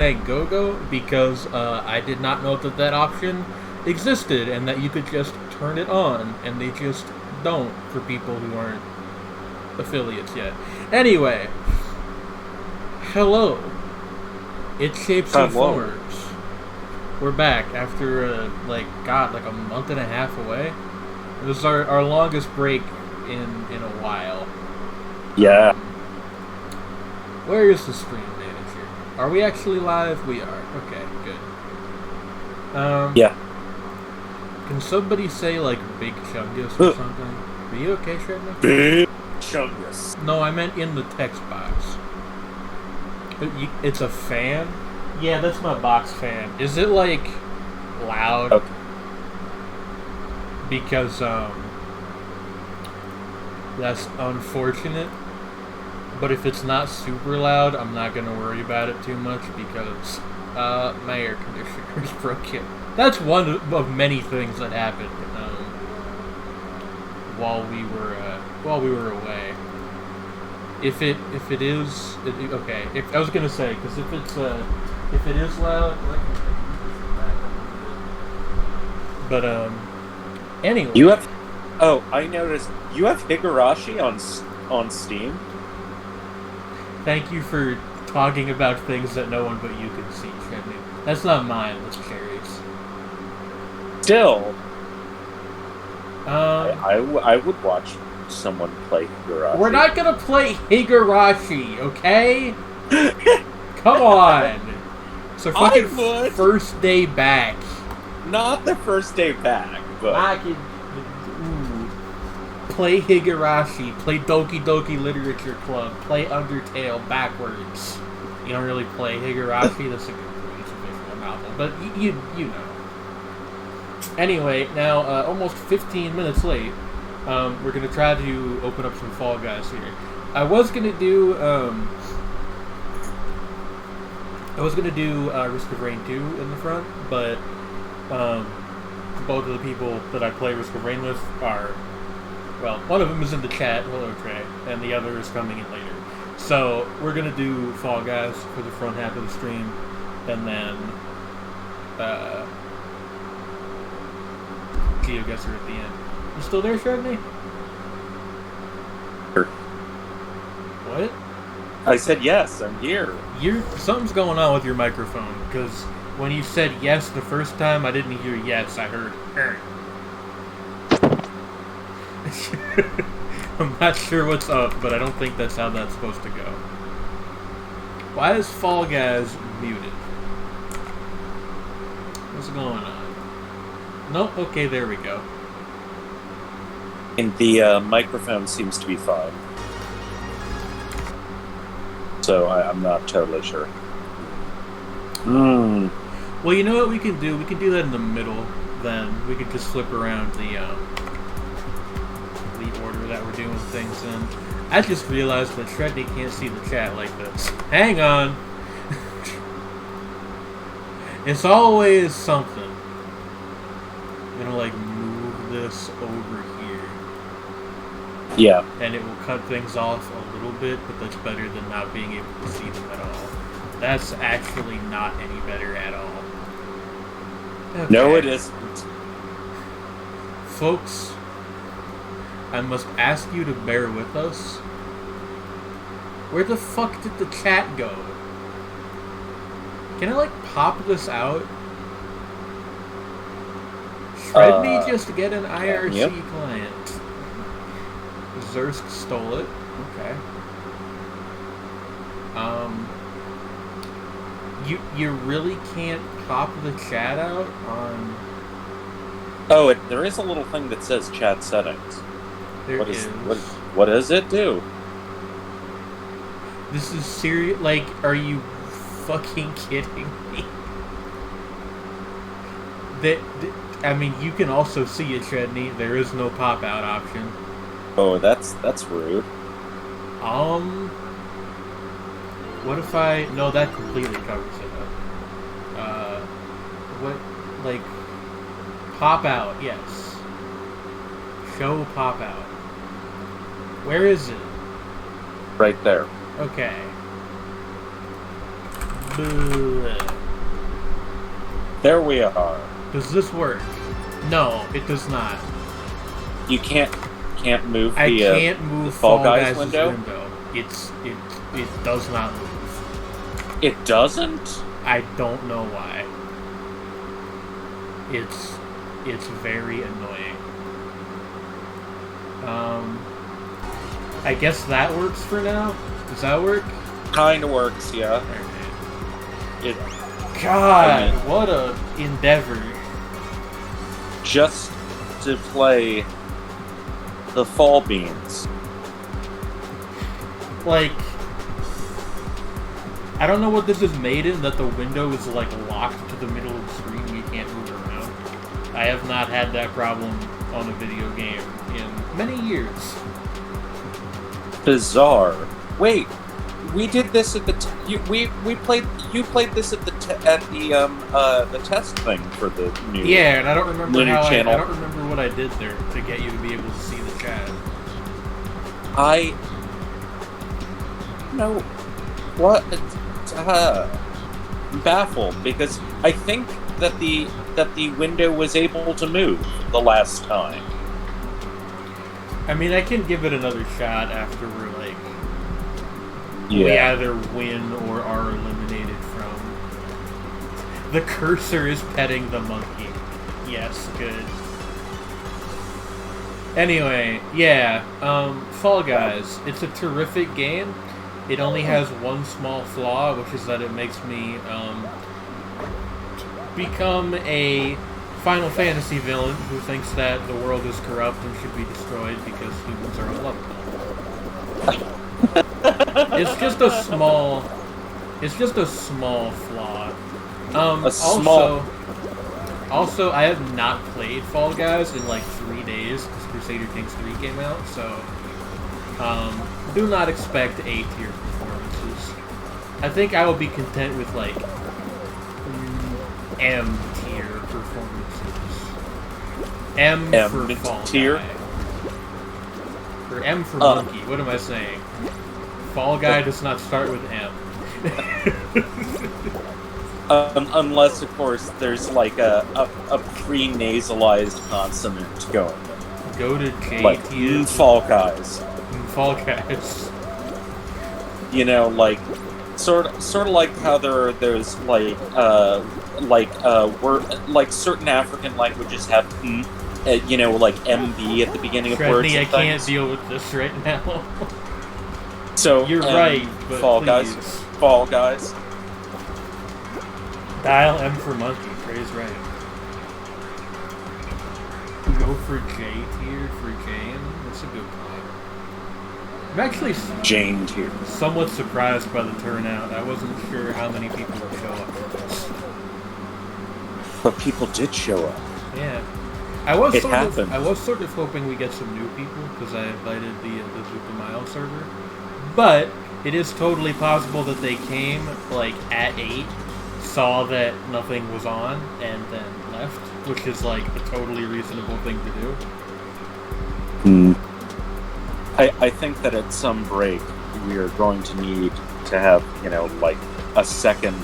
say go because I did not know that option existed and that you could just turn it on, and they just don't for people who aren't affiliates yet. Anyway, hello. It shapes and forms. We're back after like a month and a half away. This is our longest break in a while. Yeah. Where is the stream manager? Are we actually live? We are. Okay, good. Yeah. Can somebody say like Big Chungus or something? Are you okay, Shrednick? Big Chungus. No, I meant in the text box. It's a fan? Yeah, that's my box fan. Is it like loud? Okay. Because that's unfortunate. But if it's not super loud, I'm not gonna worry about it too much because my air conditioner is broken. That's one of many things that happened while we were away. If it is okay. If I was gonna say, because if it is loud, but anyway. You have. Oh, I noticed you have Higurashi on Steam. Thank you for talking about things that no one but you can see, Trendy. That's not mine. That's Cherry's. Still, I would watch someone play Higurashi. We're not gonna play Higurashi, okay? Come on. So fucking first day back. Not the first day back, but I could play Higurashi, play Doki Doki Literature Club, play Undertale backwards. You don't really play Higurashi. That's a good visual novel, but you know. Anyway, now almost 15 minutes late. We're gonna try to open up some Fall Guys here. I was gonna do Risk of Rain 2 in the front, but both of the people that I play Risk of Rain with are, well, one of them is in the chat, hello Trey, and the other is coming in later. So we're gonna do Fall Guys for the front half of the stream, and then GeoGuessr at the end. You still there, Shredney? Sure. What? I said yes, I'm here. Something's going on with your microphone, because when you said yes the first time, I didn't hear yes, I heard I'm not sure what's up, but I don't think that's how that's supposed to go. Why is Fall Guys muted? What's going on? Nope, okay, there we go. And the microphone seems to be fine. So I'm not totally sure. Well, you know what we can do? We can do that in the middle, then. We could just flip around the order that we're doing things in. I just realized that Shreddy can't see the chat like this. Hang on! It's always something. I'm gonna, like, move this over here. Yeah. And it will cut things off a little bit, but that's better than not being able to see them at all. That's actually not any better at all. Okay. No, it isn't. Folks, I must ask you to bear with us. Where the fuck did the chat go? Can I, like, pop this out? Shredney just get an IRC client. Zursk stole it. Okay. You really can't pop the chat out on... Oh, there is a little thing that says chat settings. What does it do? This is serious. Like, are you fucking kidding me? I mean, you can also see it, Shredney. There is no pop-out option. Oh, that's rude. What if I... No, that completely covers it up. What, like... Pop-out, yes. Show pop-out. Where is it? Right there. Okay. There we are. Does this work? No, it does not. You can't move I the can't move the Fall Guys' Guys window? It does not move. It doesn't? I don't know why. It's very annoying. I guess that works for now. Does that work? Kinda works, yeah. It God, what a endeavor. Just to play the Fall Beans. Like, I don't know what this is made in, that the window is like locked to the middle of the screen and you can't move around. I have not had that problem on a video game in many years. Bizarre. Wait, we did this at the you played this at the the test thing for the new and I don't remember channel. I don't remember what I did there to get you to be able to see the chat. No, what? I'm baffled because I think that the window was able to move the last time. I mean, I can give it another shot after we're like, Yeah. we either win or are eliminated from. The cursor is petting the monkey. Yes, good. Anyway, yeah, Fall Guys. It's a terrific game. It only has one small flaw, which is that it makes me become a Final Fantasy villain who thinks that the world is corrupt and should be destroyed because humans are unlovable. It's just a small flaw. Also, I have not played Fall Guys in like 3 days because Crusader Kings 3 came out, so do not expect A-tier performances. I think I will be content with like M-tier performances. M for Fall tier? Guy. Or M for Monkey. What am I saying? Fall Guy does not start with M. Unless, of course, there's like a pre-nasalized consonant going. Go to J Like tier. Fall Guys. Fall Guys. You know, like sort of like how there's like certain African languages have you know, like MB at the beginning of words. Shredney, I and can't things. deal with this right now. So You're right, but Fall please. Guys. Fall Guys. Dial M for monkey. Praise right. Go for J tier for Jane. That's a good plan. I'm actually Jane tier. somewhat surprised by the turnout. I wasn't sure how many people would show up for this. But people did show up. Yeah. I was It sort happened. of hoping we get some new people because I invited the Zuka server. But it is totally possible that they came like at 8, saw that nothing was on, and then left, which is like a totally reasonable thing to do. I think that at some break we are going to need to have, you know, like a second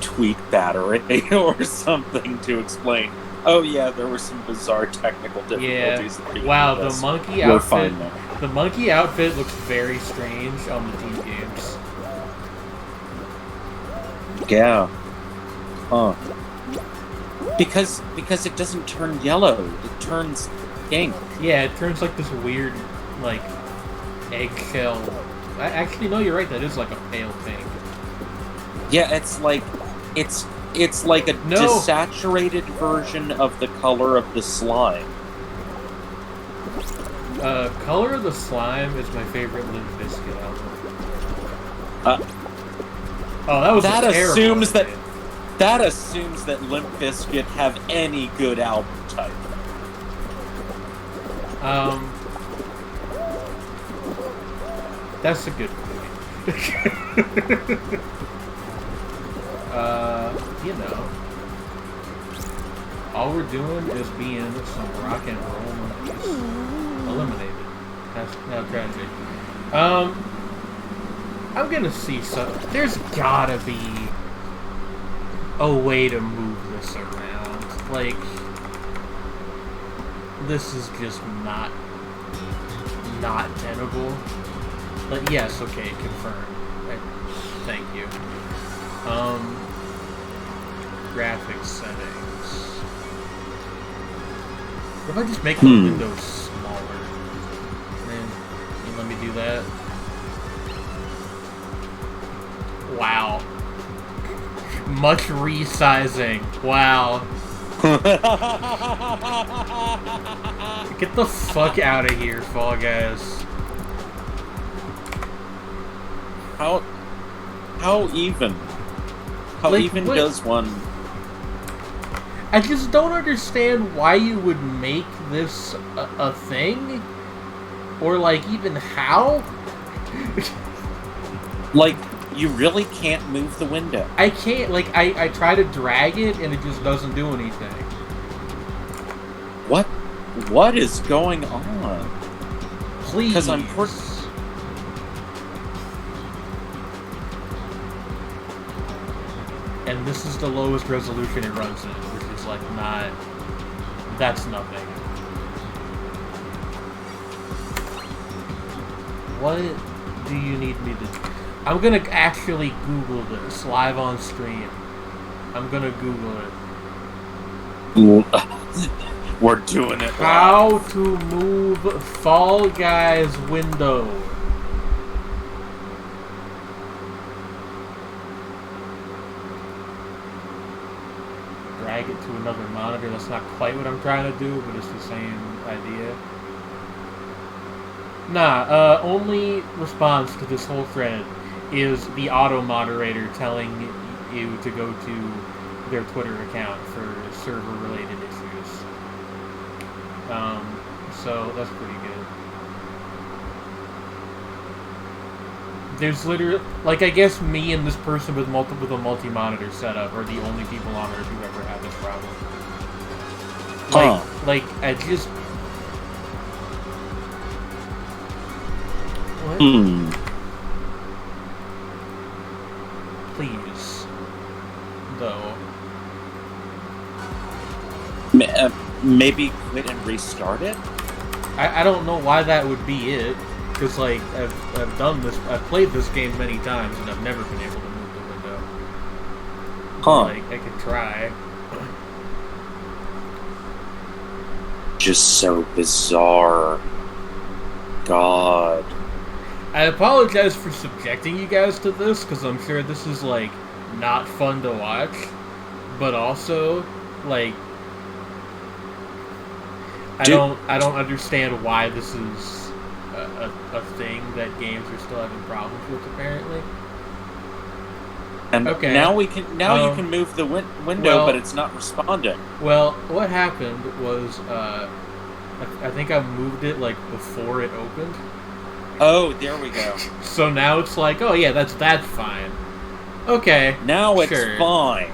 tweet battery or something to explain. Oh yeah, there were some bizarre technical difficulties. Yeah. Wow, the monkey We're outfit. fine now. The monkey outfit looks very strange on the team games. Yeah. Huh. Because it doesn't turn yellow. It turns pink. Yeah, it turns like this weird, like, eggshell. Actually, no, you're right. That is like a pale pink. Yeah, it's like a desaturated version of the color of the slime. Color of the Slime is my favorite Limp Bizkit album. That was terrible. That assumes that Limp Bizkit have any good album type. That's a good point. You know, all we're doing is being some rock and roll monkeys. Eliminated. That's now tragic. I'm gonna see some. There's gotta be a way to move this around. Like, this is just not tenable. But yes, okay, confirmed. Thank you. Graphics settings. What if I just make the windows smaller? Then you let me do that. Wow. Much resizing. Wow. Get the fuck out of here, Fall Guys. How even? How like, even what? does one? I just don't understand why you would make this a thing, or like even how. Like, you really can't move the window. I can't. Like, I try to drag it and it just doesn't do anything. What is going on? Please. Because I'm. And this is the lowest resolution it runs in, which is like not. That's nothing. What do you need me to do? I'm gonna actually Google this live on stream. I'm gonna Google it. We're doing it. How to move Fall Guys window. Drag it to another monitor. That's not quite what I'm trying to do, but it's the same idea. Nah, only response to this whole thread is the auto moderator telling you to go to their Twitter account for server related issues. So that's pretty good. There's literally, like, I guess me and this person with a multi-monitor setup are the only people on Earth who ever had this problem. Like I just. What? Please. Though. Maybe quit and restart it? I don't know why that would be it. Because, like, I've done this. I've played this game many times and I've never been able to move the window. Huh. Like, I could try. Just so bizarre. God. I apologize for subjecting you guys to this, because I'm sure this is, like, not fun to watch. But also, like, I don't understand why this is a thing that games are still having problems with, apparently. And okay. Now you can move the window, but it's not responding. Well, what happened was, I think I moved it, like, before it opened. Oh, there we go. So now it's like, oh yeah, that's fine. Okay. Now it's fine.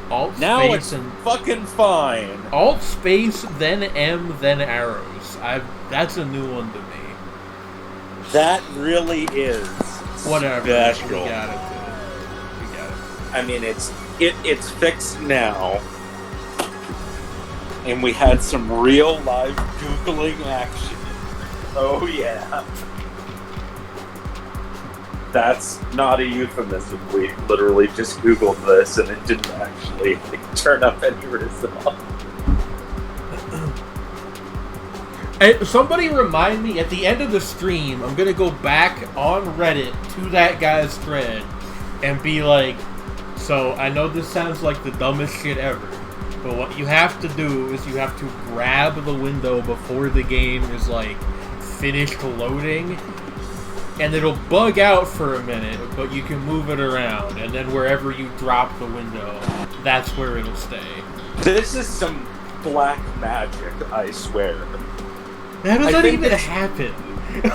Alt now space it's and fucking fine. Alt space, then M, then arrows. That's a new one to me. That really is whatever. Special. We got it. I mean, it's fixed now, and we had some real live Googling action. Oh yeah. That's not a euphemism. We literally just Googled this and it didn't actually turn up any result. Somebody remind me, at the end of the stream, I'm going to go back on Reddit to that guy's thread and be like, so I know this sounds like the dumbest shit ever, but what you have to do is you have to grab the window before the game is, like, finished loading. And it'll bug out for a minute, but you can move it around, and then wherever you drop the window, that's where it'll stay. This is some black magic, I swear. That doesn't even happen.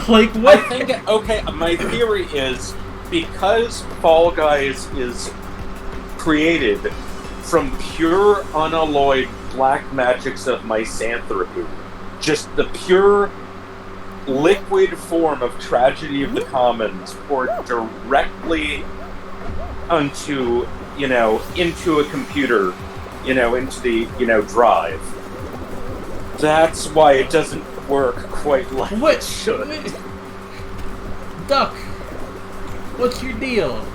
Like, what? I think, okay, my theory is, because Fall Guys is created from pure, unalloyed black magics of misanthropy, just the pure liquid form of Tragedy of the Commons poured directly onto, into a computer, into the, drive. That's why it doesn't work quite like it should. Duck, what's your deal?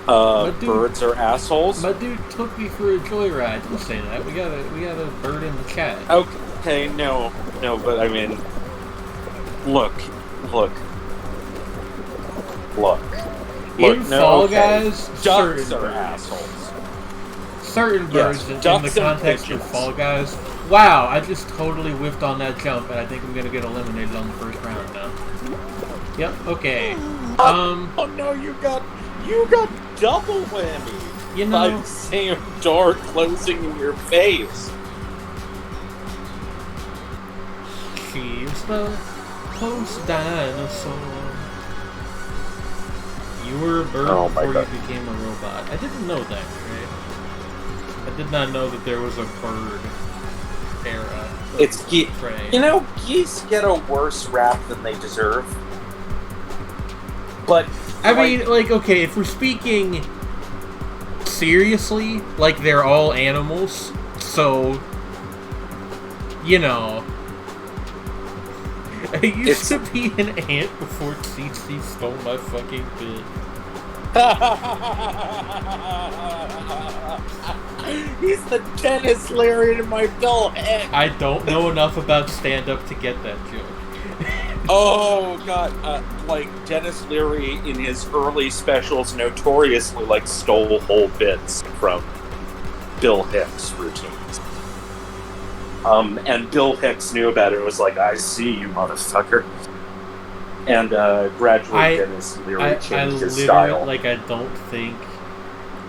Birds are assholes? My dude took me for a joyride. Don't say that. We got a bird in the chat. Okay, no, but I mean, look. In Fall Guys, ducks are assholes. Certain birds in the context of Fall Guys. Wow, I just totally whiffed on that jump, and I think I'm gonna get eliminated on the first round now. Yep. Okay. Oh no, you got double whammy. By the same door closing in your face. She's the post-dinosaur. You were a bird before you became a robot. I didn't know that, right? I did not know that there was a bird era. It's geese get a worse rap than they deserve. But I mean, okay, if we're speaking seriously, they're all animals, so I used to be an ant before TC stole my fucking bit. He's the Dennis Leary in my dull head. I don't know enough about stand-up to get that joke. Oh god, Dennis Leary in his early specials notoriously stole whole bits from Bill Hicks' routines. And Bill Hicks knew about it and was like, I see you, motherfucker. And gradually Dennis Leary changed his style. I don't think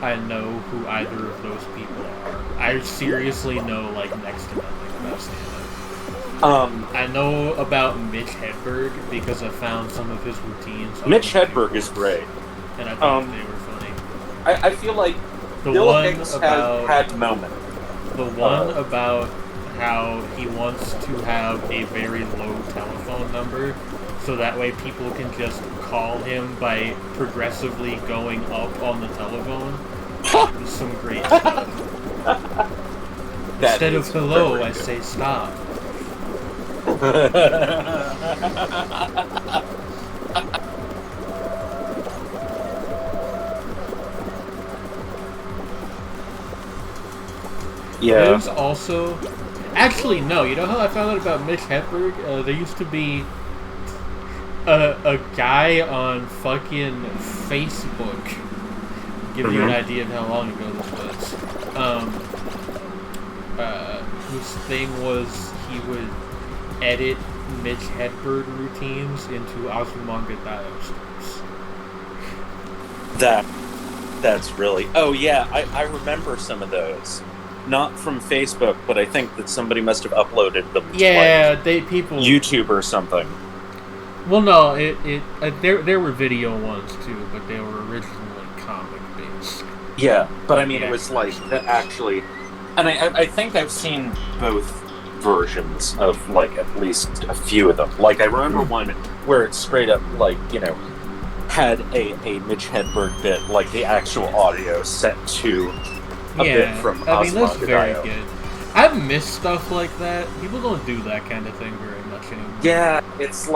I know who either of those people are. I seriously know, next to nothing about stand-up. I know about Mitch Hedberg because I found some of his routines. Mitch Hedberg is great. And I thought they were funny. I feel like Bill Hicks had moments. The one about how he wants to have a very low telephone number so that way people can just call him by progressively going up on the telephone. There's some great stuff. Instead of hello, I say stop. Yeah. There's also... Actually, no. You know how I found out about Mitch Hedberg? There used to be a guy on fucking Facebook. Give you an idea of how long ago this was. Whose thing was he would edit Mitch Hedberg routines into Azumanga Daioh strips. That's really... Oh yeah, I remember some of those. Not from Facebook, but I think that somebody must have uploaded them to people YouTube or something. Well, no, there were video ones too, but they were originally comic based. Yeah, but I mean, it was actually, and I think I've seen both versions of at least a few of them. I remember one where it straight up had a Mitch Hedberg bit, the actual audio set to a bit from that's very good. I've missed stuff like that. People don't do that kind of thing very much anymore. Yeah, it's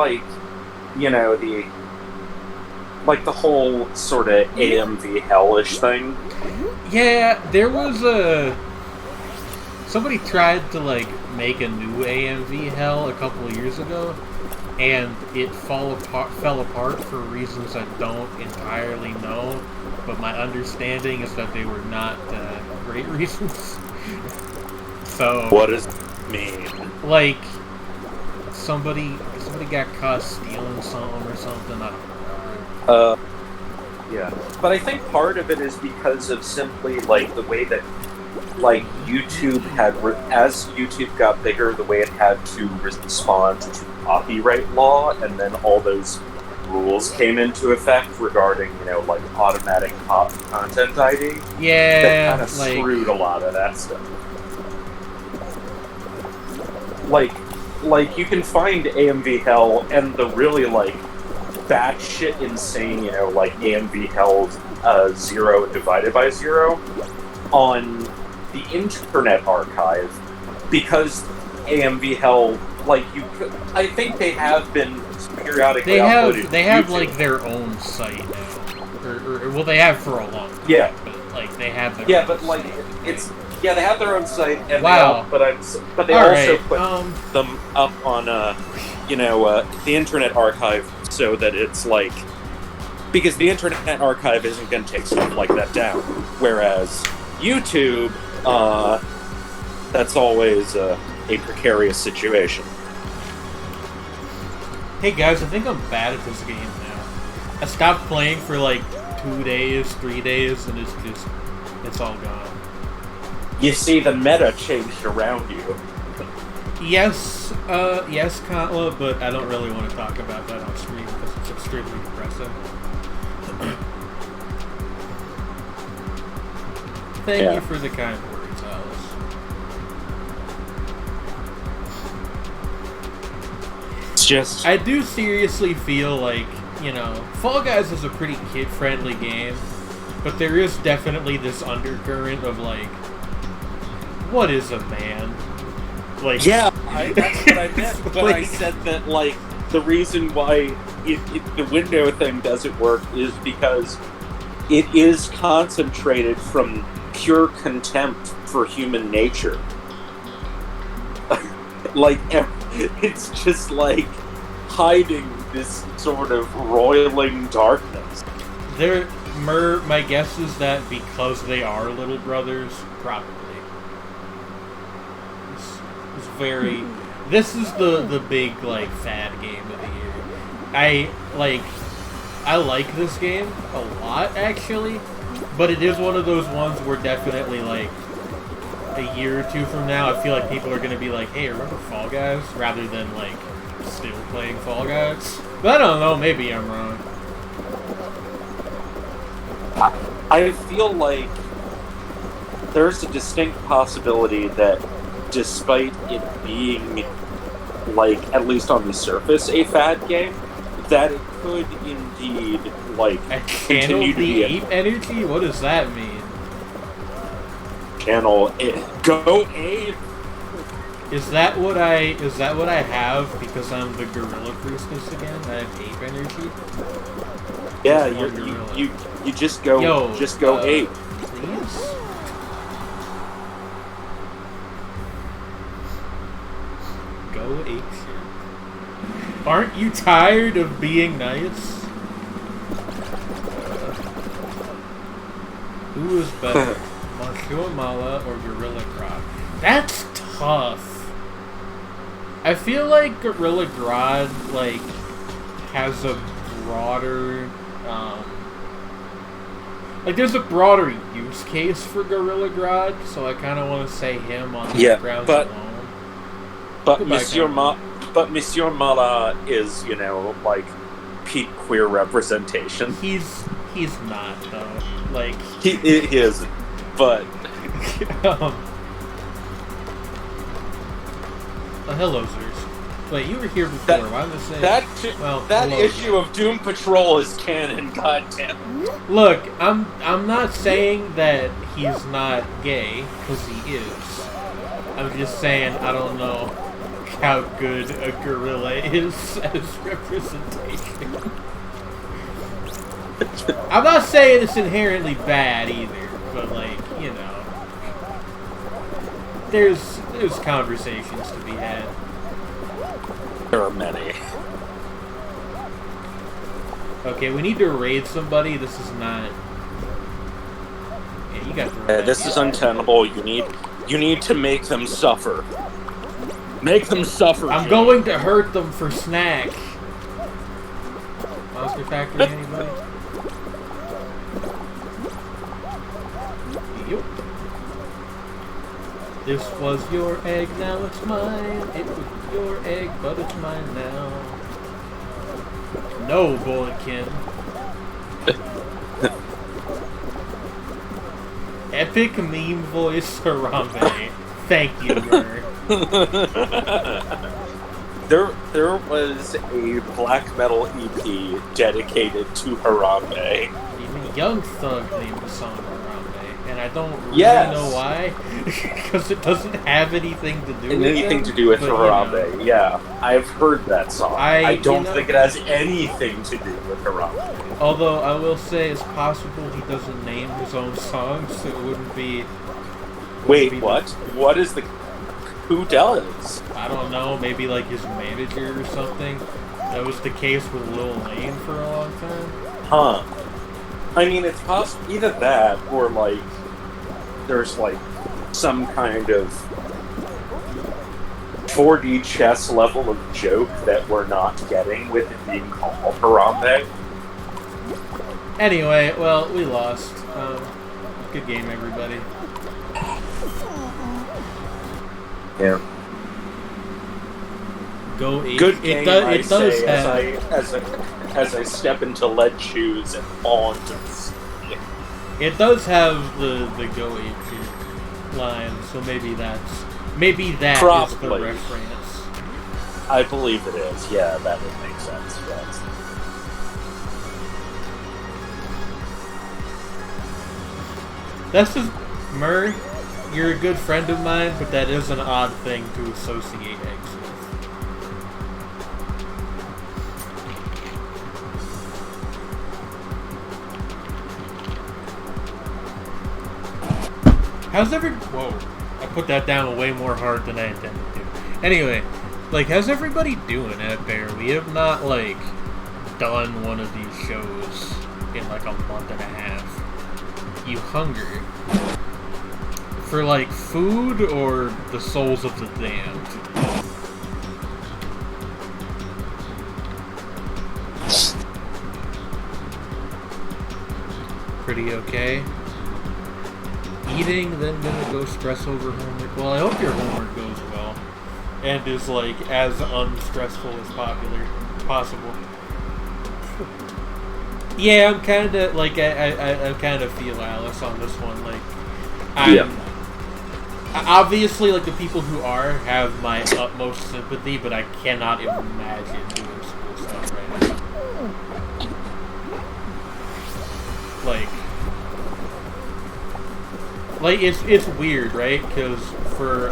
the whole sort of AMV hellish thing. Yeah, there was somebody tried to make a new AMV hell a couple of years ago, and it fell apart for reasons I don't entirely know. But my understanding is that they were not great reasons. So what does it mean? Somebody got caught stealing something or something. I don't know. Yeah, but I think part of it is because of simply the way that YouTube had as YouTube got bigger, the way it had to respond to copyright law, and then all those rules came into effect regarding, automatic content ID. Yeah, that kind of screwed a lot of that stuff. like, you can find AMV Hell and the really, like, batshit insane, you know, like AMV Hell 0 divided by 0 on the Internet Archive, because AMV Hell, like, I think they have been periodically uploaded. They have like their own site now, or well, they have for a long time. Yeah, but like they have their own but like site. they have their own site, and wow. but they also put them up on the Internet Archive, so that it's like, because the Internet Archive isn't going to take stuff like that down, whereas YouTube, that's always a precarious situation. Hey guys, I think I'm bad at this game now. I stopped playing for like 2 days, 3 days, and it's all gone. You see, the meta changed around you. Yes, Kantla, but I don't really want to talk about that on stream because it's extremely depressing. Thank you for the kind words, Alice. It's just... I do seriously feel like, Fall Guys is a pretty kid-friendly game, but there is definitely this undercurrent of, like, what is a man? Like, yeah, that's what I meant when I said that, like, the reason why the window thing doesn't work is because it is concentrated from pure contempt for human nature. Like, it's just like hiding this sort of roiling darkness. My guess is that because they are little brothers, probably. It's very... This is the big, like, fad game of the year. I like this game a lot, actually, but it is one of those ones where definitely, like, a year or two from now, I feel like people are going to be like, hey, remember Fall Guys? Rather than, like, still playing Fall Guys. But I don't know, maybe I'm wrong. I feel like there's a distinct possibility that despite it being, like, at least on the surface, a fad game, that it could indeed, like, continue to be ape energy? What does that mean? Go ape. Is that what I have because I'm the gorilla priestess again? I have ape energy? Yeah, you just go ape. Please? Go ape shit. Aren't you tired of being nice? Who is better? Monsieur Mala or Gorilla Grodd? That's tough. I feel like Gorilla Grodd, like, has a broader, like, there's a broader use case for Gorilla Grodd, so I kind of want to say him on the grounds alone. But Monsieur Mala is, like, peak queer representation. He's not, though. Like... He is, but... hello, sirs. Wait, you were here before. Why did I say that issue of Doom Patrol is canon? Goddamn. Look, I'm not saying that he's not gay, because he is. I'm just saying I don't know how good a gorilla is as representation. I'm not saying it's inherently bad either, but, like, there's conversations to be had. There are many. Okay, we need to raid somebody. This is not... Yeah, you got the This is untenable. You need to make them suffer. Make them suffer. I'm going to hurt them for snack. Monster Factory, anybody? Yep. This was your egg, now it's mine. It was your egg, but it's mine now. No, Boykin. Epic meme voice Harambe. Thank you, Burr. There was a black metal EP dedicated to Harambe. Even Young Thug named the song Harambe, and I don't really Yes. know why, because it doesn't have anything to do with Anything it, to do with but, Harambe, you know. yeah. I've heard that song. I don't you know- think it has anything to do with Harambe. Although I will say it's possible he doesn't name his own songs, so it wouldn't be... Wait, what? What is the... Who does? I don't know, maybe like his manager or something. That was the case with Lil Wayne for a long time. Huh. I mean, it's possible either that or, like, there's, like, some kind of 4D chess level of joke that we're not getting with it being called Harambe. Anyway, well, we lost. Good game, everybody. Yeah. Go eat. Good game, it does say, have... as I step into lead shoes and fall into the sea. It does have the go eat shit line, so maybe that is Probably. the reference. I believe it is. Yeah, that would make sense. Yes. That's just Murray. You're a good friend of mine, but that is an odd thing to associate eggs with. How's Whoa. I put that down way more hard than I intended to. Anyway, like, how's everybody doing at Bear? We have not, like, done one of these shows in, like, a month and a half. You hungry? For, like, food or the souls of the damned? Pretty okay. Eating, then gonna go stress over homework. Well, I hope your homework goes well. And is, like, as unstressful as possible. Yeah, I'm kinda, like, I kinda feel Alice on this one. Like, obviously, like, the people who have my utmost sympathy, but I cannot imagine doing school stuff right now. Like, it's weird, right? Because for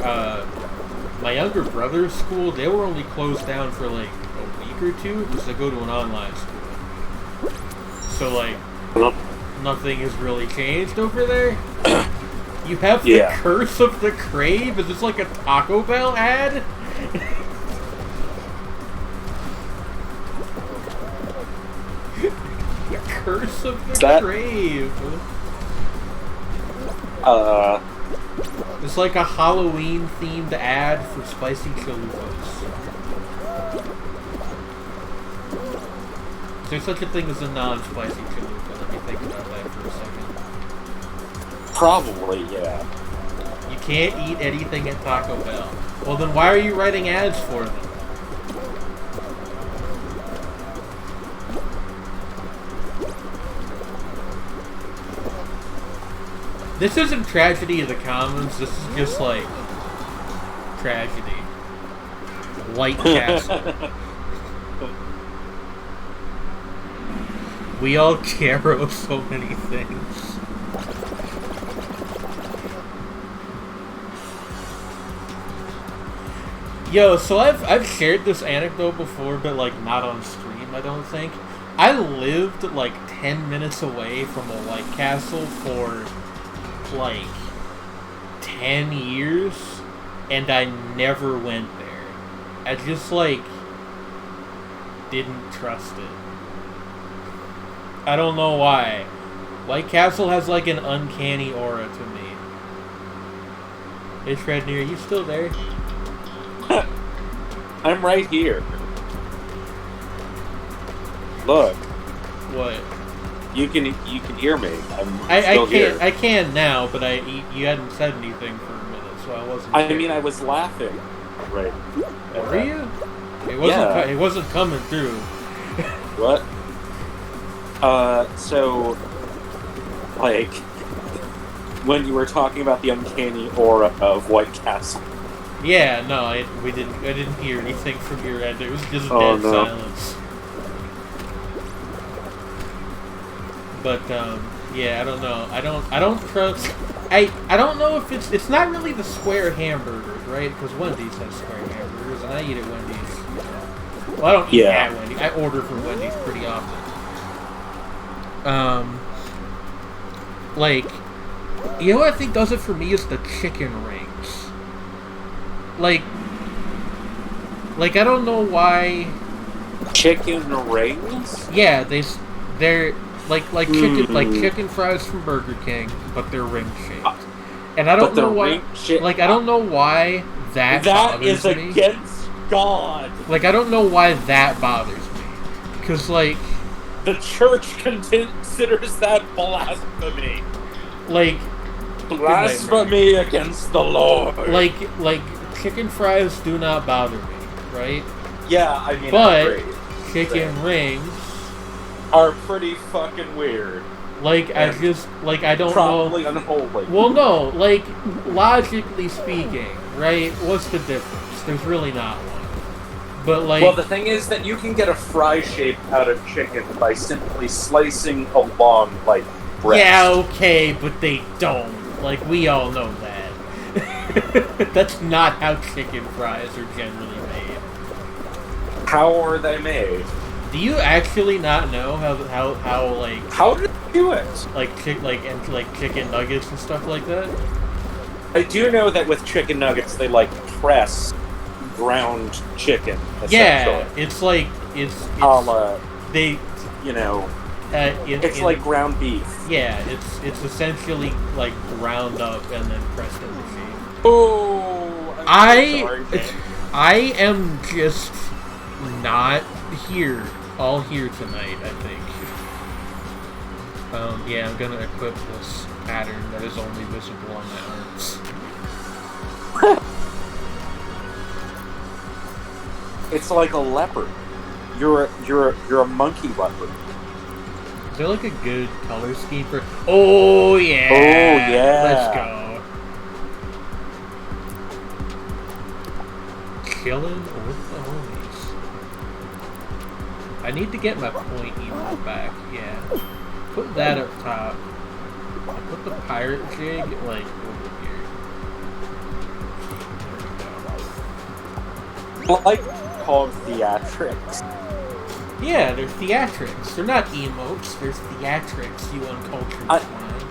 my younger brother's school, they were only closed down for like a week or two because they go to an online school. So like, nothing has really changed over there. You have the Curse of the Crave? Is this like a Taco Bell ad? The Curse of the Crave. It's like a Halloween-themed ad for spicy chalupas. Is there such a thing as a non-spicy chalupa? Let me think about that for a second. Probably, yeah. You can't eat anything at Taco Bell. Well, then why are you writing ads for them? This isn't Tragedy of the Commons, this is just like tragedy. White Castle. We all care of so many things. Yo, so I've shared this anecdote before, but like not on stream, I don't think. I lived like 10 minutes away from a White Castle for like 10 years, and I never went there. I just like didn't trust it. I don't know why. White Castle has like an uncanny aura to me. Hey Shrednir, are you still there? I'm right here. Look. What? You can hear me. I'm still here. I can now, but you hadn't said anything for a minute, so I wasn't. I mean, I was laughing. Right. Were you? It wasn't coming through. What? So, like, when you were talking about the uncanny aura of White Castle, Yeah, no, we didn't. I didn't hear anything from your end. It was just Oh, dead no. silence. But yeah, I don't know. I don't trust. I don't know if it's not really the square hamburgers, right? Because Wendy's has square hamburgers, and I eat at Wendy's. Well, I don't eat at Wendy's. I order from Wendy's pretty often. Like, you know what I think does it for me is the chicken rings. Like I don't know why. Chicken rings? Yeah, they're like chicken fries from Burger King, but they're ring shaped. And I don't know why. Like I don't know why that bothers me. That is against God. Like I don't know why that bothers me, because like the church considers that blasphemy. Like blasphemy against the Lord. Like chicken fries do not bother me, right? Yeah, I mean, but chicken rings are pretty fucking weird. Like I don't probably know. Unholy. Well, no, like logically speaking, right? What's the difference? There's really not one. But like, well, the thing is that you can get a fry shape out of chicken by simply slicing along like breast. Yeah, okay, but they don't. Like we all know that. That's not how chicken fries are generally made. How are they made? Do you actually not know how like how do they do it? Like chicken nuggets and stuff like that? I do know that with chicken nuggets they like press ground chicken. Yeah, it's like it's they you know it's like ground beef. Yeah, it's essentially like ground up and then pressed into shape. Oh, I am just not all here tonight, I think. Yeah, I'm gonna equip this pattern that is only visible on my arms. It's like a leopard. You're a monkey leopard. Is there like a good color scheme for? Oh yeah! Oh yeah! Let's go. Chilling with the homies. I need to get my point emote back. Yeah, put that up top. Put the pirate jig like over here. There we go. Like called theatrics. Yeah, they're theatrics. They're not emotes. They're theatrics. You uncultured swine.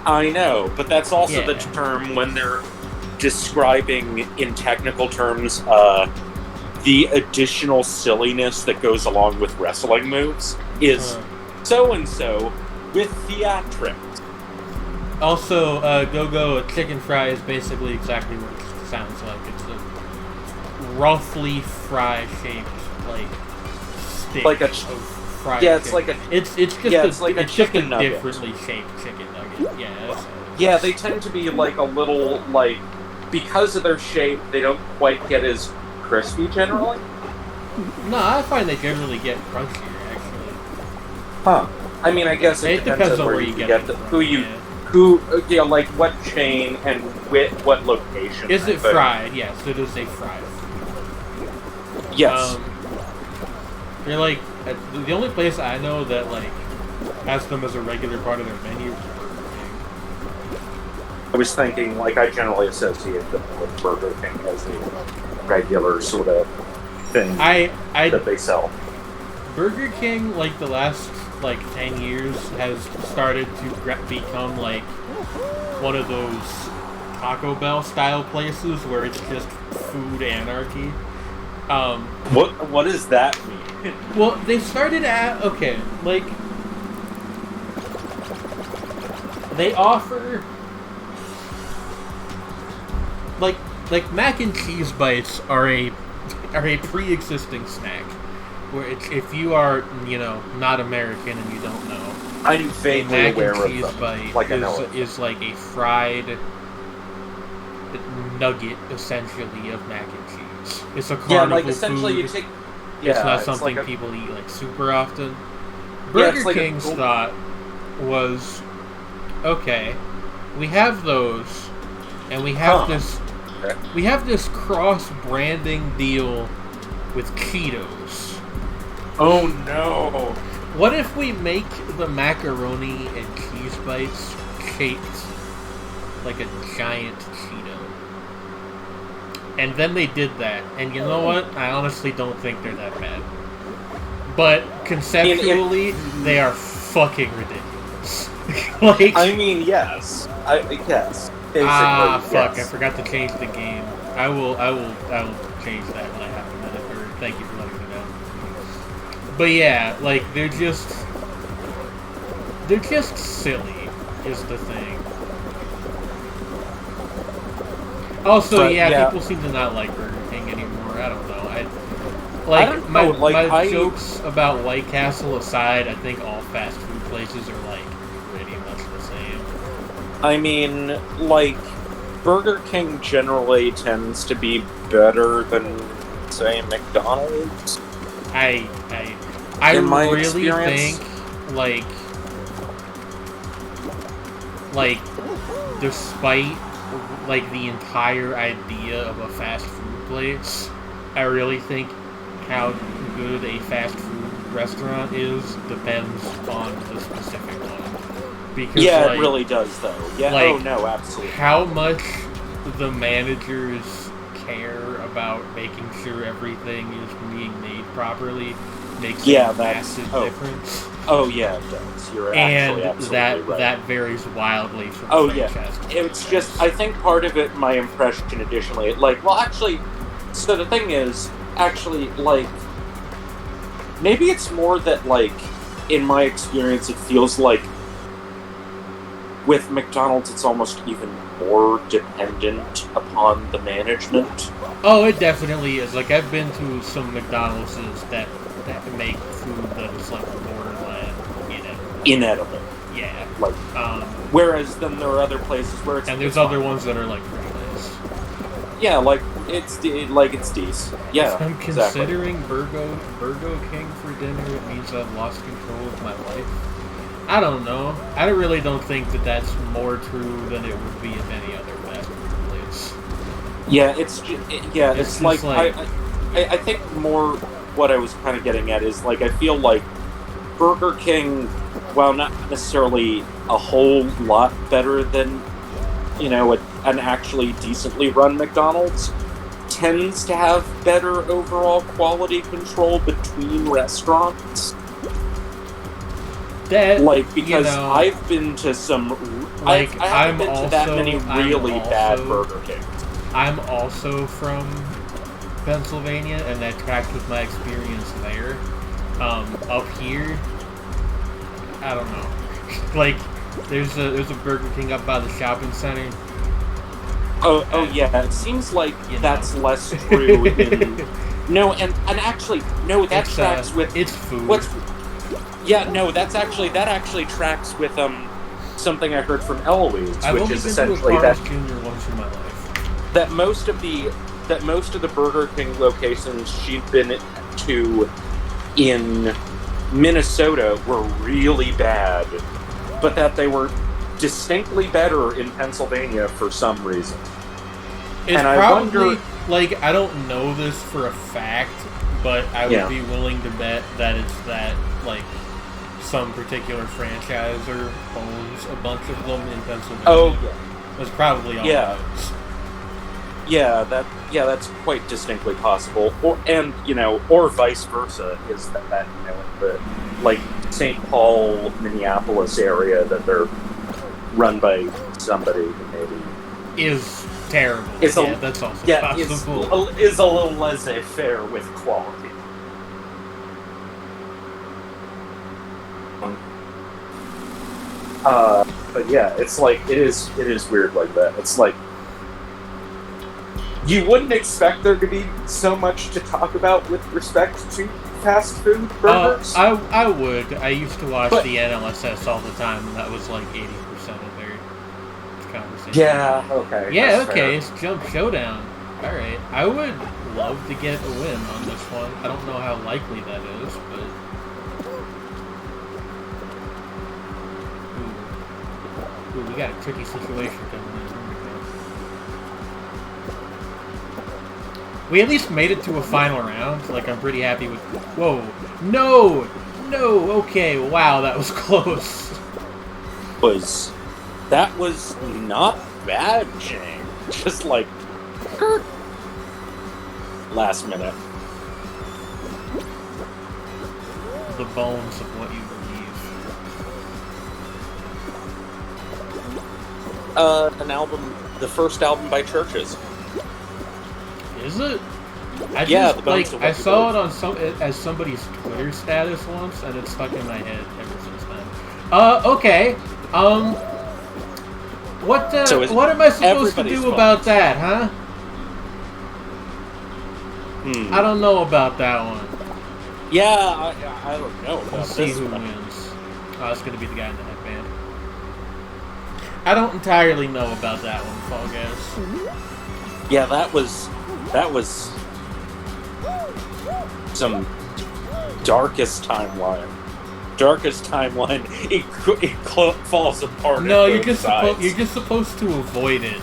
I know, but that's also the term when they're describing in technical terms the additional silliness that goes along with wrestling moves is so-and-so with theatrics. Also, go-go chicken fry is basically exactly what it sounds like. It's a roughly fry-shaped, like, stick like a of fried yeah, it's chicken. like a it's just a chicken nugget. Differently shaped chicken nugget. Yeah. Yeah, they tend to be like a little like because of their shape, they don't quite get as crispy generally. No, I find they generally get crunchier actually. Huh. I mean, I guess it depends on where you get them. Like what chain and what location. Is it fried? Yes, it is a fried. Yes. They're like the only place I know that like has them as a regular part of their menu is Burger King. I was thinking, like, I generally associate them with Burger King as a regular sort of thing that they sell. Burger King, like the last 10 years, has started to become like one of those Taco Bell style places where it's just food anarchy. What does that mean? Well, they started at they offer like mac and cheese bites are a pre-existing snack. Where if you are not American and you don't know, I'm vaguely aware of them. Mac and cheese bite like is like a fried nugget essentially of mac and cheese. It's a carnival essentially food. you take. It's not something people eat like super often. Burger King's thought was, okay, we have those, and we have this Okay. We have this cross-branding deal with Cheetos. Oh no! What if we make the macaroni and cheese bites shaped like a giant Cheeto? And then they did that, and you know what? I honestly don't think they're that bad. But conceptually, they are fucking ridiculous. Like, I mean, yes. Yes. Basically, fuck! yes. I forgot to change the game. I will change that when I have a minute. Or thank you for letting me know. But yeah, like they're just silly, is the thing. Also, But, yeah, yeah. people seem to not like Burger King anymore. I don't know. My jokes about White Castle aside, I think all fast food places are like pretty much the same. I mean, like, Burger King generally tends to be better than, say, McDonald's. I In my really experience. think like despite like the entire idea of a fast food place, I really think how good a fast food restaurant is depends on the specific one. Because Yeah, like, it really does, though. Yeah, like, oh no, absolutely. how much the managers care about making sure everything is being made properly makes a massive difference. Oh yeah, it does. You're And actually absolutely right. that varies wildly from franchise to it's just, I think part of it, my impression additionally, like, well, actually, so the thing is, actually, like, maybe it's more that, like, in my experience, it feels like with McDonald's, it's almost even more dependent upon the management. Oh, it definitely is. Like, I've been to some McDonald's that make food that is, like, borderline inedible. Yeah. Like, whereas then there are other places where it's... And there's other ones that are, like, pretty nice. Yeah, like, it's decent. Yeah, if I'm considering Burger King for dinner, it means I've lost control of my life. I don't know. I really don't think that that's more true than it would be at any other fast food place. Yeah, it's like I think more what I was kind of getting at is, like, I feel like Burger King, while not necessarily a whole lot better than, you know, an actually decently run McDonald's, tends to have better overall quality control between restaurants. That, like, because you know, I've been to some... like, I haven't been to that many really bad Burger Kings. I'm also from Pennsylvania, and that tracks with my experience there. Up here, I don't know. Like, there's a Burger King up by the shopping center. Oh yeah. It seems like that's less true in... No, and actually, no, that tracks with... It's food. That actually tracks with something I heard from Eloise, which is essentially that Junior once in my life. That most of the Burger King locations she'd been to in Minnesota were really bad, but that they were distinctly better in Pennsylvania for some reason. It's probably, like, I don't know this for a fact, but I would be willing to bet that it's that, like, some particular franchisor owns a bunch of them in Pennsylvania. Oh, yeah. That's probably all it is. Yeah, that's quite distinctly possible. Or vice versa, is that in the, like, St. Paul, Minneapolis area, that they're run by somebody who maybe is terrible. That's also possible. Is a little laissez-faire with quality. But yeah, it's like it is weird like that. It's like you wouldn't expect there to be so much to talk about with respect to fast food burgers. I would. I used to watch the NLSS all the time, and that was like 80% of their conversation. Yeah. Okay. Yeah. Okay. It's Jump Showdown. All right. I would love to get a win on this one. I don't know how likely that is, but. Ooh, we got a tricky situation coming in. We at least made it to a final round. Like, I'm pretty happy with... Whoa. No! No! Okay, wow, that was close. That was not bad, Shane. Just like... last minute. The bones of what you believe. An album... The first album by Churches. Is it? I saw it on as somebody's Twitter status once, and it's stuck in my head ever since then. Okay. What am I supposed to do about that, huh? I don't know about that one. Yeah, I don't know. Let's see who wins. Oh, it's gonna be the guy in the headband. I don't entirely know about that one, Fall Guys. Yeah, that was some darkest timeline. It falls apart. No, you're just supposed to avoid it.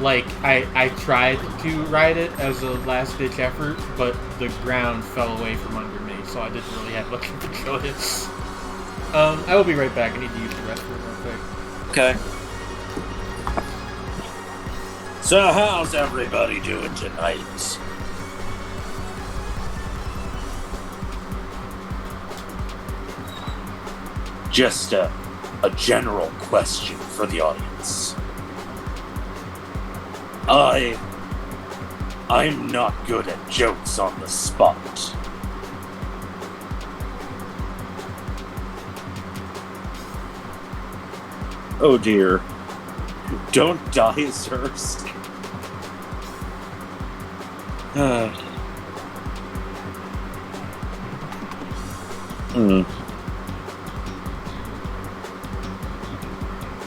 Like I tried to ride it as a last ditch effort, but the ground fell away from under me, so I didn't really have much of a choice. I will be right back. I need to use the restroom real quick. Okay. So how's everybody doing tonight? Just a general question for the audience. I'm not good at jokes on the spot. Oh dear. Don't die, Zursk.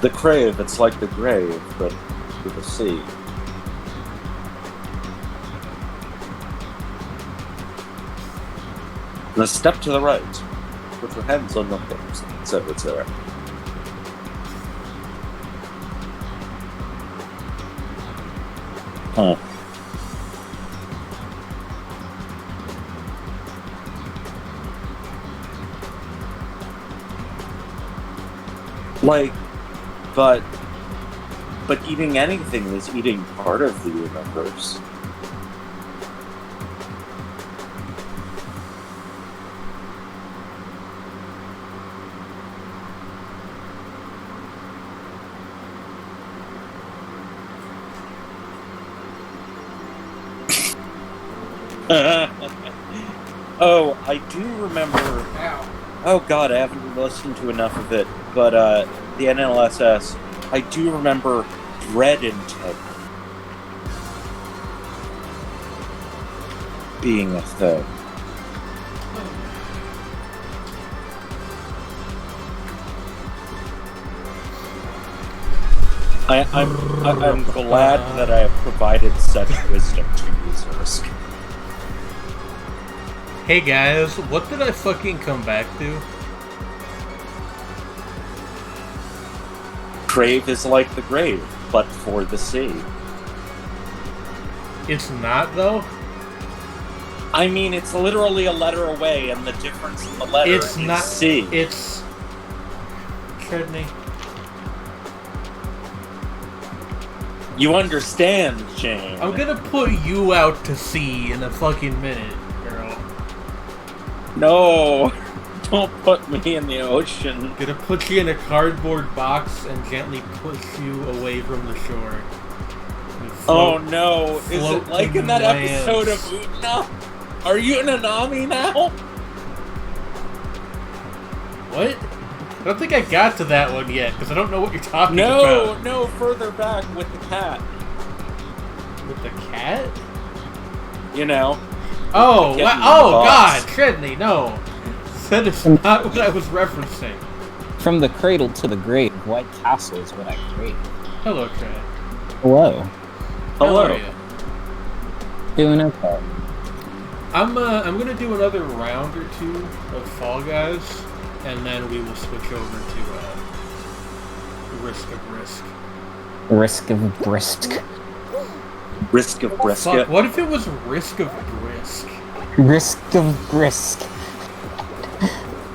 The crave, it's like the grave, but with a C. Now step to the right. Put your hands on your hips, etc., etc. Huh. Like, but eating anything is eating part of the universe. Oh, I do remember... Ow. Oh god, I haven't listened to enough of it, but the NLSS, I do remember bread intake being a thing. I'm glad that I have provided such wisdom to you, Zursk. Hey guys, what did I fucking come back to? Crave is like the grave, but for the sea. It's not, though? I mean, it's literally a letter away, and the difference in the letter is C. It's... Tredney. You understand, Shane. I'm gonna put you out to sea in a fucking minute, girl. No, don't put me in the ocean. Gonna put you in a cardboard box and gently push you away from the shore. Oh no, is it like in that episode of Utna? Are you an Anami now? What? I don't think I got to that one yet, because I don't know what you're talking about. No, further back with the cat. With the cat? You know. Oh, God, Tredney, no. That is not what I was referencing. From the cradle to the grave, White Castle is what I crave. Hello, Trey. Hello. How are you? Doing okay. I'm gonna do another round or two of Fall Guys, and then we will switch over to Risk of Risk. Risk of Brisk. Risk of brisket. Fuck, what if it was Risk of Brisk? Risk of brisk.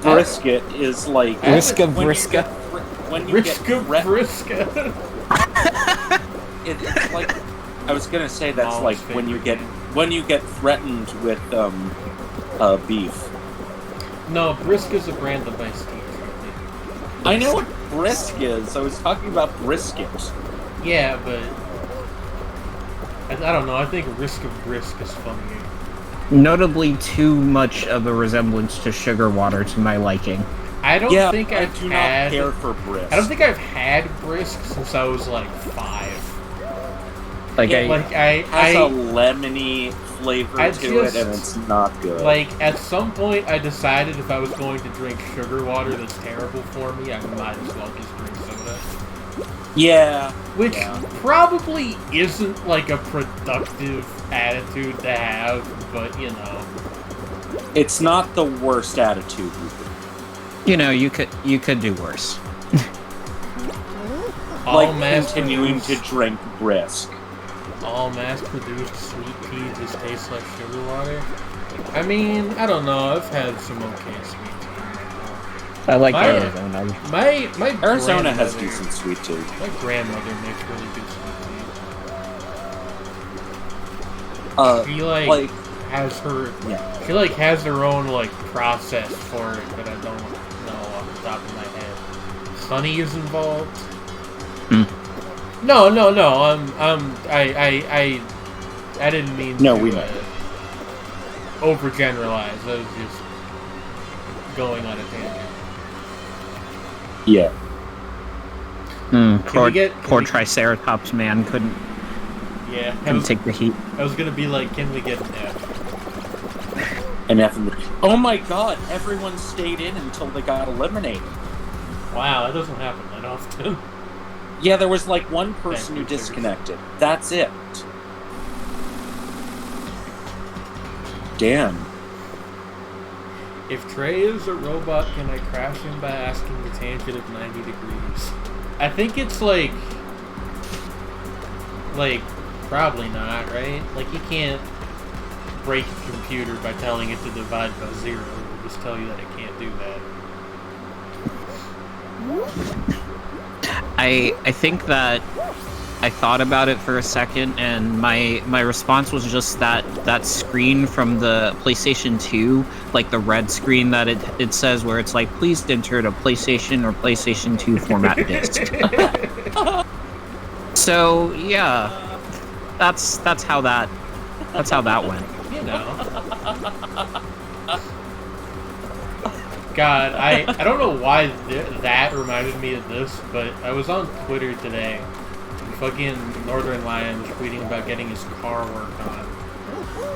Brisket is like Risk of when you brisket. get when you Risk get of threat- Brisket. It's like I was gonna say that's Mom's like when you get threatened with beef. No, Brisk is a brand of iced tea. I know what brisk is. I was talking about brisket. Yeah, but I don't know. I think Risk of Brisk is funnier. Notably too much of a resemblance to sugar water to my liking. I don't Yeah, think I I've do had. not care for brisk. I don't think I've had Brisk since I was like 5. Like Yeah, It has a lemony flavor I to it, just- and it's not good. like at some point I decided if I was going to drink sugar water that's terrible for me, I might as well just drink soda. yeah, Which yeah. probably isn't like a productive attitude to have, but you know. It's not the worst attitude. you know, you could do worse. All Like mass continuing to produced- drink brisk. all mass-produced sweet tea just tastes like sugar water. I mean, I don't know. I've had some okay sweet tea. I like My- Arizona. My Arizona has grandmother- decent sweet tea. My grandmother makes really good sweet tea. She Like has her yeah. she has her own process for it, but I don't know off the top of my head. Honey is involved. Hmm. No. I didn't mean No, to we know. overgeneralize. I was just going on a tangent. Yeah. Poor Triceratops man couldn't take the heat. I was gonna be like, can we get an F? And oh my god, everyone stayed in until they got eliminated. Wow, that doesn't happen that often. Yeah, there was like one person who Thank you, disconnected. That's it. Damn. If Trey is a robot, can I crash him by asking the tangent of 90 degrees? I think it's probably not, right? Like, you can't break a computer by telling it to divide by 0. It'll just tell you that it can't do that. I think that I thought about it for a second, and my response was just that screen from the PlayStation 2, like the red screen that it says where it's like, please enter the PlayStation or PlayStation 2 format disc. So yeah, that's how that went. You know. God, I don't know why that reminded me of this, but I was on Twitter today. And fucking Northern Lion was tweeting about getting his car worked on.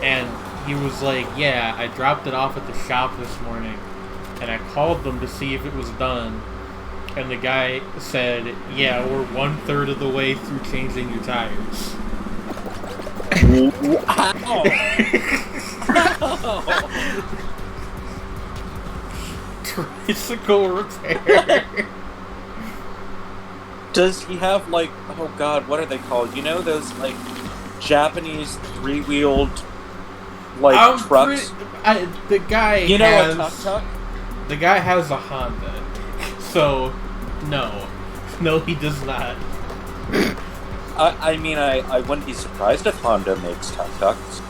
And he was like, yeah, I dropped it off at the shop this morning, and I called them to see if it was done. And the guy said, yeah, we're 1/3 of the way through changing your tires. Tricycle repair. Does he have oh god, what are they called? You know those Japanese 3-wheeled trucks? The guy You know has, a tuk-tuk? The guy has a Honda. So, no, he does not. I mean, I wouldn't be surprised if Honda makes tuk-tuks.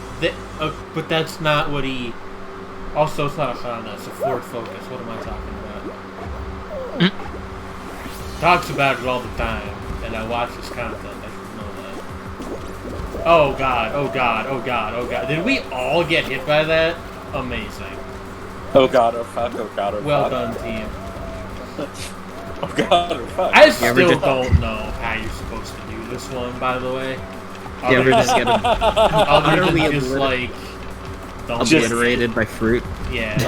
But that's not what he... Also, it's not a Honda, it's a Ford Focus. What am I talking about? Talks about it all the time, and I watch his content. I should know that. Oh god. Did we all get hit by that? Amazing. Oh god, oh fuck, oh god, oh Well fuck. done, team. Oh god, oh fuck. I still don't know how you're supposed to do this one, by the way. You ever just get Other utterly than just don't obliterated by fruit? Yeah.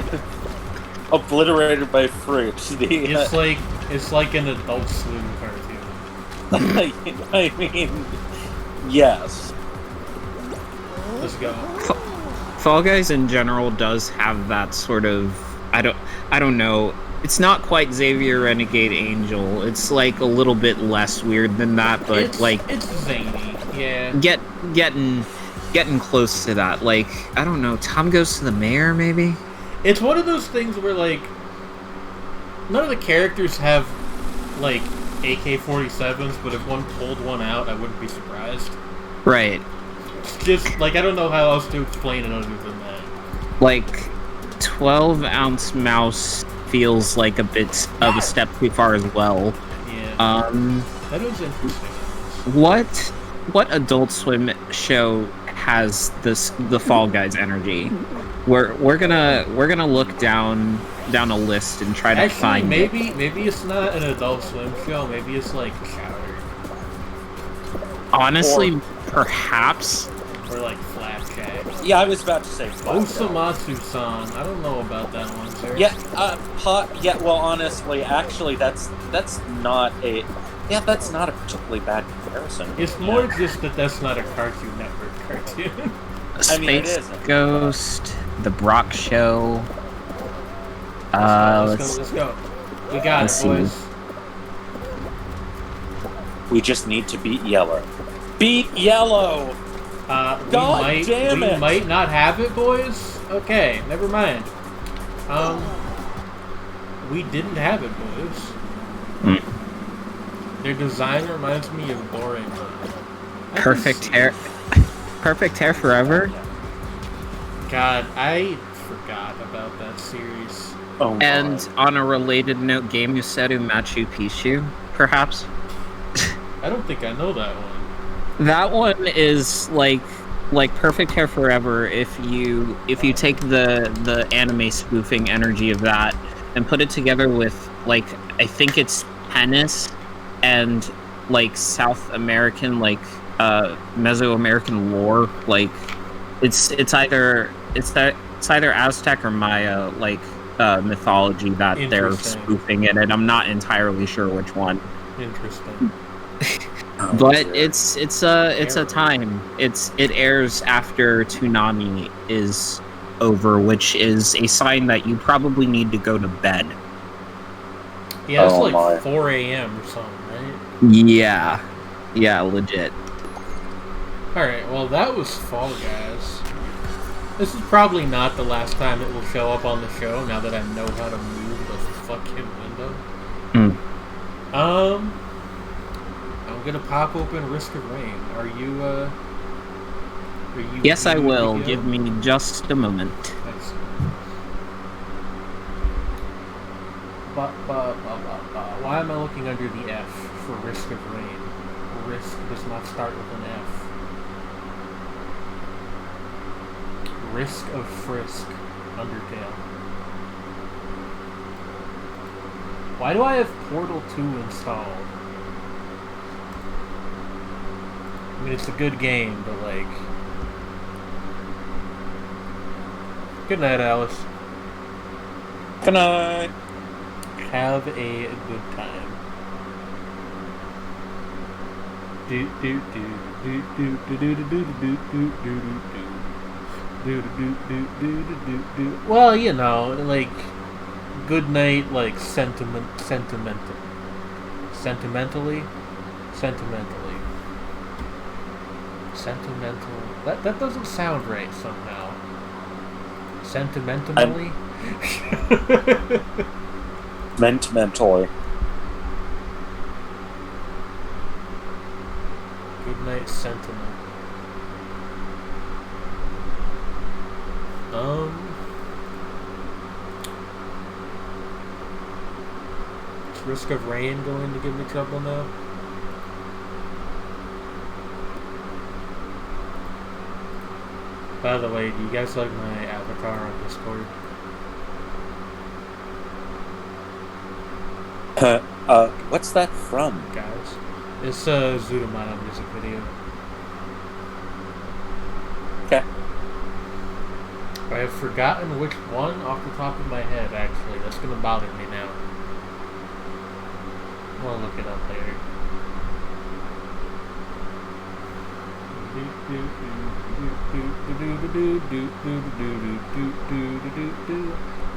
Obliterated by fruit. It's like an Adult Swim cartoon. I mean, yes. Let's go. Fall Guys in general does have that sort of I don't know. It's not quite Xavier Renegade Angel. It's a little bit less weird than that, but it's zany. Yeah. Getting close to that. Like, I don't know, Tom Goes to the Mayor, maybe? It's one of those things where, like, none of the characters have, like, AK-47s, but if one pulled one out, I wouldn't be surprised. Right. It's just, like, I don't know how else to explain it other than that. Like, 12-ounce mouse feels like a bit of a step too far as well. Yeah. That was interesting. What Adult Swim show has the Fall Guys energy? We're gonna look down a list and try to find maybe it's not an Adult Swim show. Maybe it's like Chowder. Honestly, perhaps. Or like Flapjack. Yeah, I was about to say Flapjack. Osamatsu-san. I don't know about that one, sir. Yeah, well, honestly, actually, that's not a particularly bad comparison. It's more just that that's not a Cartoon Network cartoon. Space Ghost, The Brock Show. Let's go. We got it, boys. We just need to beat Yellow. Beat Yellow! We might not have it, boys. Okay, never mind. We didn't have it, boys. Their design reminds me of Boring. Perfect Hair Forever. God, I forgot about that series. Oh, and on a related note, Game Useru Machu Picchu, perhaps? I don't think I know that one. That one is like Perfect Hair Forever if you take the anime spoofing energy of that and put it together with, like, I think it's tennis and like South American, like Mesoamerican lore. Like it's either Aztec or Maya, like mythology that they're spoofing it, and I'm not entirely sure which one. Interesting. But it's a time. It airs after Toonami is over, which is a sign that you probably need to go to bed. Yeah, it's like 4 a.m. or something, right? Yeah, legit. Alright, well that was Fall Guys. This is probably not the last time it will show up on the show, now that I know how to move the fucking window. I'm gonna pop open Risk of Rain. Are you Yes, I will. Give me just a moment. Excellent. Why am I looking under the F for Risk of Rain? Risk does not start with an F. Risk of Frisk, Undertale. Why do I have Portal 2 installed? I mean, it's a good game, but like... Good night, Alice. Good night. Have a good time. Well, you know, like good night, like sentimentally. Sentimental. That doesn't sound right somehow. Sentimentally. Mentally. Good night, sentiment. Is Risk of Rain going to give me trouble now? By the way, do you guys like my avatar on Discord? What's that from? Guys, it's a Zootopia music video. Okay. I have forgotten which one off the top of my head, actually. That's gonna bother me now. I'll look it up later.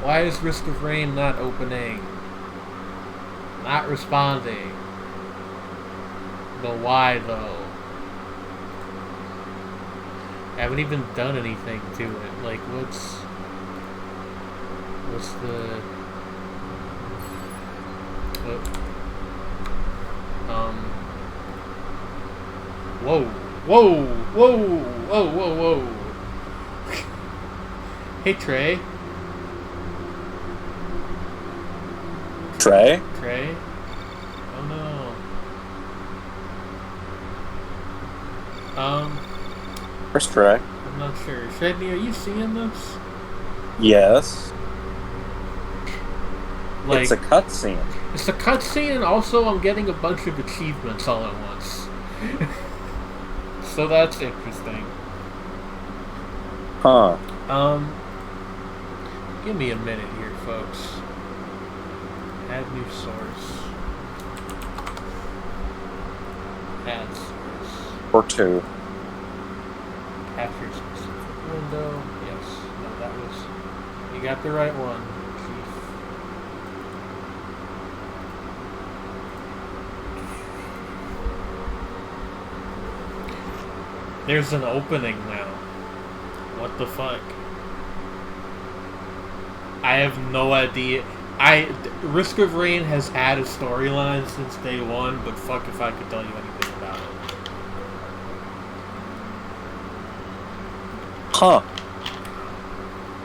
Why is Risk of Rain not opening? Not responding. But why though? I haven't even done anything to it. Like, what's the... Whoa. Whoa! Whoa! Whoa, whoa, whoa! Hey, Trey. Trey? Trey? Oh, no. Where's Trey? I'm not sure. Shredney, are you seeing this? Yes. Like, it's a cutscene. It's a cutscene, and also I'm getting a bunch of achievements all at once. So that's interesting. Huh. Give me a minute here, folks. Add new source. Add source. Or two. Capture specific window. Yes. No, that was... You got the right one, Chief. There's an opening now. What the fuck? I have no idea. Risk of Rain has had a storyline since day one, but fuck if I could tell you anything about it. Huh.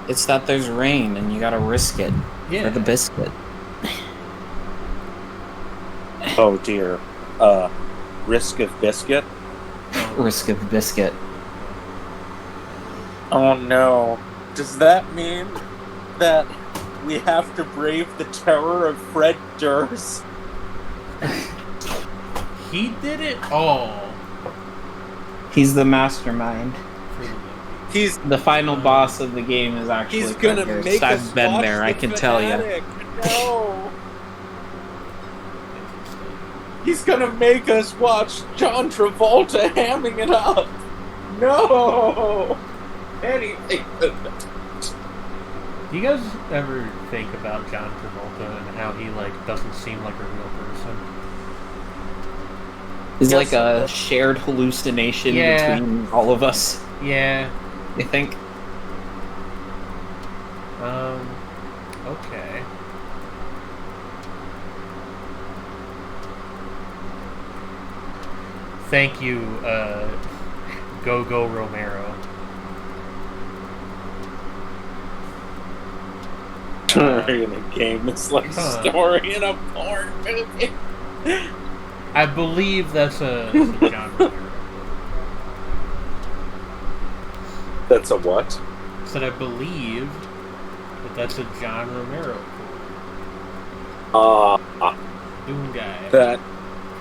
It's that there's rain and you gotta risk it for the biscuit. Oh dear. Risk of biscuit? Risk of biscuit. Oh no. Does that mean that we have to brave the terror of Fred Durst? He did it all. He's the mastermind. He's the final boss of the game is actually he's gonna Fred make Durst. us I've been watch there, the I can tell you. No. He's gonna make us watch John Travolta hamming it up. No. Anything. Do you guys ever think about John Travolta and how he doesn't seem like a real person? It's like a shared hallucination between all of us. Yeah. You think? Okay. Thank you, Go Romero. Story in a game. It's like a story in a porn movie. I believe that's a John Romero. That's a what? Said I believed that's a John Romero. Doom guy. That.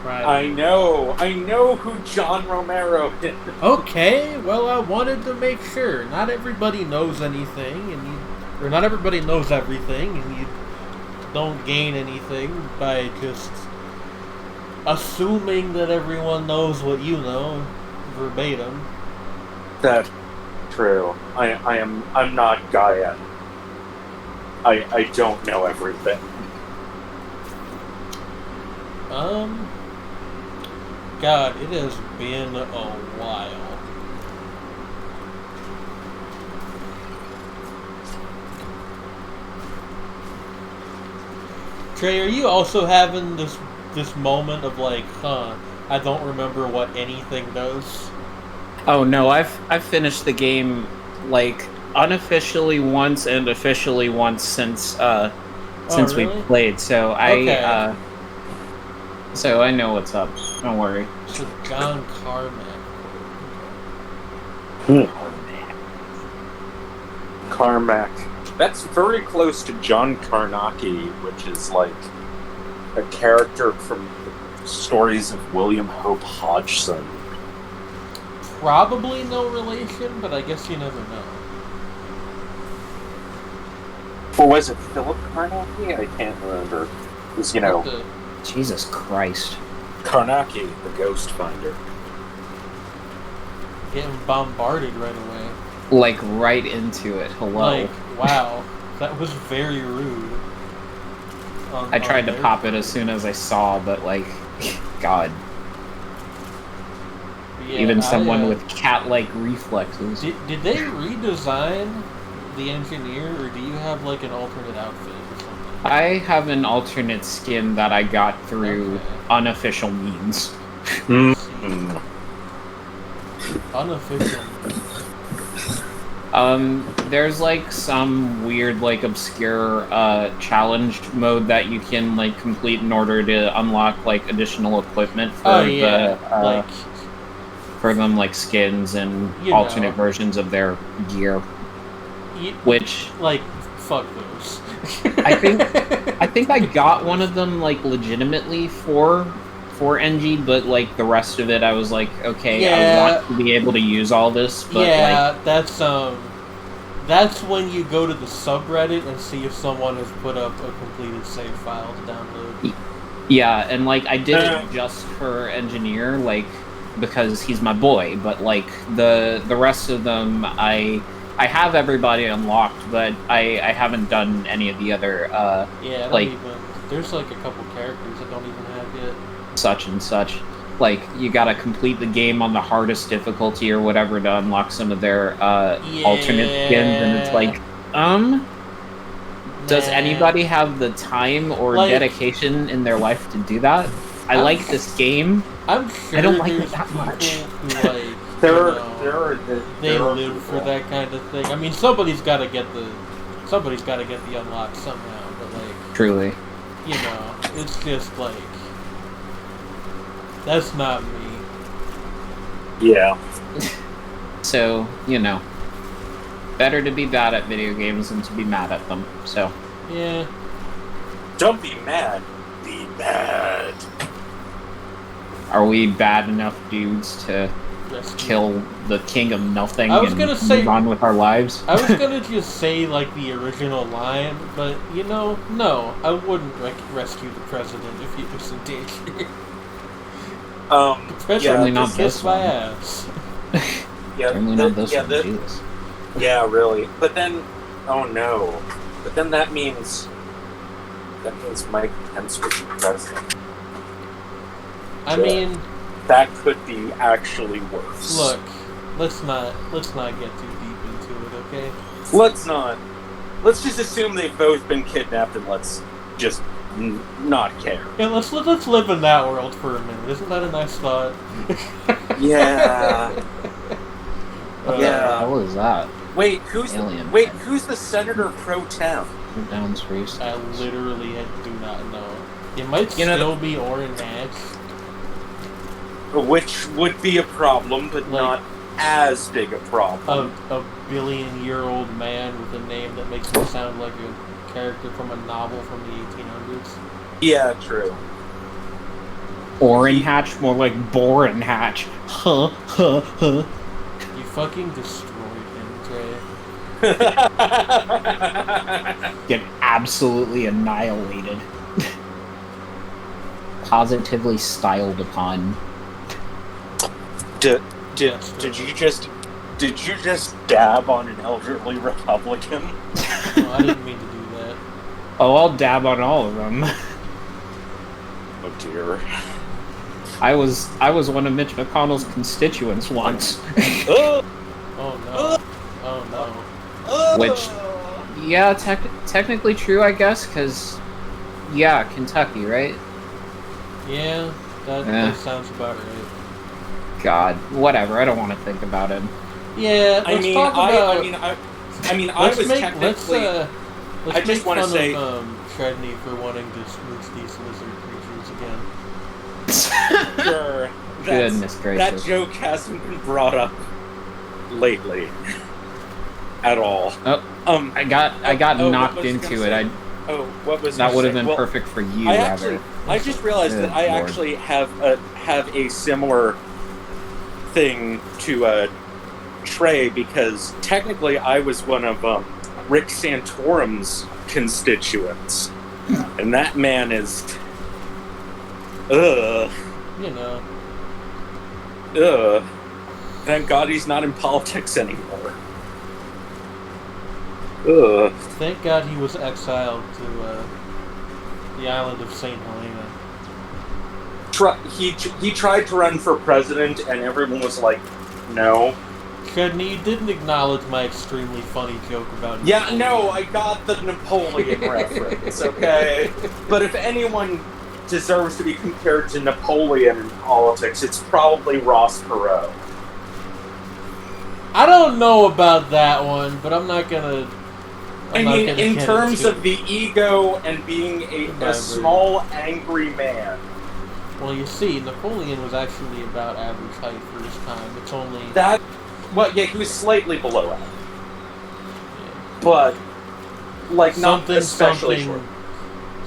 Private. I know who John Romero is. Okay, well, I wanted to make sure. Not everybody knows anything, or not everybody knows everything, and you don't gain anything by just assuming that everyone knows what you know, verbatim. That's true. I'm not Gaia. I don't know everything. God, it has been a while. Trey, are you also having this moment of I don't remember what anything does? Oh no, I've finished the game unofficially once and officially once since really? we played. So I know what's up. Don't worry. So John Carmack. Carmack. That's very close to John Carnacki, which is like a character from the stories of William Hope Hodgson. Probably no relation, but I guess you never know. Or was it Philip Carnacki? I can't remember. It was, Jesus Christ. Carnacki, the Ghost Finder. Getting bombarded right away. Right into it. Hello. Wow. That was very rude. I tried to pop it as soon as I saw, but God. Yeah, even someone with cat-like reflexes. Did they redesign the engineer, or do you have like an alternate outfit or something? I have an alternate skin that I got through unofficial means. Unofficial. There's like some weird, like obscure challenged mode that you can like complete in order to unlock like additional equipment for for them, like skins and alternate versions of their gear. Which, like, fuck those. I think I got one of them like legitimately for NG, but like the rest of it, I was like, okay, I want to be able to use all this. But like, that's when you go to the subreddit and see if someone has put up a completed save file to download. Yeah, and like I did it just for engineer, like because he's my boy. But like the rest of them, I have everybody unlocked, but I haven't done any of the other there's like a couple characters I don't even have yet. Such and such. Like, you gotta complete the game on the hardest difficulty or whatever to unlock some of their alternate skins, and it's like, does anybody have the time or dedication in their life to do that? I like this game. I'm sure I don't like it that much. Who, they live for that kind of thing. I mean, somebody's gotta get the unlock somehow, but like, truly, it's just like, that's not me. Yeah. So, better to be bad at video games than to be mad at them, so. Yeah. Don't be mad. Be bad. Are we bad enough dudes to kill the king of nothing and move on with our lives? I was gonna just say, like, the original line, but, no, I wouldn't rescue the president if he was in danger. Certainly not this my ass. Certainly not this one, Jesus. Yeah, really. But then, oh no. But then that means Mike Pence was the president. I mean, that could be actually worse. Look, let's not get too deep into it, okay? Let's not. Let's just assume they've both been kidnapped, and let's just not care. Yeah, let's live in that world for a minute. Isn't that a nice thought? Yeah. Yeah. What was that? Wait, who's the senator pro tem? I literally do not know. It might still be Orrin Hatch. Which would be a problem, but not as big a problem. A billion-year-old man with a name that makes him sound like a character from a novel from the 1800s. Yeah, true. Orrin Hatch? More like Borin Hatch. Huh. You fucking destroyed him, Trey. Get absolutely annihilated. Positively styled upon. Did you just dab on an elderly Republican? No, I didn't mean to do that. Oh, I'll dab on all of them. Oh dear. I was one of Mitch McConnell's constituents once. Oh no. Oh no. Which, yeah, technically true, I guess, because, yeah, Kentucky, right? Yeah, that sounds about right. God, whatever. I don't want to think about it. Yeah, let's talk about. I was technically. I just want to say, Shredney for wanting to smooch these lizard creatures again. Sure. Goodness gracious. That joke hasn't been brought up lately at all. Oh, I got knocked into it. What was that would have been perfect for you. I just realized that I actually have a similar thing to Trey, because technically I was one of Rick Santorum's constituents, and that man is thank God he's not in politics anymore. Thank God he was exiled to the island of St. Helena. he tried to run for president, and everyone was like, "No." Chudney, you didn't acknowledge my extremely funny joke about Yeah, no, I got the Napoleon reference, okay? But if anyone deserves to be compared to Napoleon in politics, it's probably Ross Perot. I don't know about that one, but I'm not gonna. I mean, in terms of the ego and being a small, angry man. Well, you see, Napoleon was actually about average height for his time. It's only... That... Well, yeah, he was slightly below average. Yeah. But, like, not especially short.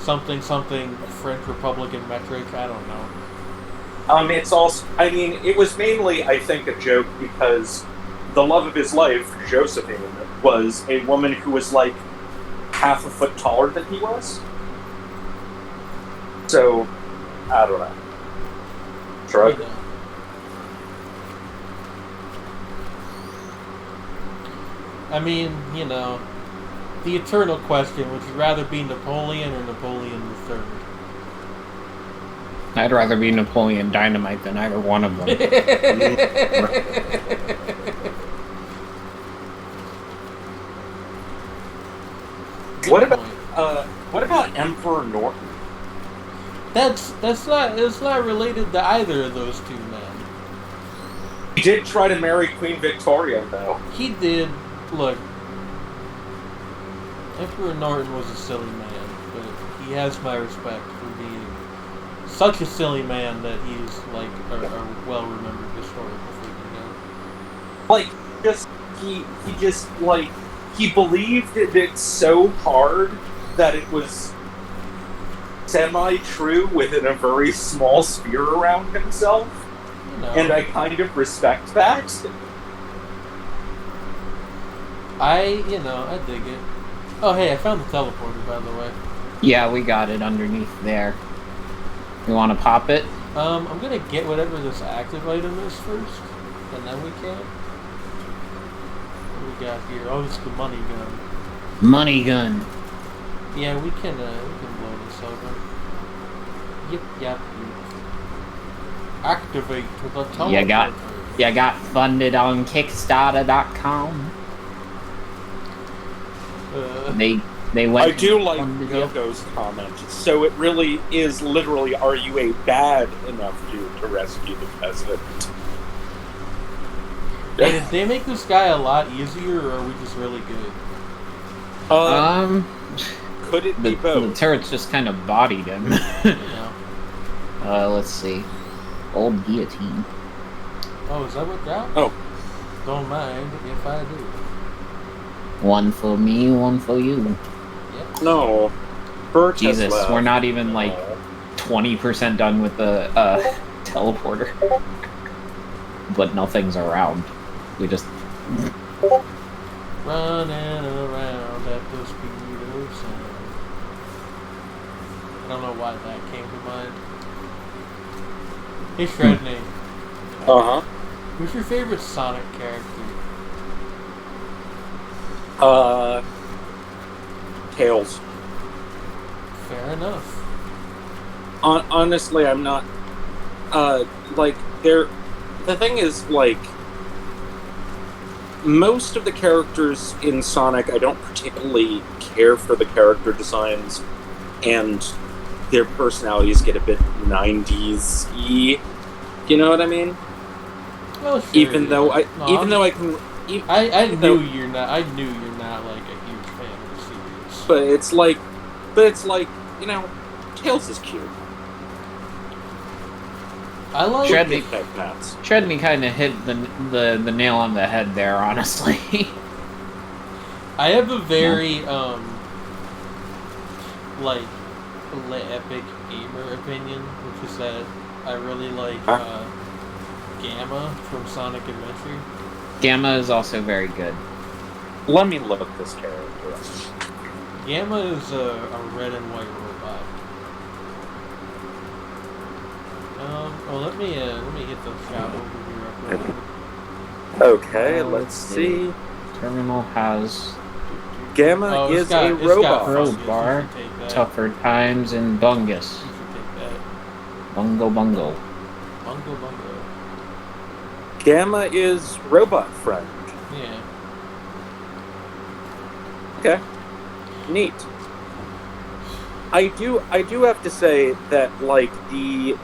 Something, French Republican metric, I don't know. It's also... I mean, it was mainly, I think, a joke because the love of his life, Josephine, was a woman who was, like, half a foot taller than he was. So, I don't know. Shrug. You know. I mean, you know, the eternal question, would you rather be Napoleon or Napoleon III? I'd rather be Napoleon Dynamite than either one of them. What about Emperor Norton? It's not related to either of those two men. He did try to marry Queen Victoria, though. He did. Look, Emperor Norton was a silly man, but he has my respect for being such a silly man that he's like a well-remembered historical figure. Like, he believed it so hard that it was semi-true within a very small sphere around himself. You know, and I kind of respect that. I dig it. Oh, hey, I found the teleporter, by the way. Yeah, we got it underneath there. You want to pop it? I'm gonna get whatever this active item is first, and then we can. What do we got here? Oh, it's the money gun. Money gun. Yeah, we can blow this over. Yep. Activate to the teleporter. You got funded on Kickstarter.com. They went. I do like Yoko's comment. So it really is literally, are you a bad enough dude to rescue the president? Hey, did they make this guy a lot easier, or are we just really good? Could it be both? The turrets just kind of bodied him. Yeah. Let's see. Old guillotine. Oh, is that what that? Oh. Don't mind if I do. One for me, one for you. Yep. No. Bert Jesus, we're not even like 20% done with the teleporter. But nothing's around. We just... Running around at the speed of sound. I don't know why that came to mind. Hey, Shredney. Uh-huh. Who's your favorite Sonic character? Tails. Fair enough. Honestly, I'm not... The thing is, like... Most of the characters in Sonic, I don't particularly care for the character designs, and their personalities get a bit 90s-y. You know what I mean? Well, sure. Even though I can... I knew you're not like a huge fan of the series. But it's like, you know, Tails is cute. I like Shredney kind of hit the nail on the head there, honestly. I have a very epic gamer opinion, which is that I really like Gamma from Sonic Adventure. Gamma is also very good. Let me look at this character. Gamma is a red and white robot. Let me hit the shot over here. Okay, let's see. Terminal has Gamma is a robot. Crowbar, Tougher Times, and Bungus. You should take that. Bungo Bungo. Bungo Bungo. Gamma is robot friend. Yeah. Okay. Neat. I do have to say that, like, the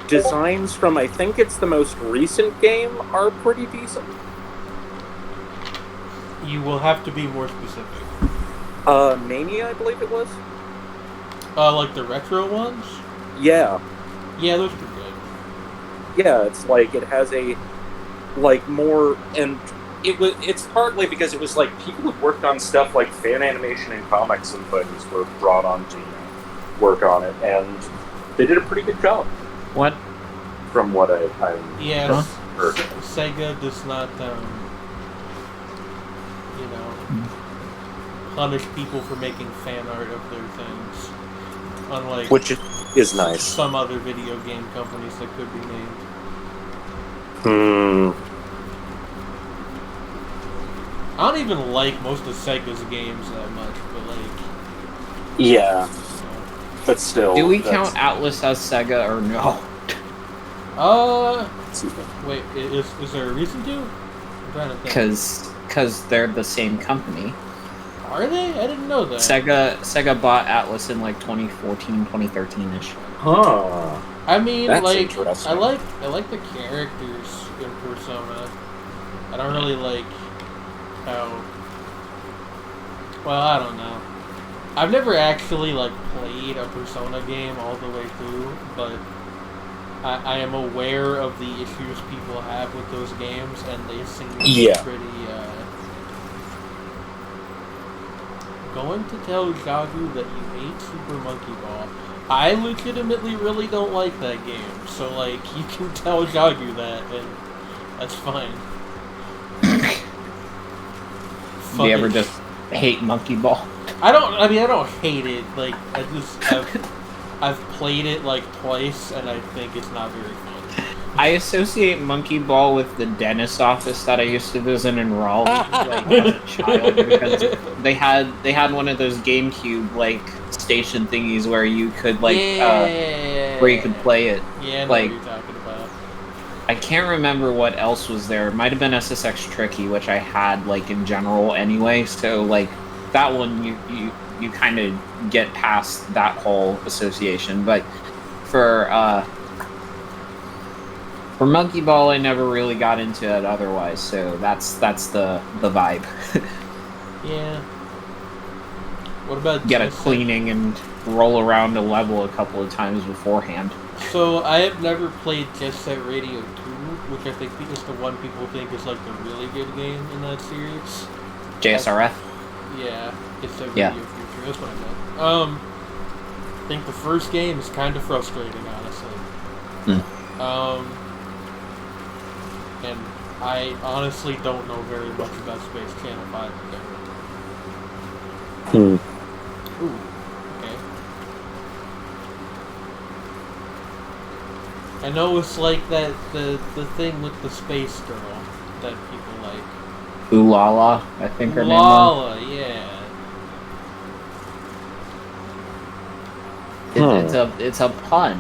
designs from, I think it's the most recent game, are pretty decent. You will have to be more specific. Mania, I believe it was? Like the retro ones? Yeah. Yeah, those are pretty good. Yeah, it's like, it has a, like, more, and it's partly because it was like people who worked on stuff like fan animation and comics and things were brought on to work on it, and they did a pretty good job. What? From what I'm Yes, heard. Sega does not, punish people for making fan art of their things. Unlike Which is nice. Some other video game companies that could be named. I don't even like most of Sega's games that much, but like... Yeah. But still... Do we count Atlas as Sega or no? Wait, is there a reason to? I'm trying to think. Because they're the same company. Are they? I didn't know that. Sega bought Atlas in like 2014, 2013-ish. Huh. I mean, That's like, interesting. I like the characters in Persona. I don't really like how... Well, I don't know. I've never actually, like, played a Persona game all the way through, but I am aware of the issues people have with those games, and they seem pretty, Going to tell Jagu that you hate Super Monkey Ball. I legitimately really don't like that game, so, like, you can tell Jagu that, and that's fine. Do you ever just hate Monkey Ball? I don't hate it, like, I've played it, like, twice, and I think it's not very fun. I associate Monkey Ball with the dentist office that I used to visit in Raleigh, like, as a child, because they had one of those GameCube, like, station thingies where you could, like, where you could play it. Yeah, I know like, what you're talking about. I can't remember what else was there. It might have been SSX Tricky, which I had, like, in general anyway, so, like, that one, you kind of get past that whole association, but for Monkey Ball, I never really got into it otherwise, so that's the vibe. Yeah. What about Get a cleaning and roll around a level a couple of times beforehand. So, I have never played Jet Set Radio 2, which I think is the one people think is, like, the really good game in that series. JSRF? Yeah, Jet Set Radio Future, that's what I meant. I think the first game is kind of frustrating, honestly. And I honestly don't know very much about Space Channel 5 again. Ooh, okay. I know it's like that the thing with the space girl that people like. Ulala, I think her name was. Ulala, yeah. It's a pun.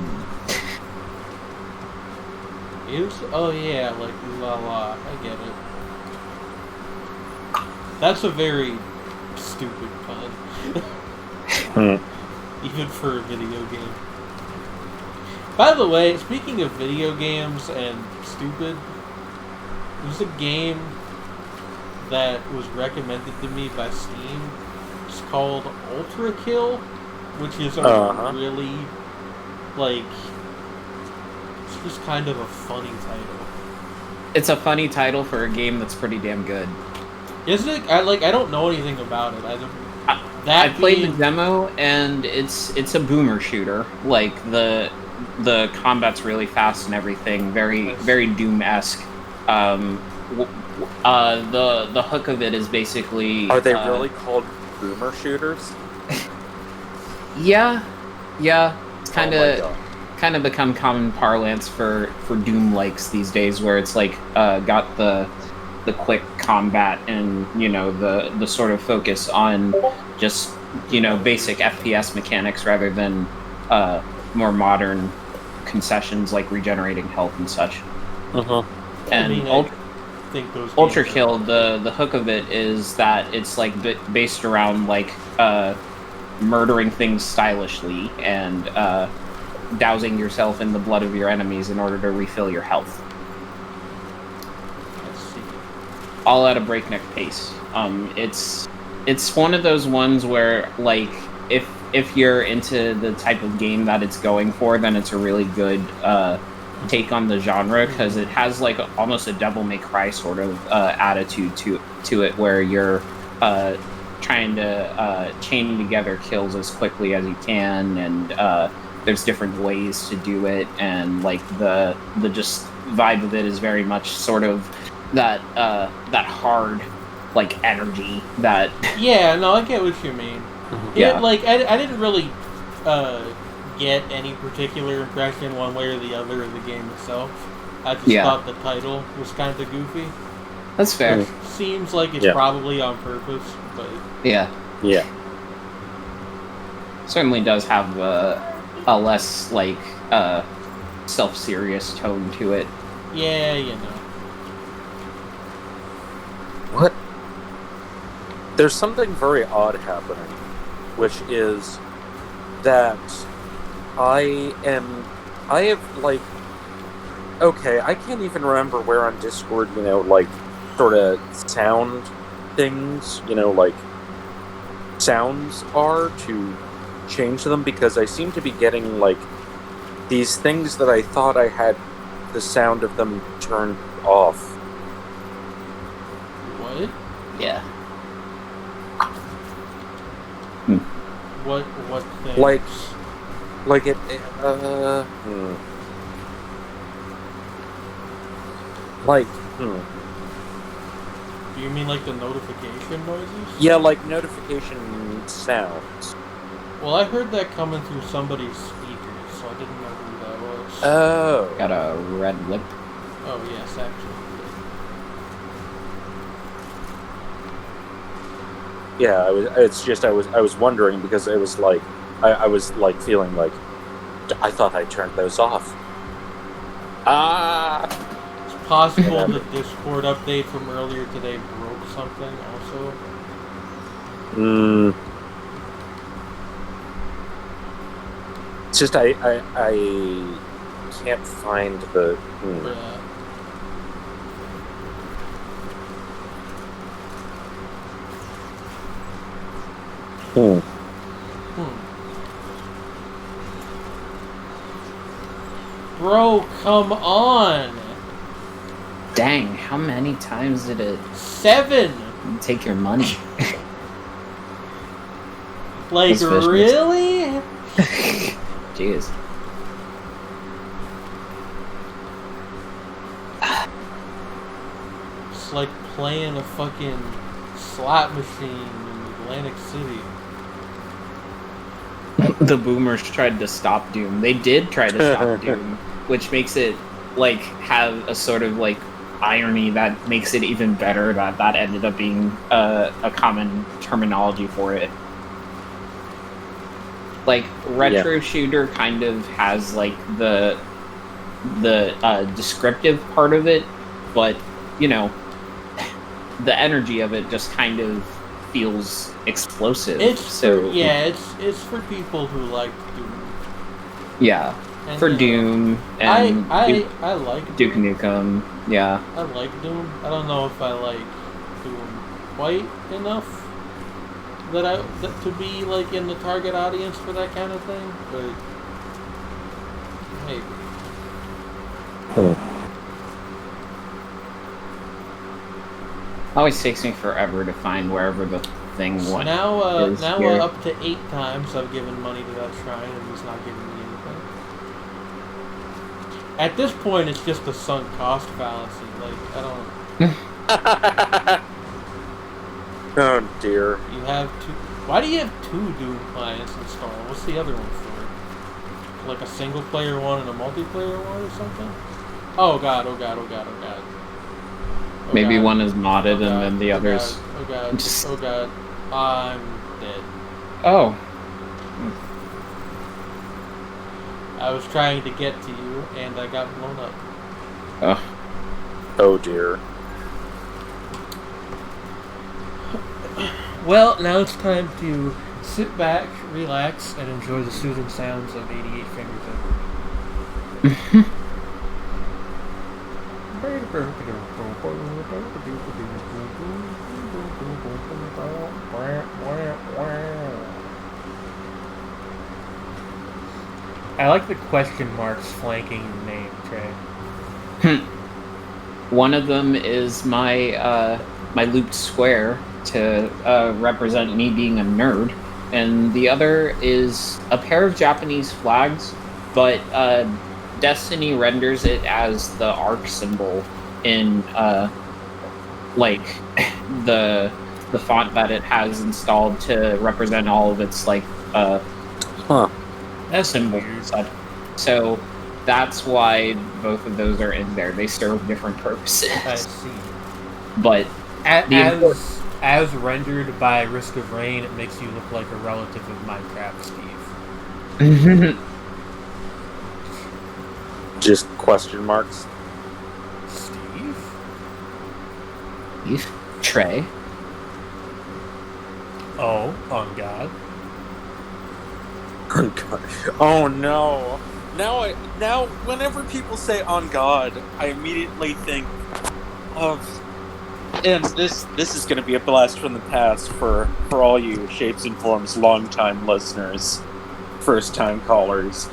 Oh yeah, like Ulala, I get it. That's a very stupid pun. Even for a video game. By the way, speaking of video games and stupid, there's a game that was recommended to me by Steam. It's called Ultra Kill, which is a really, like, it's just kind of a funny title. It's a funny title for a game that's pretty damn good. Isn't it? I don't know anything about it. I played the demo, and it's a boomer shooter. Like, the combat's really fast and everything, very Doom-esque. The hook of it is basically... Are they really called boomer shooters? Yeah. It's kind of become common parlance for Doom likes these days, where it's like got the quick combat and the sort of focus on just basic FPS mechanics rather than more modern concessions like regenerating health and such. And I think those Ultra Kill, the hook of it is that it's like based around like murdering things stylishly and dousing yourself in the blood of your enemies in order to refill your health. Let's see. All at a breakneck pace. It's one of those ones where, like, if you're into the type of game that it's going for, then it's a really good take on the genre, because it has like almost a Devil May Cry sort of attitude to it, where you're trying to chain together kills as quickly as you can, and there's different ways to do it, and like the just vibe of it is very much sort of that hard like energy that Yeah, no, I get what you mean. Yeah. Like I didn't really get any particular impression one way or the other of the game itself. I just thought the title was kind of goofy. That's fair. Which seems like it's probably on purpose, but Yeah. Certainly does have a less like self-serious tone to it. yeah, you know. What? There's something very odd happening, which is that I have like, okay, I can't even remember where on Discord, like, sort of sound things, like, sounds are to change them, because I seem to be getting, like, these things that I thought I had the sound of them turned off. What? Yeah. What things? Like it, Do you mean like the notification noises? Yeah, like notification sounds. Well, I heard that coming through somebody's speakers, so I didn't know who that was. Oh. Got a red lip. Oh, yes, actually. Yeah, I was wondering, because it was like, I was like feeling like, I thought I turned those off. It's possible the Discord update from earlier today broke something also. It's just I can't find the. Yeah. Bro, come on! Dang, how many times did it 7! take your money? Like, really? Jeez. It's like playing a fucking slot machine in Atlantic City. The boomers tried to stop Doom. They did try to stop Doom, which makes it like have a sort of like irony that makes it even better that ended up being a common terminology for it. Like retro shooter kind of has like the descriptive part of it, but the energy of it just kind of feels explosive. It's for people who like Doom. Yeah, and for Doom and I like Duke Nukem. Yeah, I like Doom. I don't know if I like Doom quite enough that to be like in the target audience for that kind of thing, but maybe. Always takes me forever to find wherever the thing so went. Now up to 8 times I've given money to that shrine and he's not giving me anything. At this point, it's just a sunk cost fallacy. Like, I don't. Oh dear. You have 2. Why do you have 2 Doom clients installed? What's the other one for? Like a single player one and a multiplayer one or something? Oh god, oh god, oh god, oh god. Oh Maybe god. one is modded and then the oh others. God, oh god, oh god. I'm dead. Oh. I was trying to get to you, and I got blown up. Oh dear. Well, now it's time to sit back, relax, and enjoy the soothing sounds of 88 Fingers Over. I like the question marks flanking your name, Trey. One of them is my my looped square to represent me being a nerd, and the other is a pair of Japanese flags, but Destiny renders it as the arc symbol in like the font that it has installed to represent all of its like That's symbols. weird. So that's why both of those are in there. They serve different purposes. I see. But As rendered by Risk of Rain, it makes you look like a relative of Minecraft Steve. Just question marks. Steve? Trey. Oh, on God. On God. Oh no! Now whenever people say "on God," I immediately think of, and this is going to be a blast from the past for all you Shapes and Forms long-time listeners, first-time callers,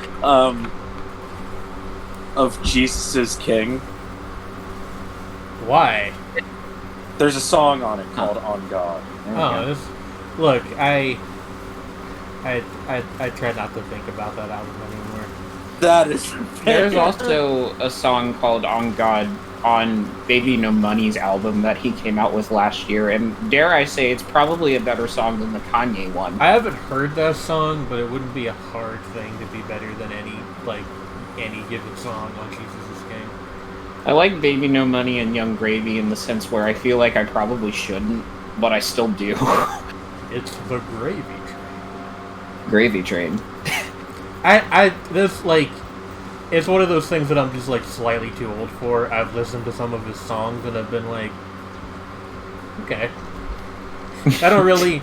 of Jesus is King. Why? There's a song on it called "On God." Look, I try not to think about that album anymore. That is. There's also a song called "On God" on Baby No Money's album that he came out with last year, and dare I say, it's probably a better song than the Kanye one. I haven't heard that song, but it wouldn't be a hard thing to be better than any given song on Jesus is King. I like Baby No Money and Young Gravy in the sense where I feel like I probably shouldn't, but I still do. It's the Gravy Train. Gravy Train. It's one of those things that I'm just like slightly too old for. I've listened to some of his songs and I've been like, okay. I don't really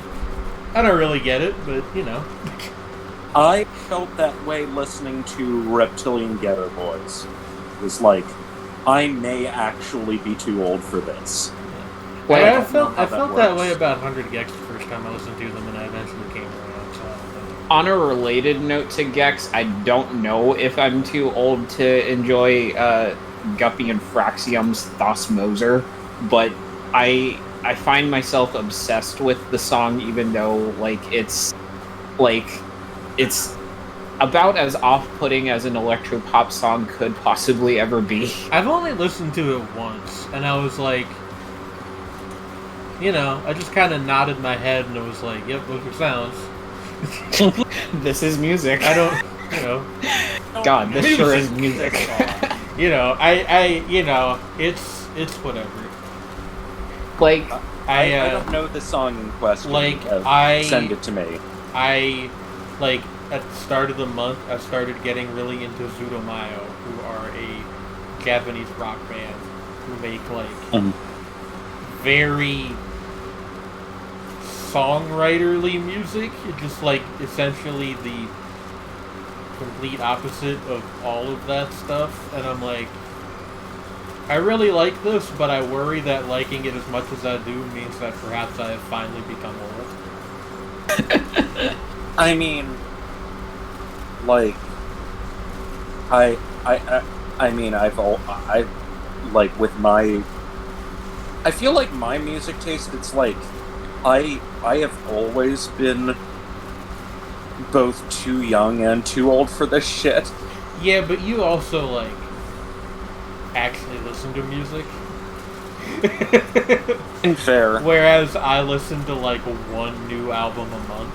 get it, but you know. I felt that way listening to Reptilian Ghetto Boys. It was like, I may actually be too old for this. Well, I felt that way about 100 Gex the first time I listened to them, and I eventually came around. So on a related note to Gex, I don't know if I'm too old to enjoy Guppy and Fraxium's Thos Moser, but I find myself obsessed with the song, even though it's about as off-putting as an electro-pop song could possibly ever be. I've only listened to it once, and I was like, you know, I just kind of nodded my head, and it was like, yep, those are sounds. This is music. I don't, you know. God, this sure is music. You know, it's whatever. Like, I don't know the song in question. Send it to me. At the start of the month, I started getting really into Zudomayo, who are a Japanese rock band who make very songwriterly music. It's just essentially the complete opposite of all of that stuff. And I'm like, I really like this, but I worry that liking it as much as I do means that perhaps I have finally become old. I mean, I feel like my music taste, it's like, I have always been both too young and too old for this shit. Yeah, but you also, actually listen to music. Fair. Whereas I listen to, one new album a month,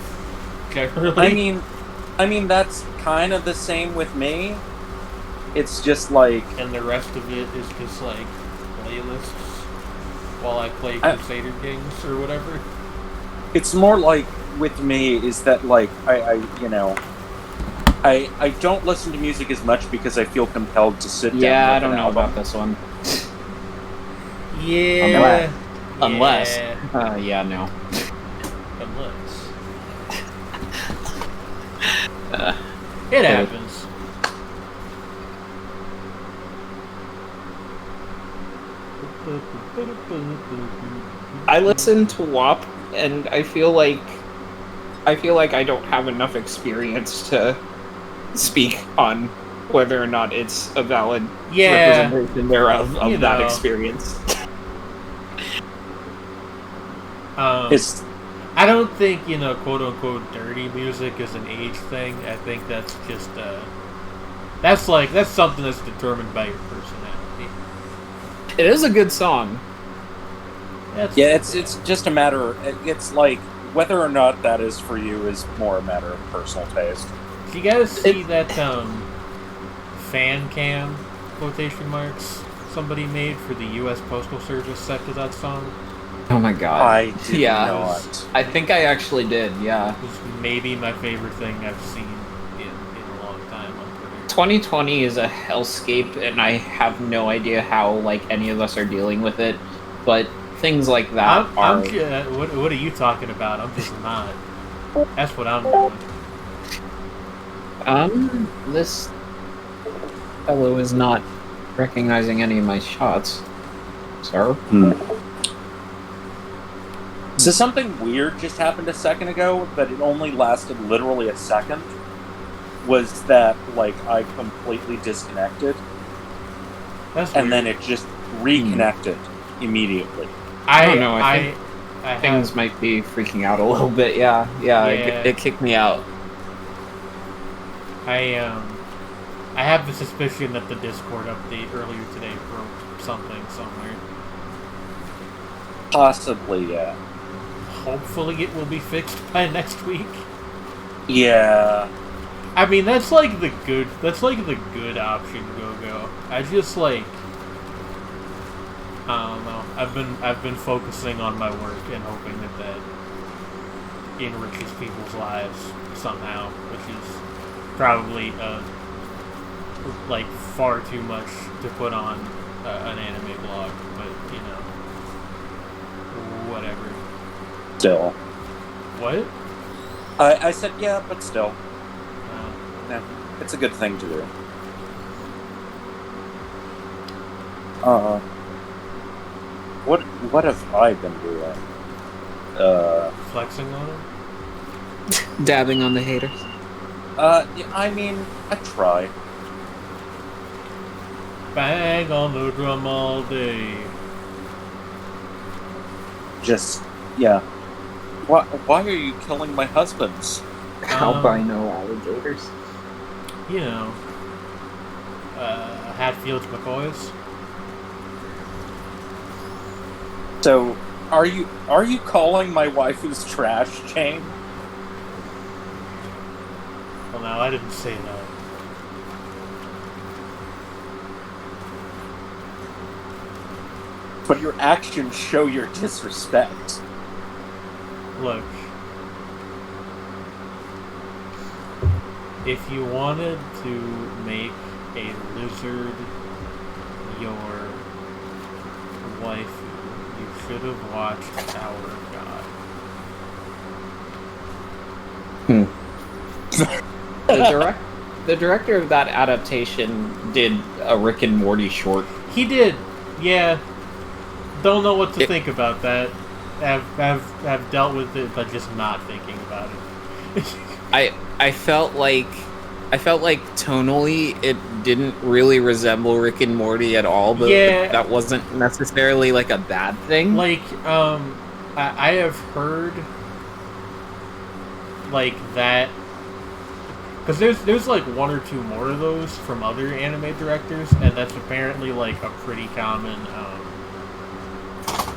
generally. I mean, that's kind of the same with me. It's just And the rest of it is just, playlists while I play Crusader Kings or whatever. I don't listen to music as much because I feel compelled to sit down. Yeah, with I don't an know album. about this one. Yeah. Unless. Yeah. Yeah, no. Unless. Uh, It happens. I listen to WAP, and I feel like I don't have enough experience to speak on whether or not it's a valid representation thereof of that experience. I don't think, quote unquote dirty music is an age thing. I think that's just that's something that's determined by your personality. It is a good song. It's just a matter. It's like whether or not that is for you is more a matter of personal taste. Do you guys see that fan cam quotation marks somebody made for the U.S. Postal Service set to that song? Oh my god. I did not. I think I actually did, yeah. It was maybe my favorite thing I've seen in a long time on Twitter. 2020 is a hellscape, and I have no idea how any of us are dealing with it, but things like that what are you talking about? I'm just not. That's what I'm doing. This fellow is not recognizing any of my shots, sir. So something weird just happened a second ago, but it only lasted literally a second. Was that I completely disconnected, and then it just reconnected immediately. I don't know. I think things might be freaking out a little bit. Yeah. It kicked me out. I have the suspicion that the Discord update earlier today broke something somewhere. Possibly, yeah. Hopefully it will be fixed by next week. Yeah. I mean, that's the good option, go. I just I don't know. I've been focusing on my work and hoping that enriches people's lives somehow, which is probably far too much to put on an anime blog, but whatever. Still. What? I said yeah, but still. Yeah, it's a good thing to do. What have I been doing? Flexing on him? Dabbing on the haters. I mean, I try. Bang on the drum all day. Just, yeah. Why are you killing my husbands? Albino alligators. Hatfields McCoys. So, are you calling my waifu's trash, Jane? Well, no, I didn't say that. But your actions show your disrespect. Look, if you wanted to make a lizard your wife, you should have watched Tower of God. The director of that adaptation did a Rick and Morty short. He did, yeah. Don't know what to think about that. Have dealt with it, but just not thinking about it. I felt like tonally it didn't really resemble Rick and Morty at all, but that wasn't necessarily a bad thing. I have heard that because there's one or two more of those from other anime directors, and that's apparently a pretty common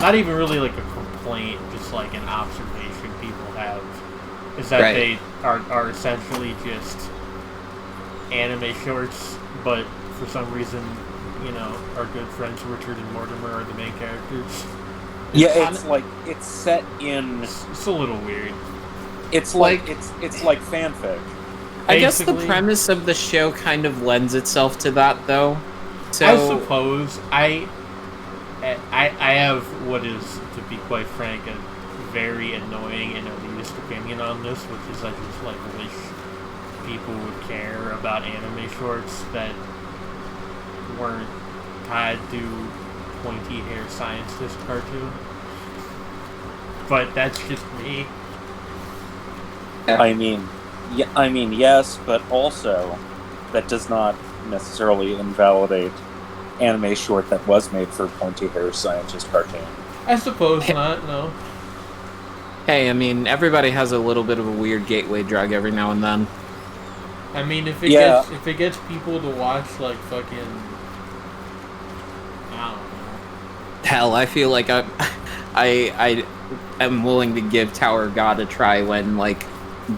not even really a complaint, just an observation people have, is that they are essentially just anime shorts, but for some reason, our good friends Richard and Mortimer are the main characters. It's set in. It's a little weird. It's like fanfic. I guess the Basically. premise of the show kind of lends itself to that, though. So I suppose I have what is, to be quite frank, a very annoying and elitist opinion on this, which is I just like wish people would care about anime shorts that weren't tied to pointy hair scientist cartoon. But that's just me. I mean, yes, but also that does not necessarily invalidate anime short that was made for pointy hair scientist cartoon. I suppose not, no. hey, I mean, everybody has a little bit of a weird gateway drug every now and then. I mean, if it Yeah. gets people to watch like fucking, I don't know. Hell, I feel like I am willing to give Tower of God a try when, like,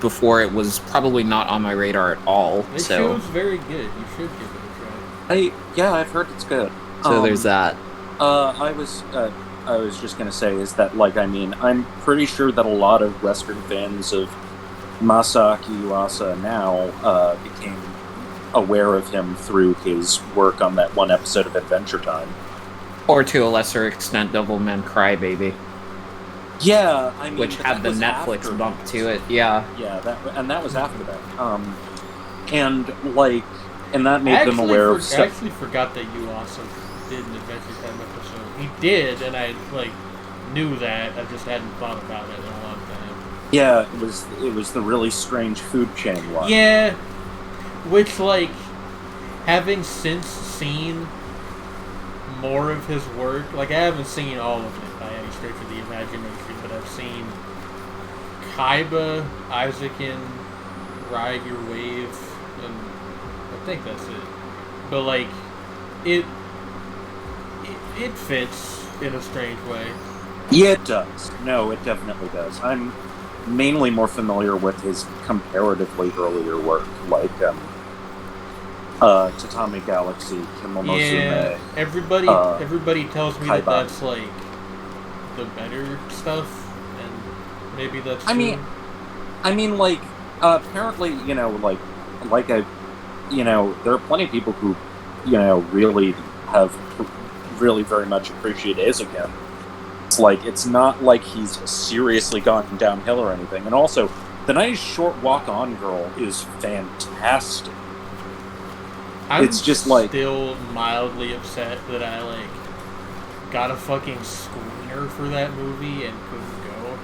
before it was probably not on my radar at all. This So show's very good. You should give it a try. I've heard it's good. there's that. I was just gonna say is that, like, I mean, I'm pretty sure that a lot of Western fans of Masaaki Yuasa now became aware of him through his work on that one episode of Adventure Time. Or to a lesser extent, Devilman Crybaby, Yeah, I mean, which but had that the was Netflix after bump that. to it. Yeah. Yeah, that was after that. And that made them aware of I stuff. actually forgot that you also did an Adventure Time episode. He did, and I like knew that. I just hadn't thought about it in a long time. Yeah, it was the really strange food chain one. Yeah, which like having since seen more of his work, like I haven't seen all of it by any stretch of the imagination, but I've seen Kaiba, Isaacan, Ride Your Wave, and I think that's it. But like, it fits in a strange way. Yeah, it does. No, it definitely does. I'm mainly more familiar with his comparatively earlier work, like Tatami Galaxy, Kimonosume. Yeah, everybody tells me that Kaiba. that's like the better stuff, and maybe that's true. I mean, like, apparently, you know, there are plenty of people who, you know, really have really very much appreciated Izuken. It's like, it's not like he's seriously gone downhill or anything. And also, the nice short walk on girl is fantastic. I'm it's just like still mildly upset that I like got a fucking screener for that movie and couldn't go.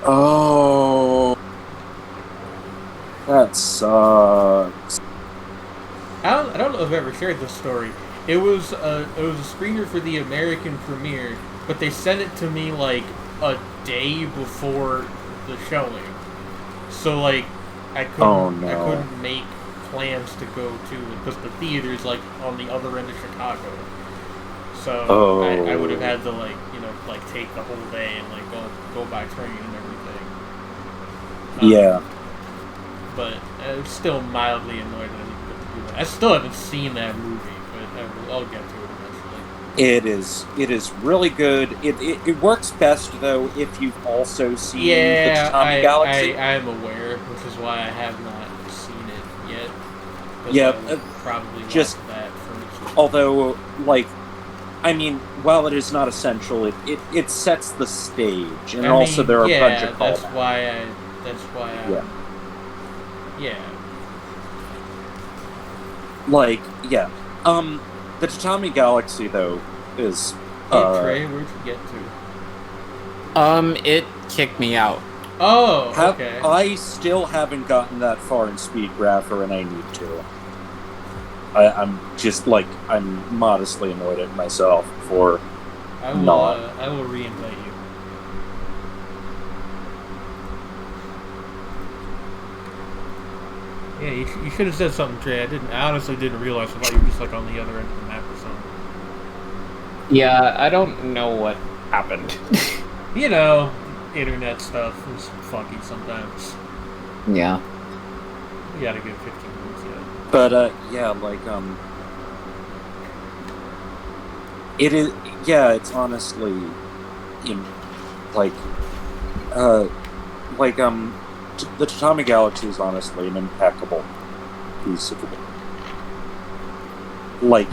Oh, that sucks. I don't know if I've ever shared this story. It was a screener for the American premiere, but they sent it to me like a day before the showing. So like I couldn't make plans to go to it because the theater's like on the other end of Chicago. So I would have had to like, you know, like take the whole day and like go by train and everything. Yeah. But I was still mildly annoyed that I didn't do that. I still haven't seen that movie, but I'll get to it eventually. It is really good. It works best though if you've also seen the Tatami Galaxy. I am aware, which is why I have not seen it yet. Yeah, I would probably just watch that first. although, like, I mean, while it is not essential, it sets the stage, and also there are a bunch of callbacks. That's why I. Yeah. Like, yeah. The Tatami Galaxy, though, is... Hey, Trey, where'd you get to? It kicked me out. Oh, okay. I still haven't gotten that far in Speed Grapher, and I need to. I'm just, like, I'm modestly annoyed at myself for I will re-invite you. Yeah, you should have said something, Trey. I honestly didn't realize. I thought you were just like on the other end of the map or something. Yeah, I don't know what happened. You know, internet stuff is funky sometimes. Yeah. We got a good 15 minutes yet. But, yeah, like, it is, yeah, it's honestly, the Tatami Galaxy is honestly an impeccable piece of work. Like,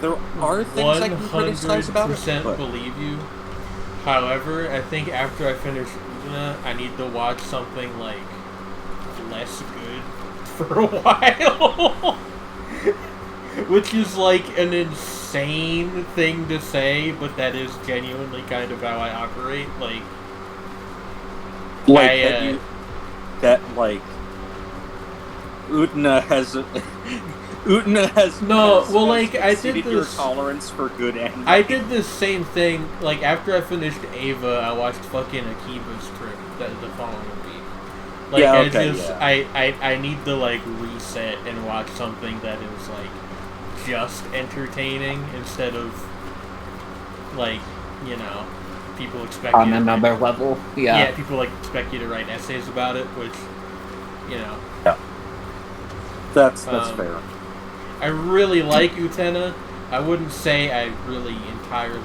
there are things I can criticize about it. 100% believe you. However, I think after I finish Utena, I need to watch something, like, less good for a while. Which is, like, an insane thing to say, but that is genuinely kind of how I operate. Like Utena has I did your this tolerance for good anime. I did this same thing. Like, after I finished Ava, I watched fucking Akiba's Trip the following week. Like, I need to, like, reset and watch something that is, like, just entertaining instead of, like, you know, people expect on another level. Yeah, people, like, expect you to write essays about it, which, you know. Yeah. That's fair. I really like Utena. I wouldn't say I really entirely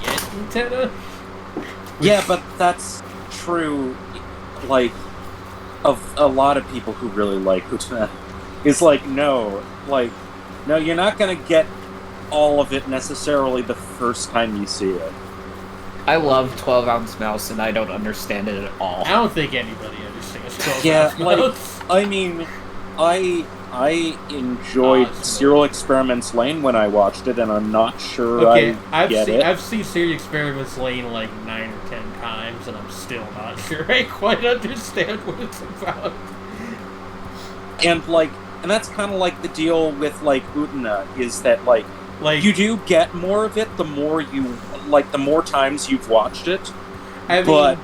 get Utena. Yeah, but that's true, like, of a lot of people who really like Utena. It's like, no, you're not gonna get all of it necessarily the first time you see it. I love 12-ounce mouse, and I don't understand it at all. I don't think anybody understands 12-ounce mouse. I mean, I enjoyed Serial Experiments Lane when I watched it, and I'm not sure I've seen Serial Experiments Lane like 9 or 10 times, and I'm still not sure I quite understand what it's about. And that's kind of like the deal with, like, Utena, is that, like, you do get more of it the more more times you've watched it. I mean,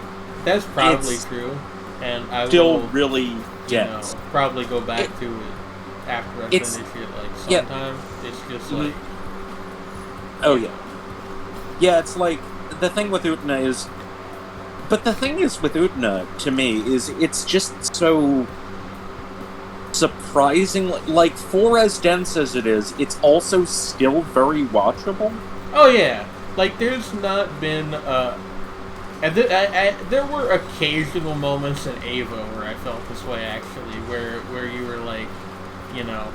that's probably true, and I will really probably go back to it after I finish it, like, sometime. It's just like... Oh, yeah. Yeah, it's like, the thing with Utena is... But the thing is with Utena, to me, is it's just so surprising. Like, for as dense as it is, it's also still very watchable. Oh, yeah. Like, there's not been... And there were occasional moments in Ava where I felt this way, actually, where you were like, you know,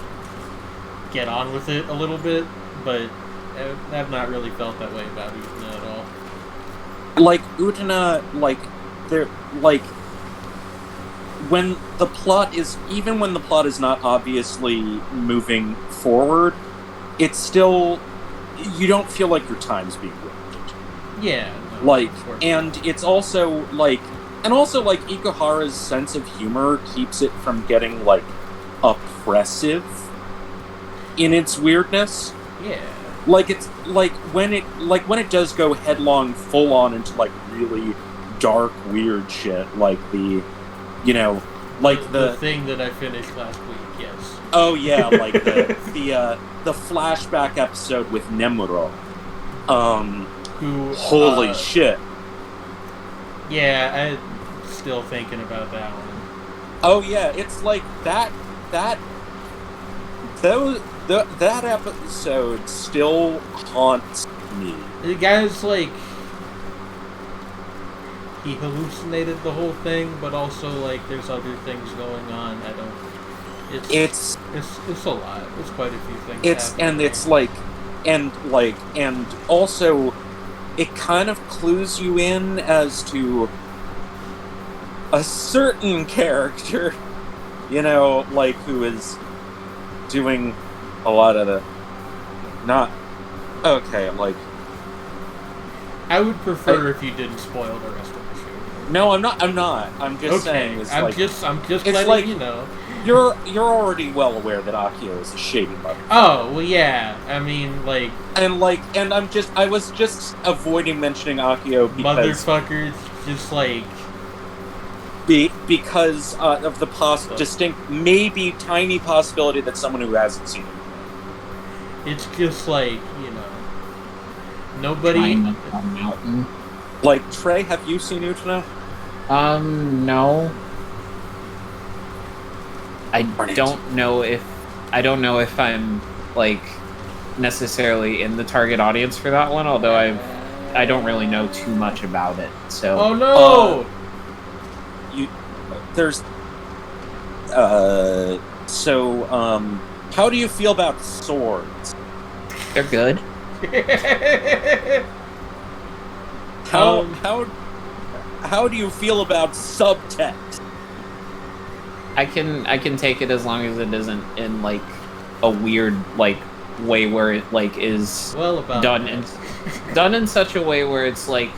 get on with it a little bit, but I've not really felt that way about Utena at all. Like, Utena, when the plot is not obviously moving forward, it's still, you don't feel like your time's being wasted. Yeah. And it's also, Ikuhara's sense of humor keeps it from getting, like, oppressive in its weirdness. Yeah. It's when it does go headlong full on into, like, really dark, weird shit, like the thing that I finished last week, yes. Oh yeah, like the flashback episode with Nemuro. Holy shit. Yeah, I'm still thinking about that one. Oh yeah, it's like that episode still haunts me. The guy's like, he hallucinated the whole thing, but also, like, there's other things going on. It's a lot. It's quite a few things. And also, it kind of clues you in as to a certain character, who is doing a lot of the I would prefer if you didn't spoil the rest of the show. No, I'm not. I'm just saying. I'm just letting you know. You're already well aware that Akio is a shady motherfucker. Oh, well, yeah. I mean, like... And I was just avoiding mentioning Akio because... Motherfuckers, just, like... Because of the distinct, maybe tiny possibility that someone who hasn't seen it. It's just, like, nobody... Mountain. Like, Trey, have you seen Utena? No. I don't know if I'm, like, necessarily in the target audience for that one, although I don't really know too much about it, so... Oh, no! there's how do you feel about swords? They're good. How do you feel about subtext? I can take it as long as it isn't in like a weird like way where it like is done in such a way where it's like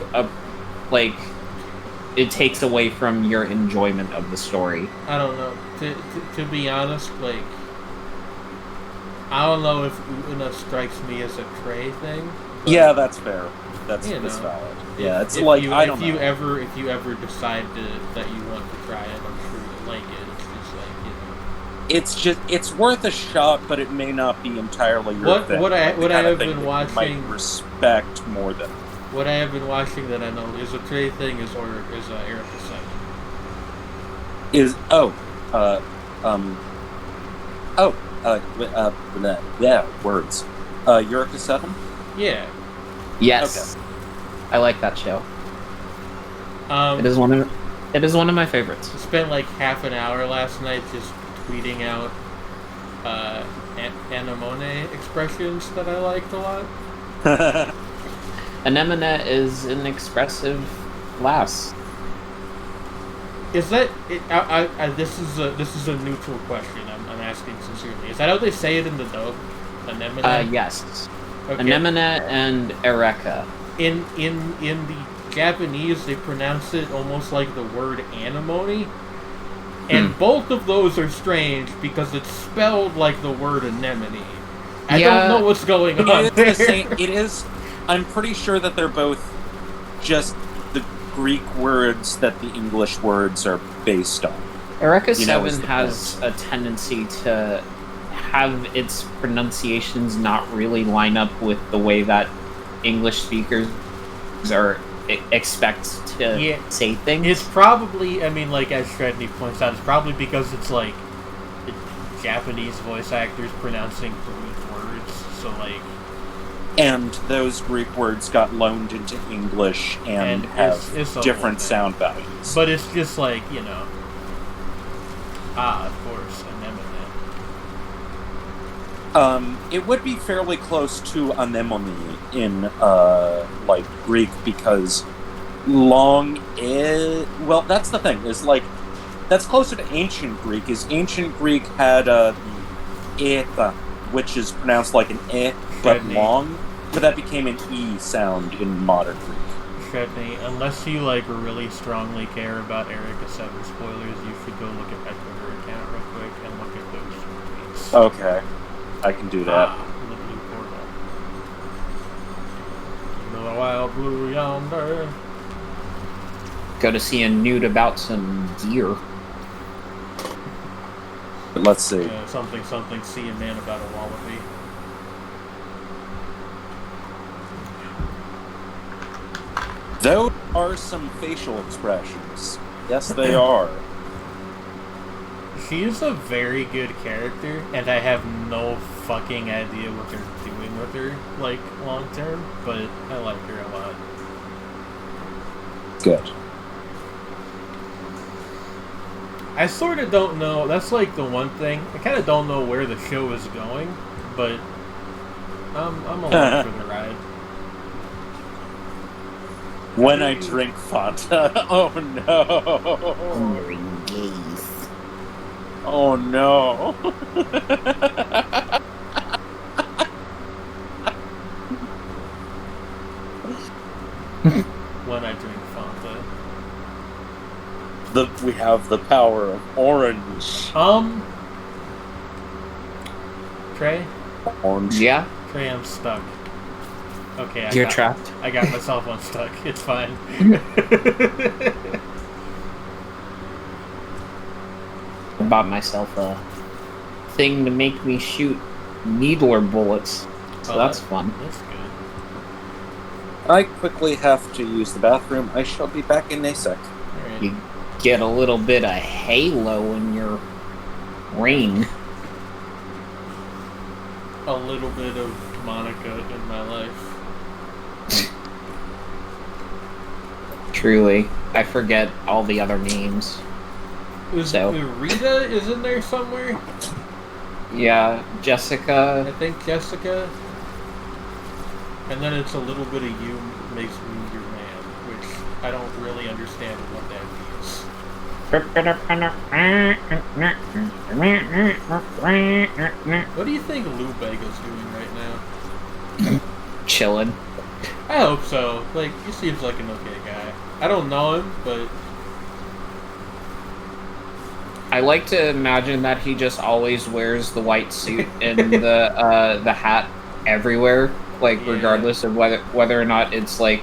it takes away from your enjoyment of the story. I don't know. To be honest, like, I don't know if Una strikes me as a Trey thing. Yeah, that's fair. That's valid. Yeah, it's if like I don't know. If you ever decide that you want to try it, I'm sure you'll like it. It's just like, it's worth a shot, but it may not be entirely your thing. What I have been watching, you might respect more than. What I have been watching that I know is a Trey thing is Erica 7. Words. Eureka 7? Yeah. Yes. Okay. I like that show. It is one of my favorites. I spent like half an hour last night just tweeting out anemone expressions that I liked a lot. Anemone is an expressive lass. Is that? This is a neutral question. I'm asking sincerely. Is that how they say it in the dub? Anemone. Yes. Okay. Anemone and Eureka. In the Japanese, they pronounce it almost like the word anemone, and both of those are strange because it's spelled like the word anemone. I don't know what's going on there. It is. I'm pretty sure that they're both just the Greek words that the English words are based on. Eureka 7 has a tendency to have its pronunciations not really line up with the way that English speakers are expect to say things. It's probably, I mean, like as Shredney points out, it's probably because it's like Japanese voice actors pronouncing Greek words, so like. And those Greek words got loaned into English and have different sound values. But it's just like, of course, anemone. It would be fairly close to anemone in, like, Greek, because well, that's the thing, is, like, that's closer to Ancient Greek, is Ancient Greek had, eta, which is pronounced like an but long, but that became an E sound in modern Greek. Shredney, unless you, like, really strongly care about Erica 7 spoilers, you should go look at my Twitter account real quick and look at those tweets. Okay. I can do that. The blue portal. The wild blue yonder. Go to see a nude about some deer. Let's see. Something, see a man about a wallaby. Those are some facial expressions. Yes, they are. She is a very good character, and I have no fucking idea what they're doing with her, like, long term, but I like her a lot. Good. I sort of don't know, that's like the one thing, I kind of don't know where the show is going, but I'm along for the ride. When I drink Fanta. Oh no. Oh no. When I drink Fanta. We have the power of orange. Trey? Orange. Yeah? Trey, I'm stuck. Okay, You're trapped. I got myself unstuck. It's fine. I bought myself a thing to make me shoot needler bullets. So that's fun. That's good. I quickly have to use the bathroom. I shall be back in a sec. Right. You get a little bit of halo in your ring. A little bit of Monica in my life. Truly. I forget all the other names. So Rita is in there somewhere? yeah, I Jessica. think Jessica. And then it's a little bit of you makes me your man, which I don't really understand what that means. What do you think Lou Bega's doing right now? Chilling. I hope so. Like, he seems like an okay guy. I don't know him, but I like to imagine that he just always wears the white suit and the hat everywhere, like Yeah. regardless of whether or not it's like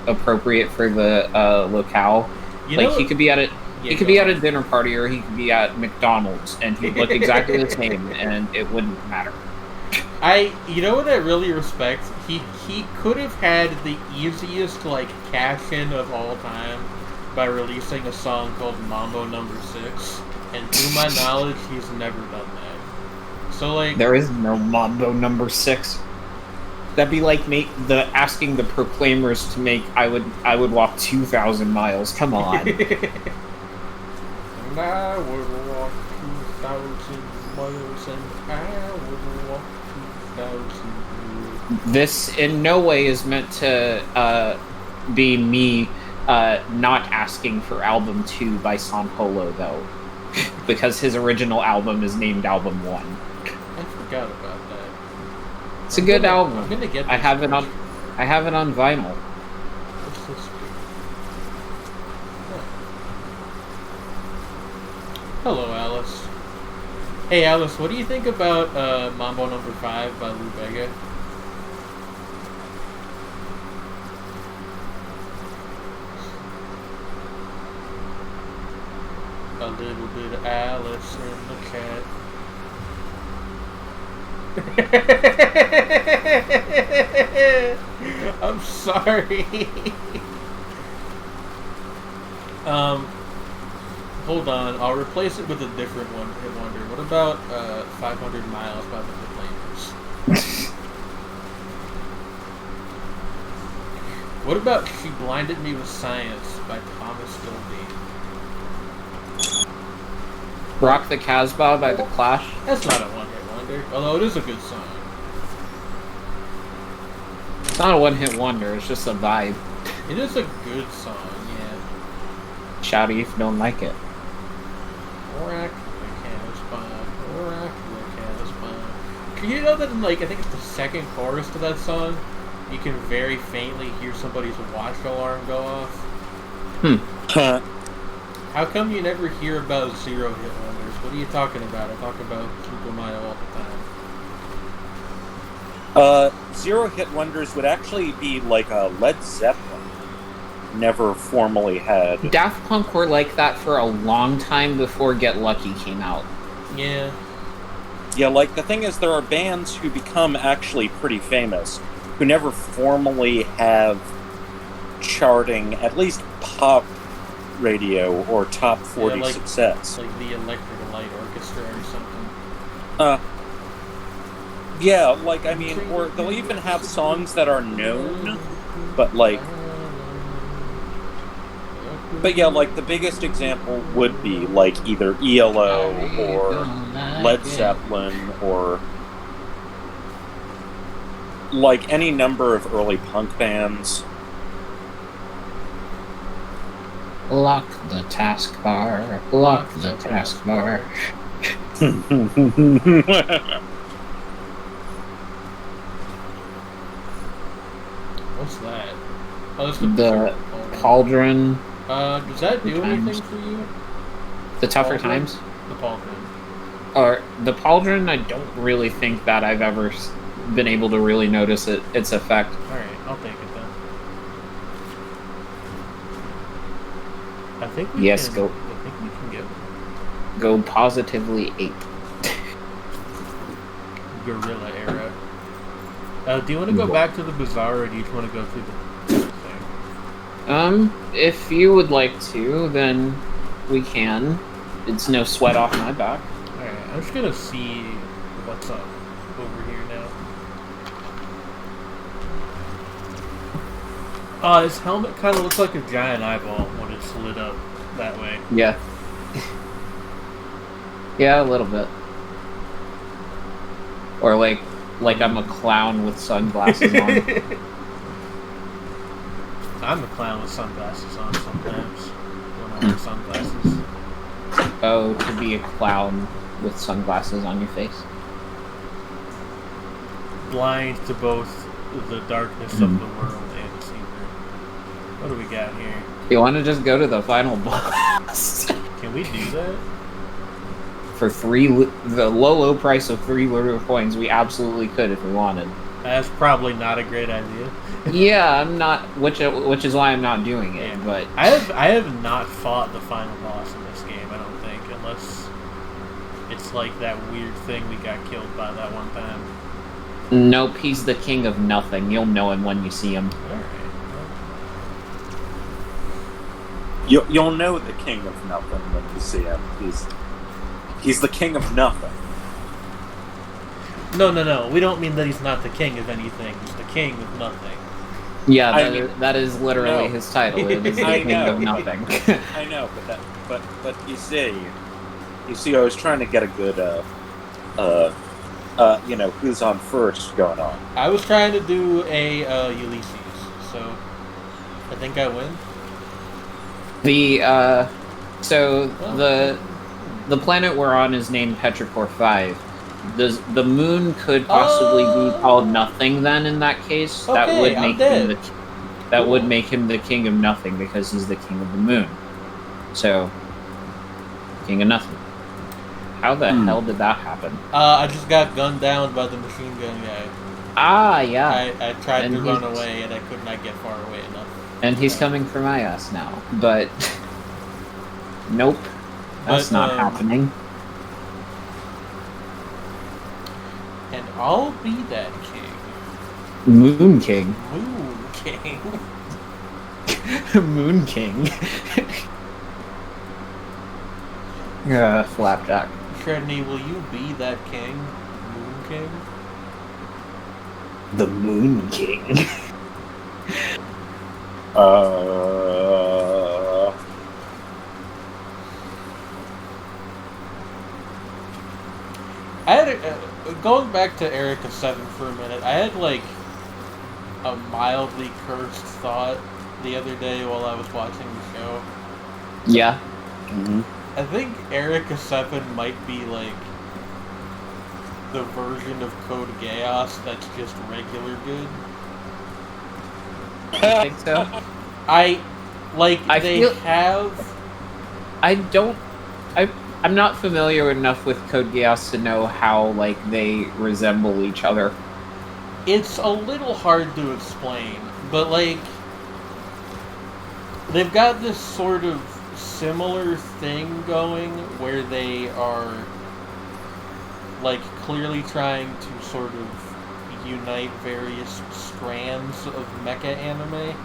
appropriate for the locale. you Like know, he could be at a yeah, he could go be at a on. dinner party or he could be at McDonald's and he'd look exactly the same and it wouldn't matter. You know what I really respect? He could have had the easiest like cash in of all time by releasing a song called Mambo Number 6, and to my knowledge, he's never done that. So like, There is no Mambo number 6. That'd be like asking the Proclaimers to make I would walk 2,000 miles. Come on. and I would walk 2,000 miles, and I would walk 2,000 miles. This in no way is meant to be me not asking for album 2 by San Polo though, because his original album is named album 1. I forgot about that. It's a good album. I'm gonna get. I have it on vinyl. What's this? Hello, Alice. Hey, Alice, what do you think about Mambo Number 5 by Lou Bega? A little bit of Alice and the cat. I'm sorry. Hold on. I'll replace it with a different one. Hit wonder. What about 500 Miles by the Proclaimers? What about She Blinded Me with Science by Thomas Dolby? Rock the Casbah by The Clash. That's not a one-hit wonder, although it is a good song. It's not a one-hit wonder. It's just a vibe. It is a good song, yeah. Shouty if you don't like it. Rock the Casbah, rock the Casbah. You know that in, like, I think it's the second chorus to that song, you can very faintly hear somebody's watch alarm go off? How come you never hear about zero hit wonders? What are you talking about? I talk about Super Mario all the time. Zero hit wonders would actually be like a Led Zeppelin. Never formally had. Daft Punk were like that for a long time before Get Lucky came out. Yeah. Yeah, like the thing is, there are bands who become actually pretty famous who never formally have charting, at least pop radio or top 40 yeah, like, success. Like the Electric Light Orchestra or something. Yeah, like, I mean, or they'll even have songs that are known, but like, but yeah, like the biggest example would be like either ELO or Led Zeppelin or like any number of early punk bands. Lock the taskbar. Lock the taskbar. What's that? Oh, that's the Pauldron. Does that do anything for you? The Tougher Pauldron? Times? The Pauldron. Or the Pauldron, I don't really think that I've ever been able to really notice its effect. Alright, I'll take it then. I think we Yes, can, go. I think we can get Go positively 8. Guerrilla era. Do you want to go back to the bazaar, or do you just want to go through the thing? If you would like to, then we can. It's no sweat off my back. Alright, I'm just gonna see what's up over here now. His helmet kind of looks like a giant eyeball when it's lit up that way. Yeah. Yeah, a little bit. Or like I'm a clown with sunglasses on. I'm a clown with sunglasses on sometimes when I wear sunglasses. Oh, to be a clown with sunglasses on your face. Blind to both the darkness of the world and secret. What do we got here? You want to just go to the final boss? Can we do that? For the low price of 3 lure coins, we absolutely could if we wanted. That's probably not a great idea. Yeah, I'm not, which is why I'm not doing it. Yeah. But I have not fought the final boss in this game. I don't think, unless it's like that weird thing we got killed by that one time. Nope, he's the king of nothing. You'll know him when you see him. All right. You'll know the king of nothing when you see him. He's the king of nothing. No. We don't mean that he's not the king of anything. He's the king of nothing. Yeah, that is literally his title. It is the I king know. of nothing. I know, but you see, I was trying to get a good, who's on first going on. I was trying to do a Ulysses, so I think I win. The planet we're on is named Petrichor 5. The moon could possibly be called Nothing then in that case. Okay, that would make him Cool. would make him the king of nothing because he's the king of the moon. So king of nothing. How the hell did that happen? I just got gunned down by the machine gun guy. Ah, yeah. I tried to run away and I could not get far away enough. And he's coming for my ass now. But nope. That's not happening. And I'll be that king. Moon King. Moon King. Moon King. Flapjack. Shredney, will you be that king? Moon King? The Moon King. I had going back to Erica 7 for a minute, I had like a mildly cursed thought the other day while I was watching the show. Yeah. Mm-hmm. I think Erica 7 might be like the version of Code Geass that's just regular good. I think so. I'm not familiar enough with Code Geass to know how like they resemble each other. It's a little hard to explain, but like they've got this sort of similar thing going where they are like clearly trying to sort of unite various strands of mecha anime.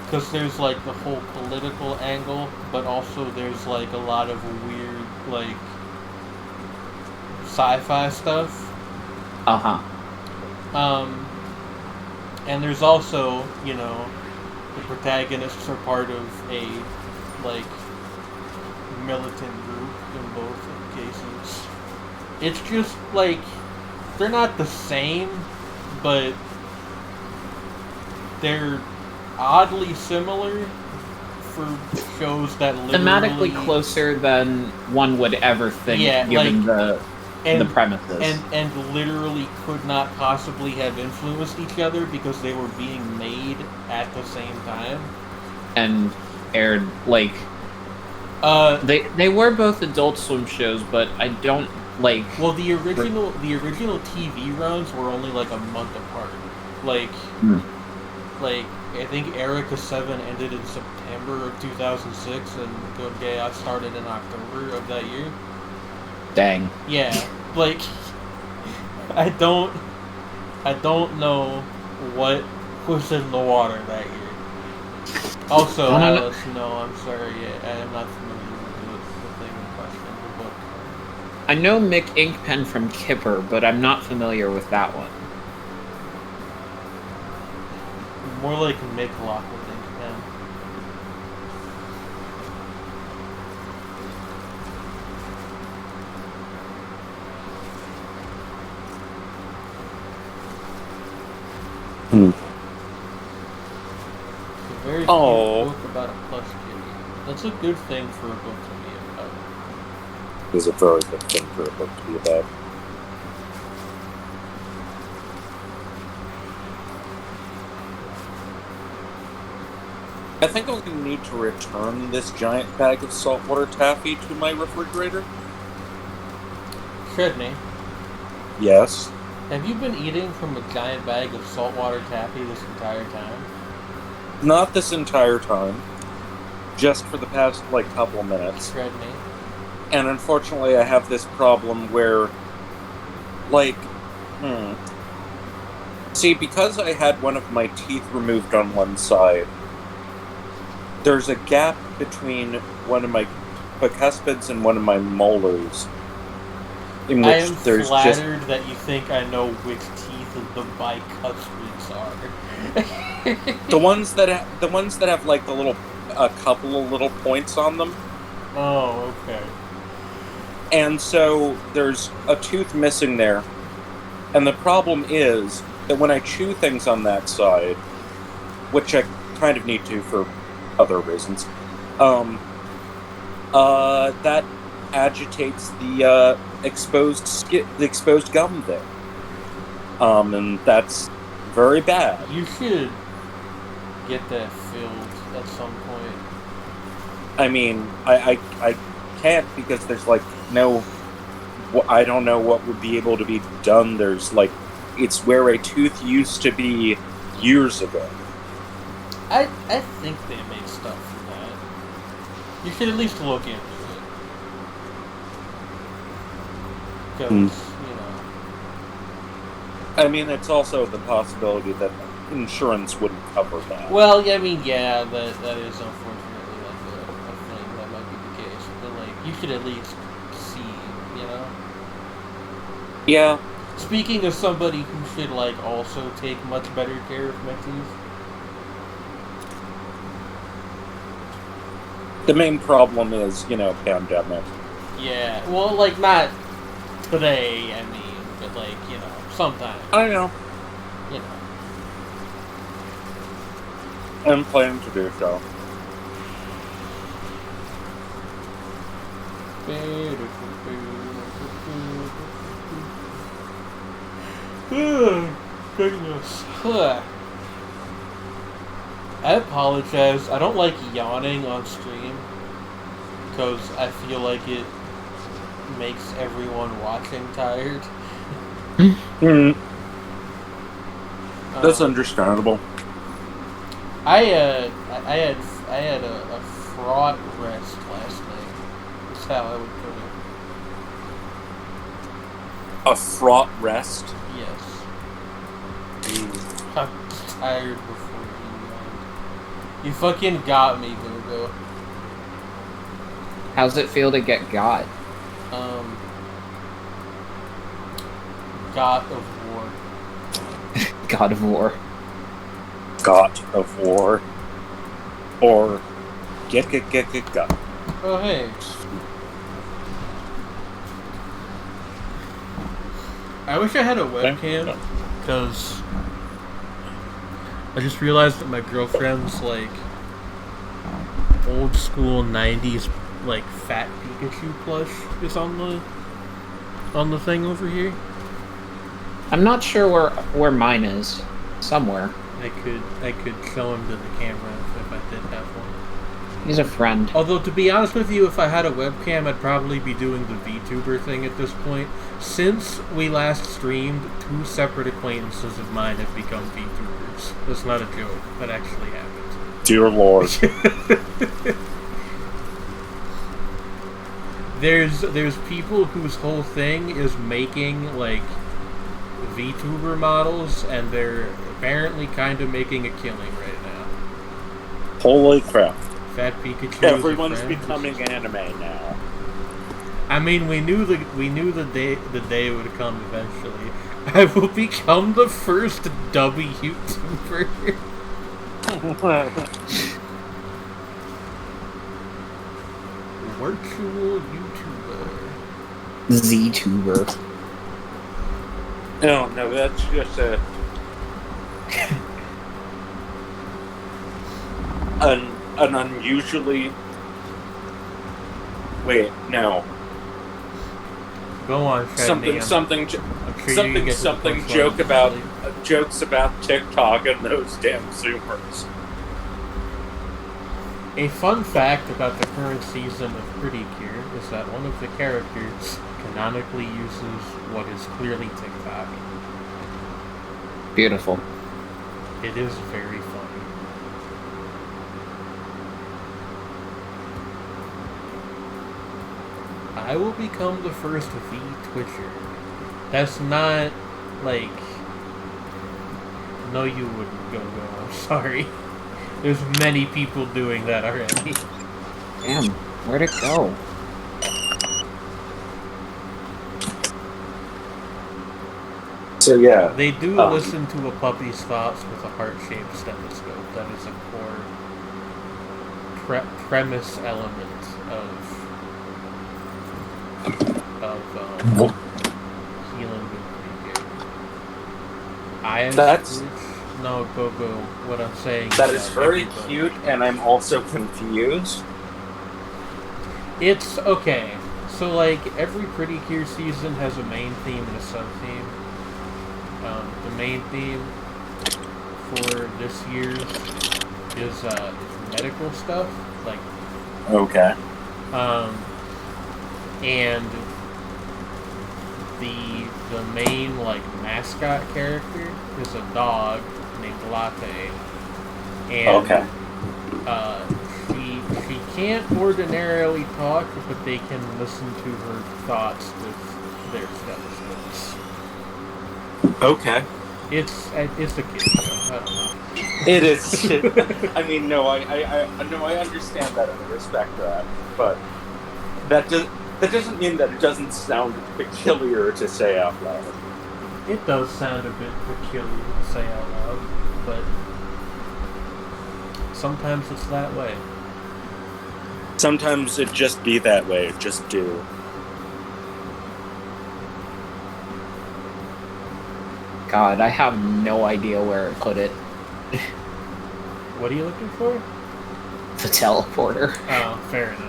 Because there's like the whole political angle, but also there's like a lot of weird like sci-fi stuff. And there's also, you know, the protagonists are part of a like militant group in both cases. It's just like they're not the same, but they're oddly similar for shows that literally thematically closer than one would ever think, given the premises. And literally could not possibly have influenced each other because they were being made at the same time. And aired, like... They were both Adult Swim shows, but I don't, like... Well, the original TV runs were only, like, a month apart. Like, I think Erica 7 ended in September of 2006, and Code Geass started in October of that year. Dang. Yeah, like, I don't know what was in the water that year. Also, Alice, no, I'm sorry, I am not familiar with the thing in question, the book. I know Mick Inkpen from Kipper, but I'm not familiar with that one. More like Mick Lockwood Inkpen. very cute book about a plush kitty. That's a good thing for a book to be about. Is a very good thing for a book to be about. I think I'm going to need to return this giant bag of saltwater taffy to my refrigerator. Shredney, Yes. have you been eating from a giant bag of saltwater taffy this entire time? Not this entire time. Just for the past, couple minutes. Shredney. And unfortunately, I have this problem where, See, because I had one of my teeth removed on one side, there's a gap between one of my bicuspids and one of my molars. In which I am there's flattered that you think I know which teeth of the bicuspids are. the ones that have the little, a couple of little points on them. Oh, okay. And so there's a tooth missing there. And the problem is that when I chew things on that side, which I kind of need to for other reasons, that agitates the exposed gum there. And that's very bad. You should get that filled at some point. I mean, I can't because there's no. I don't know what would be able to be done. There's it's where a tooth used to be years ago. I think they make stuff for that. You should at least look into it. Because, I mean, it's also the possibility that insurance wouldn't cover that. Well, I mean, yeah, that is unfortunately a thing that might be the case. But you should at least see, Yeah. Speaking of somebody who should also take much better care of my teeth. The main problem is, pandemic. Yeah, well, not today, I mean, but sometime. I know. I'm planning to do so. Oh, goodness. I apologize. I don't like yawning on stream because I feel like it makes everyone watching tired. That's understandable. I had a fraught rest last night. That's how I would put it. A fraught rest? Yes. I'm tired before you yawned. You fucking got me, Gogo. How's it feel to get got? God of War. God of War. God of War. Or get. Oh, hey. I wish I had a webcam, because I just realized that my girlfriend's, old school 90s, fat Pikachu plush is on the thing over here. I'm not sure where mine is. Somewhere. I could show him to the camera if I did have one. He's a friend. Although, to be honest with you, if I had a webcam, I'd probably be doing the VTuber thing at this point. Since we last streamed, 2 separate acquaintances of mine have become VTubers. That's not a joke. That actually happened. Dear Lord. There's people whose whole thing is making, VTuber models, and they're apparently kind of making a killing right now. Holy crap. Fat Pikachu. Everyone's becoming anime now. I mean, we knew the day would come eventually. I will become the first dubby YouTuber. Virtual YouTuber. Z-tuber. No, that's just a... an unusually... Wait, no. Go on, Shreddy. Something jokes about TikTok and those damn Zoomers. A fun fact about the current season of Pretty Cure is that one of the characters canonically uses what is clearly TikTok. Beautiful. It is very funny. I will become the first V-Twitcher. That's not, like... No, you wouldn't go. I'm sorry. There's many people doing that already. Damn, where'd it go? So yeah, They do listen to a puppy's thoughts with a heart-shaped stethoscope. That is a core premise element of healing with That's- no go. What I'm saying. that is very cute, and I'm also confused. It's okay. So like every Pretty Cure season has a main theme and a sub-theme. The main theme for this year's is medical stuff, like Okay. and the main like mascot character is a dog named Latte, and Okay. she can't ordinarily talk, but they can listen to her thoughts with their stethoscopes. Okay. It's a kid show. I don't know. It is. I mean, no, I understand that and I respect that, but that doesn't mean that it doesn't sound peculiar to say out loud. It does sound a bit peculiar to say out loud, but sometimes it's that way. Sometimes it just be that way. Just do. God, I have no idea where it put it. What are you looking for? The teleporter. Oh, fair enough.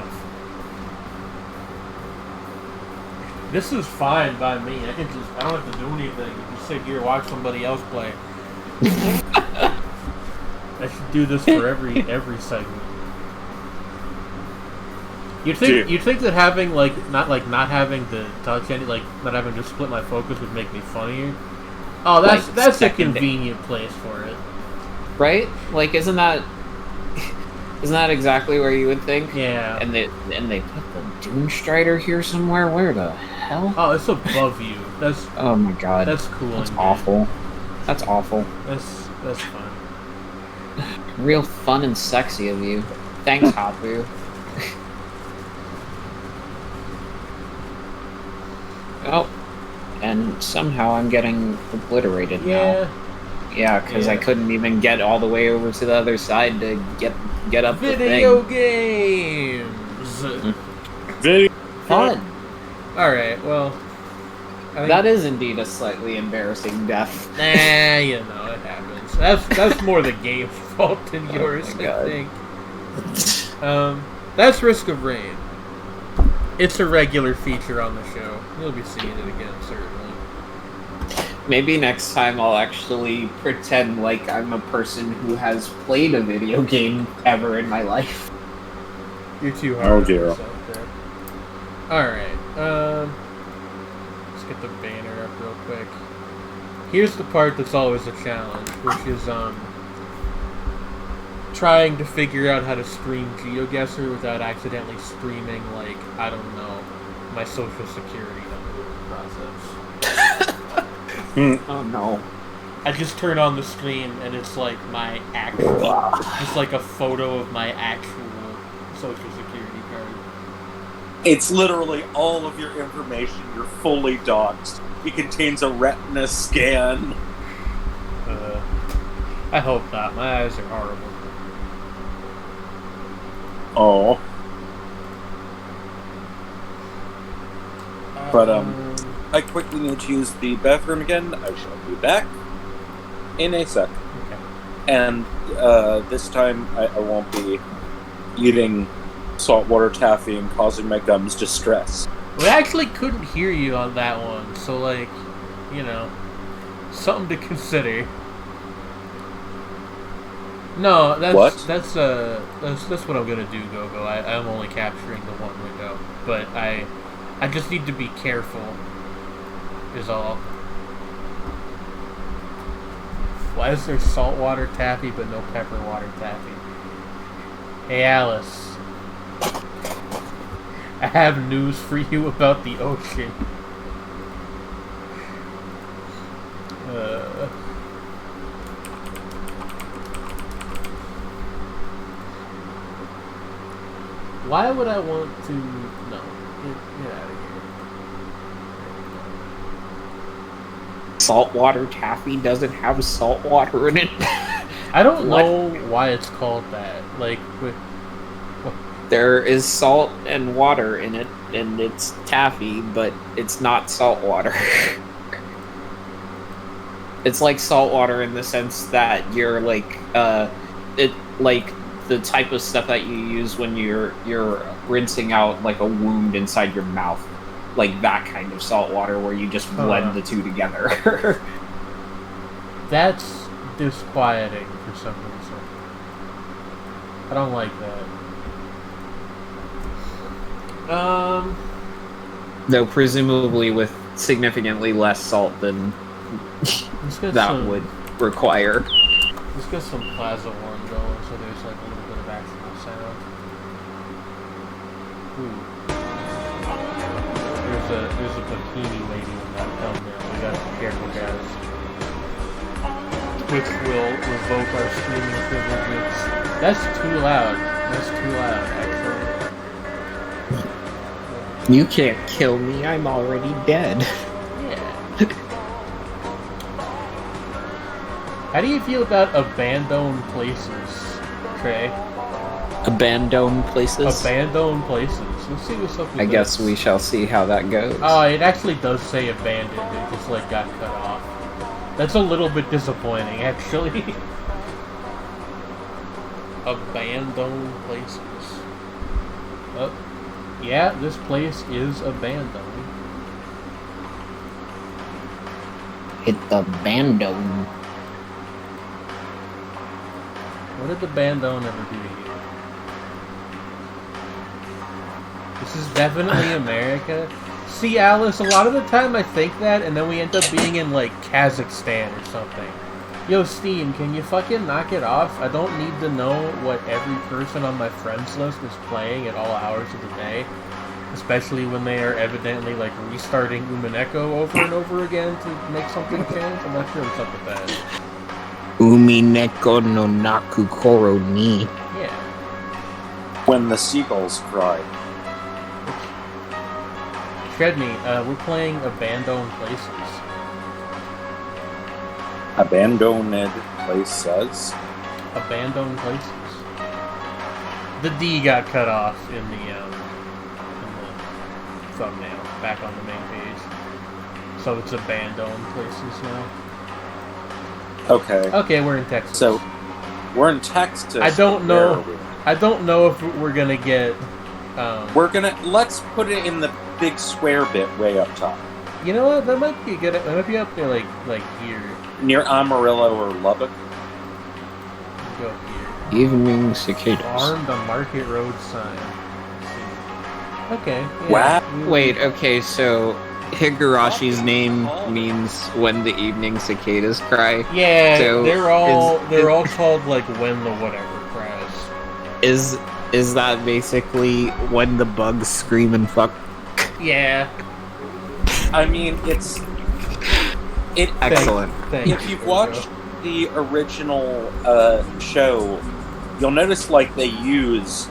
This is fine by me. I don't have to do anything. You just sit here, watch somebody else play. I should do this for every segment. You'd think that having not having to touch any, like not having to split my focus would make me funnier. Oh, that's a convenient place for it. Right? Like, isn't that exactly where you would think? Yeah. And they put the Doomstrider here somewhere. Where the hell? Oh, it's above you. That's Oh my god. that's cool. That's and awful. That's awful. good. That's fun. Real fun and sexy of you. Thanks, Hapu. Oh, and somehow I'm getting obliterated now. Yeah, because I couldn't even get all the way over to the other side to get up Video the thing. games. Video Fun. All right. Well, I think, That is indeed a slightly embarrassing death. nah, you know it happens. That's more the game's fault than yours, my I God. think. That's Risk of Rain. It's a regular feature on the show. You'll be seeing it again, certainly. Maybe next time I'll actually pretend like I'm a person who has played a video game ever in my life. You're too hard Oh, on dear. yourself there. Alright, let's get the banner up real quick. Here's the part that's always a challenge, which is, trying to figure out how to stream GeoGuessr without accidentally streaming, like, I don't know, my social security number in the process. Oh no. I just turn on the stream and it's like my actual, just like a photo of my actual social security card. It's literally all of your information. You're fully doxed. It contains a retina scan. I hope not. My eyes are horrible. Oh. But, I quickly need to use the bathroom again. I shall be back in a sec. Okay. And this time I won't be eating saltwater taffy and causing my gums distress. We actually couldn't hear you on that one, so like, you know, something to consider. No, that's what I'm gonna do, Gogo. I'm only capturing the one window, but I just need to be careful. Is all. Why is there saltwater taffy but no pepper water taffy? Hey Alice, I have news for you about the ocean. Why would I want to... No. Get out of here. Saltwater taffy doesn't have salt water in it. I don't know why it's called that. Like, there is salt and water in it, and it's taffy, but it's not salt water. It's like salt water in the sense that you're like, the type of stuff that you use when you're rinsing out like a wound inside your mouth, like that kind of salt water where you just blend the two together. That's disquieting for some reason. I don't like that. Though presumably with significantly less salt than that would require. Let's get some Plaza One going so there's like a little bit of actual sound. Ooh. There's a bikini lady in that thumbnail. We gotta be careful, guys. Twitch will revoke our streaming privileges. That's too loud. Actually. You can't kill me, I'm already dead. How do you feel about abandoned places, Trey? Abandoned places? Abandoned places. Let's see what's up with I guess we shall see how that goes. Oh, it actually does say abandoned. It just, like, got cut off. That's a little bit disappointing, actually. Abandoned places. Oh, yeah, this place is abandoned. It's abandoned. What did the Bandone ever do to you? This is definitely America. See, Alice, a lot of the time I think that, and then we end up being in, like, Kazakhstan or something. Yo, Steam, can you fucking knock it off? I don't need to know what every person on my friends list is playing at all hours of the day. Especially when they are evidently, like, restarting Umineko over and over again to make something change. I'm not sure what's up with that. Umineko no Nakukoro ni. Yeah. When the seagulls cry. Tread me, we're playing Abandoned Places. Abandoned places? Abandoned Places. The D got cut off in the thumbnail, back on the main page. So it's Abandoned Places now. Okay. Okay, we're in Texas. So, we're in Texas. I don't know if we're gonna get... let's put it in the big square bit way up top. You know what? That might be good. That might be up there, like here. Near Amarillo or Lubbock. Go up here. Evening cicadas. Armed on Market Road sign. Let's see. Okay. Yeah. Wow. Wait, okay, so Higarashi's name means when the evening cicadas cry. Yeah, so they're all called like when the whatever cries. Is that basically when the bugs scream and fuck? Yeah. I mean, it's excellent. If you've watched the original show, you'll notice like they use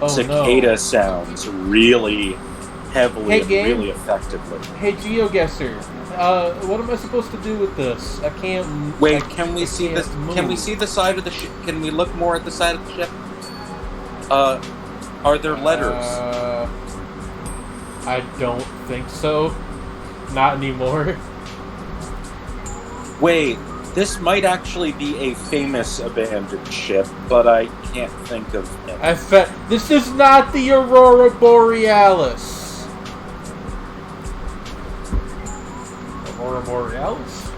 cicada sounds really heavily and really effectively. Hey, GeoGuessr, what am I supposed to do with this? I can't. Wait, can we see this? Can we see the side of the ship? Can we look more at the side of the ship? Are there letters? I don't think so. Not anymore. Wait, This might actually be a famous abandoned ship, but I can't think of it. This is not the Aurora Borealis. Aurora Borealis?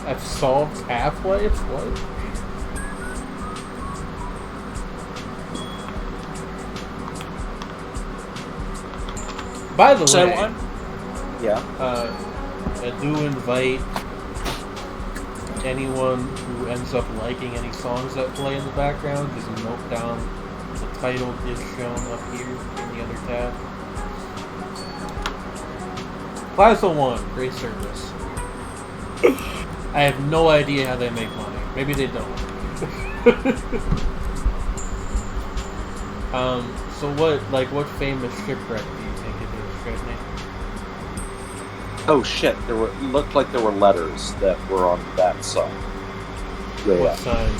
That solves Half-Life? What? By the way, I do invite anyone who ends up liking any songs that play in the background, just note down the title is shown up here in the other tab. Plaza One, great service. I have no idea how they make money. Maybe they don't. So what famous shipwreck do you think it is, Chesney? Oh shit! Looked like there were letters that were on that side. What side?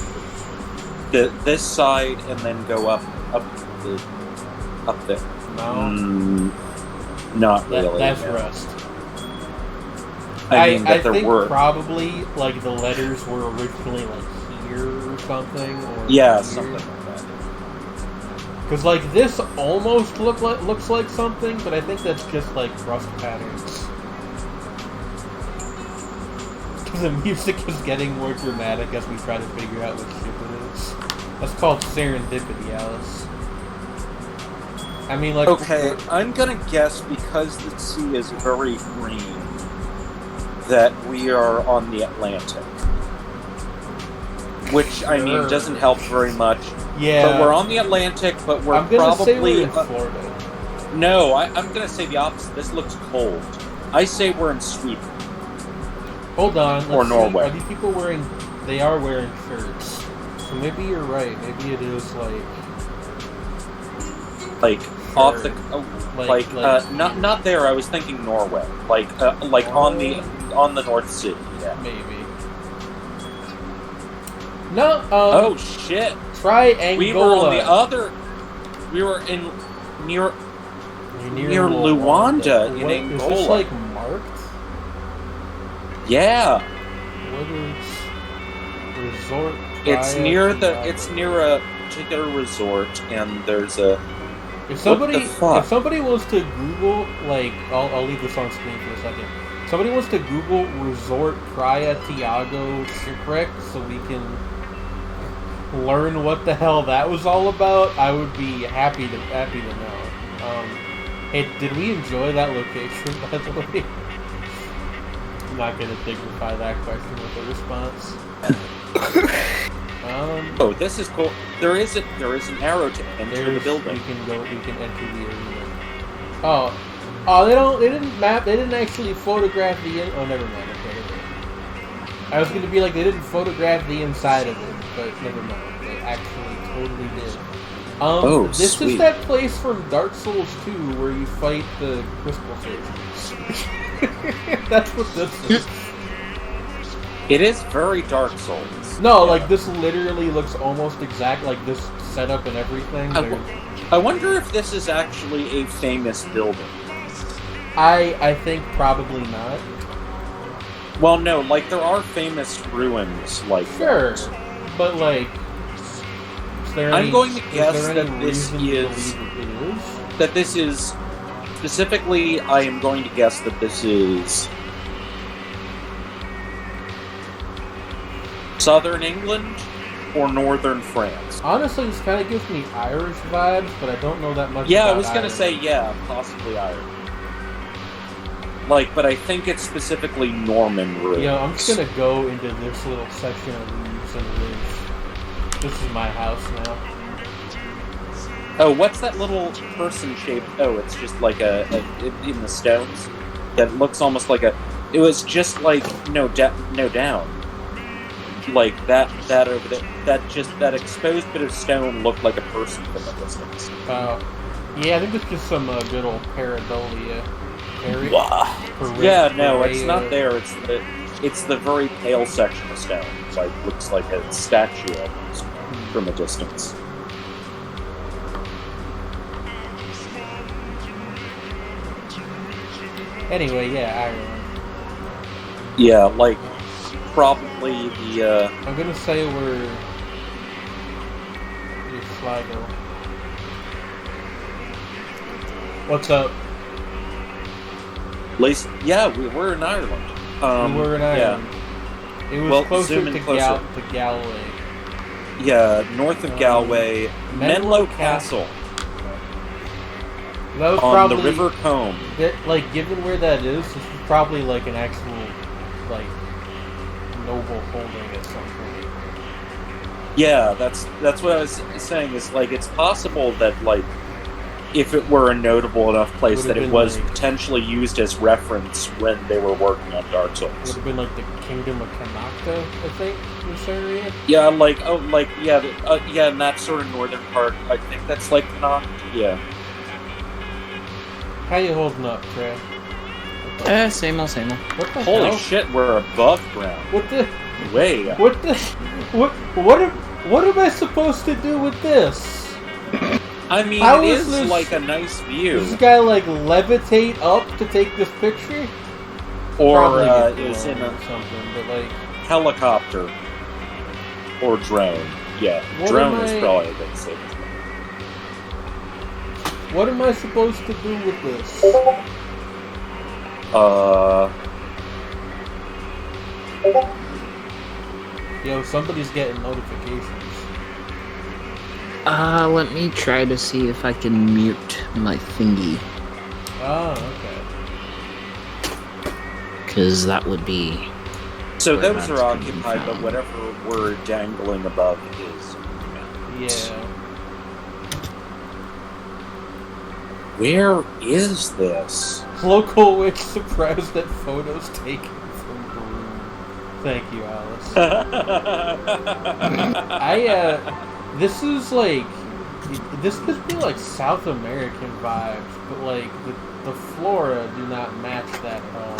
This side, and then go up there. No, not really. That's Rust. I think probably like the letters were originally like here or something. Or yeah, something like that. Because like this almost looks like something, but I think that's just like Rust patterns. The music is getting more dramatic as we try to figure out what ship it is. That's called serendipity, Alice. I mean, like... Okay, I'm gonna guess, because the sea is very green, that we are on the Atlantic. Which, I mean, doesn't help very much. Yeah. But we're on the Atlantic, but we're I'm gonna probably... say we're in Florida. No, I'm gonna say the opposite. This looks cold. I say we're in Sweden. Hold on. Or Norway. Are these people wearing... They are wearing shirts. So maybe you're right. Maybe it is like... off the... not there. I was thinking Norway. On the North Sea. Yeah. Maybe. No, oh, shit. Triangola. We were on the other... We were near Luanda in Angola. Is this, like, marked? Yeah. What is resort? It's near a particular resort, and there's a. If somebody wants to Google, like, I'll leave this on screen for a second. Somebody wants to Google resort Praia Tiago shipwreck so we can learn what the hell that was all about. I would be happy to know. Hey, did we enjoy that location, by the way? I'm not going to dignify that question with a response. Oh, this is cool. There is an arrow to enter the building. We can enter the arena. They didn't actually photograph oh, never mind. Okay. I was going to be like, they didn't photograph the inside of it, but never mind. They actually totally did. This sweet. is that place from Dark Souls 2 where you fight the crystal surgeons. That's what this is. It is very Dark Souls. No, like this literally looks almost exact, like this setup and everything. I wonder if this is actually a famous building. I think probably not. Well, no, like there are famous ruins like sure, that. But like, I'm going to guess that this is specifically. I am going to guess that this is Southern England or Northern France. Honestly, this kind of gives me Irish vibes, but I don't know that much. Yeah, about I was going to say possibly Irish. But I think it's specifically Norman ruins. Yeah, I'm just gonna go into this little section of roofs and roofs. This is my house now. Oh, what's that little person shape? Oh, it's just like in the stones. That looks almost like a. It was just like no down. Like that over there. That exposed bit of stone looked like a person from a distance. Yeah, I think it's just some good old pareidolia. Yeah, no, it's not there. It's the very pale section of stone. Looks like a statue almost from a distance. Anyway, yeah, Ireland. Yeah, probably the. I'm gonna say we're Sligo. What's up? At least, yeah, we were in Ireland. We were in Ireland. Yeah. It was Well, closer zoom in to closer. Galway. Yeah, north of Galway, Menlo Castle That was on probably the River Combe. like, given where that is, this is probably like an actual like noble holding at some point. Yeah, that's what I was saying. Is like it's possible that like if it were a notable enough place Would've that it been was like- potentially used as reference when they were working on Dark Would Souls. have been like the Kingdom of Connacht, I think, this area. Yeah, yeah, in that sort of northern part, I think that's like not. Yeah. How you holding up, Trey? Same old, same old. What the Holy hell? shit, we're above ground. What the? Way up. What the? What am I supposed to do with this? I mean, How it is is this- like a nice view. Does this guy like levitate up to take this picture? Or Probably get is in blown a or something, but like, helicopter. Or drone. Yeah, What drone am is I- probably a bit safe. what am I supposed to do with this? Yo, somebody's getting notifications. Let me try to see if I can mute my thingy, Oh, okay. because that would be... So Where those that's are gonna be occupied, but found. whatever we're dangling above is. Yeah. Where is this? Local witch surprised at photos taken from Broome. Thank you, Alice. This is like, this could be like South American vibes, but like the flora do not match that at all.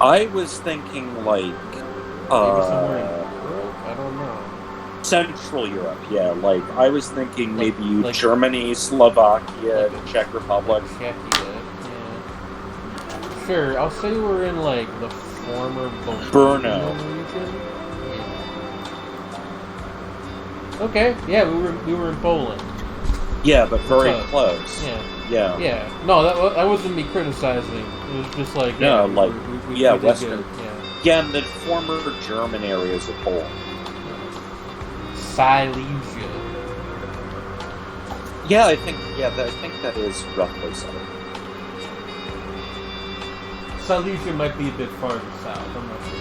I was thinking like Maybe somewhere in Europe? I don't know. Central Europe, yeah. Like I was thinking Like- maybe like- Germany, Slovakia, like- the Czech Republic. Czechia, yeah. Sure, I'll say we're in like the former Brno. region. Yeah. Okay, yeah, we were in Poland. Yeah, but very What's up? close. Yeah. Yeah. Yeah, no, that wasn't me criticizing. It was just like, No, yeah, like, we yeah, did Western. good, yeah. Yeah, and the former German areas of Poland. Silesia. Yeah, I think that is roughly so. Silesia might be a bit farther south. I'm not sure.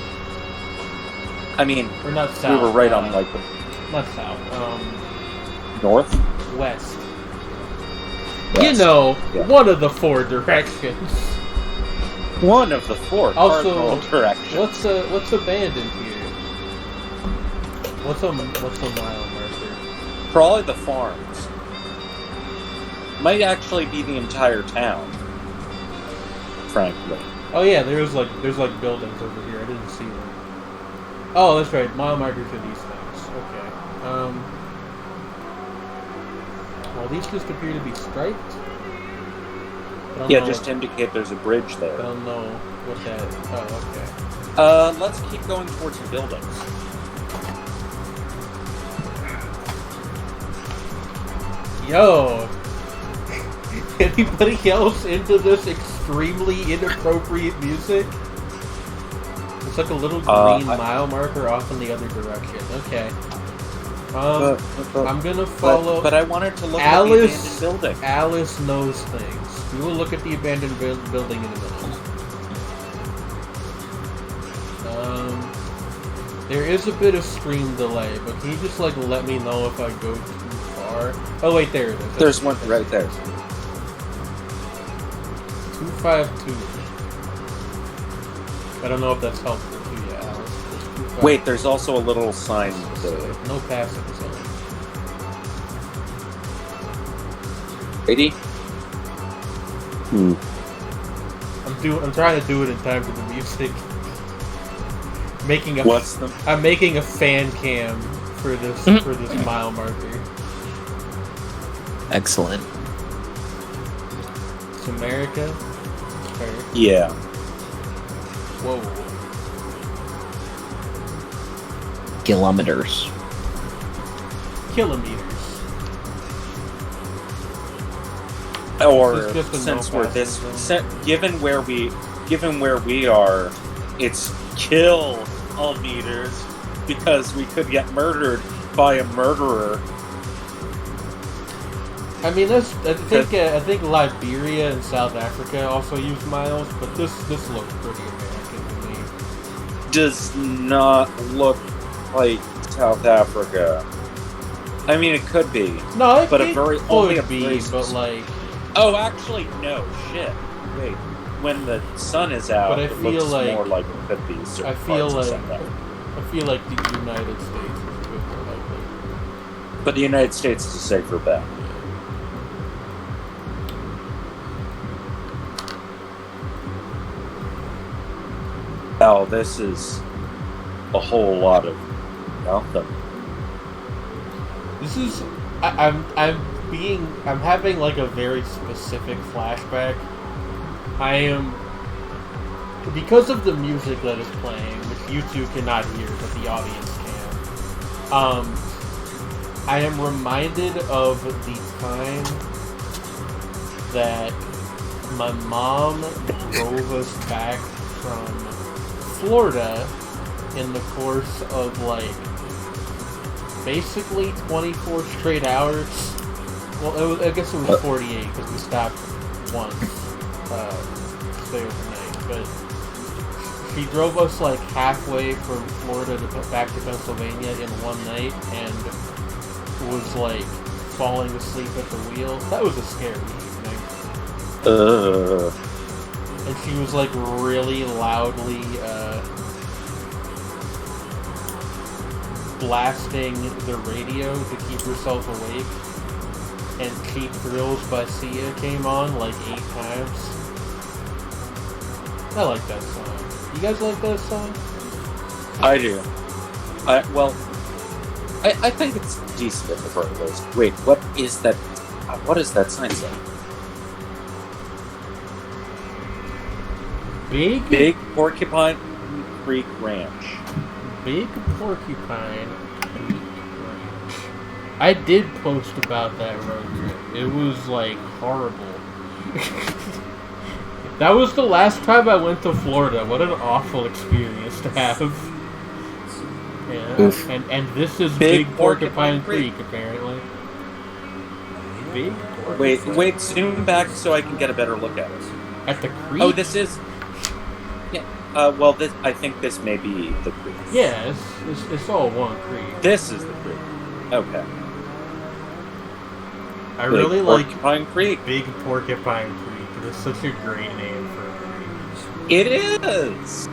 I mean, Or not south. we were right on like the Not south. north. West. West. You know, Yeah. one of the four directions. One of the four Also, cardinal directions. What's abandoned here? What's a mile marker? Probably the farms. Might actually be the entire town. Frankly. Oh yeah, there's like buildings over here. I didn't see them. Oh, that's right. Mile markers are these things. Okay. Well, these just appear to be striped. I don't Yeah, know just to indicate there's a bridge I there. don't know what that. Oh, okay. Let's keep going towards the buildings. Yo, anybody else into this extremely inappropriate music? It's like a little green mile marker off in the other direction. Okay. I'm gonna follow. But I wanted to look Alice- at the abandoned building. Alice knows things. We will look at the abandoned building in a minute. There is a bit of stream delay, but can you just like let me know if I go too far? Oh wait, there it is. There's one right there. 252. I don't know if that's helpful to you, Alice. Just 252. Wait, there's also a little sign there. No passing zone. Ready? I'm trying to do it in time for the music. I'm making a fan cam for this mile marker. Excellent. It's America. Okay. Yeah. Whoa. kilometers. Kilometers. Or This is just a since no we're pass this, zone. given where we are, it's kilometers because we could get murdered by a murderer. I mean, I think Liberia and South Africa also use miles, but this looks pretty American to me. Does not look like South Africa. I mean, it could be. No, it But could only a be, very but like. Oh, actually, no. Shit. Wait. When the sun is out, But I it feel looks like- more like it could be certain I feel parts of like South Africa. I feel like the United States is a bit more likely. But the United States is a safer bet. Oh, this is a whole lot of nothing. This is I'm having like a very specific flashback. I am, because of the music that is playing, which you two cannot hear, but the audience can. I am reminded of the time that my mom drove us back from Florida in the course of like basically 24 straight hours. Well, I guess it was 48 because we stopped once to stay overnight. But she drove us like halfway from Florida back to Pennsylvania in one night and was like falling asleep at the wheel. That was a scary evening. And she was like really loudly blasting the radio to keep herself awake. And Cheap Thrills by Sia came on like 8 times. I like that song. You guys like that song? I do. I think it's decent at the very least. Wait, what is that? What does that sign say? Big Porcupine Creek Ranch. Big Porcupine Creek Ranch. I did post about that road trip. It was like horrible. That was the last time I went to Florida. What an awful experience to have. Yeah. Oof. And this is Big Porcupine Creek, apparently. Big Porcupine. Wait, zoom back so I can get a better look at it. At the creek? Oh, this is... Yeah, I think this may be the creek. Yeah, it's all one creek. This is the creek. Okay. I really like Porcupine Creek. Big Porcupine Creek. It's such a great name for a creek. It is!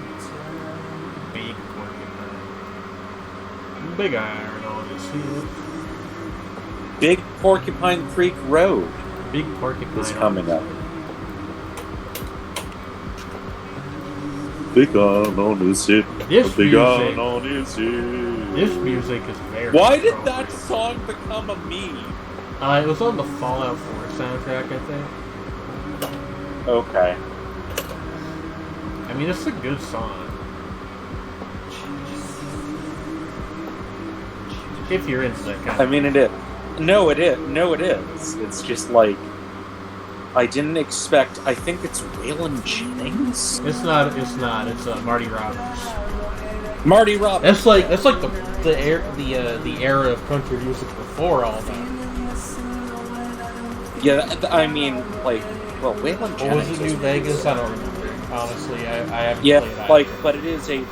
Big Porcupine. Big iron on his head. Big Porcupine Creek Road Big Porcupine is coming up. Big iron on his head. This Big music, iron on his head. this music is very Why did strong. that song become a meme? It was on the Fallout 4 soundtrack, I think. Okay. I mean, it's a good song. If you're into that kind I of... mean, it is. No, it is. No, it is. It's just like... I didn't expect... I think it's Waylon Jennings? It's not. It's Marty Robbins. Marty Robbins. That's like the era of country music before all that. Yeah, I mean, like... Well, Waylon Jennings... Or was it New Vegas? I don't remember. Honestly, I haven't Yeah, played like, either. but it is a...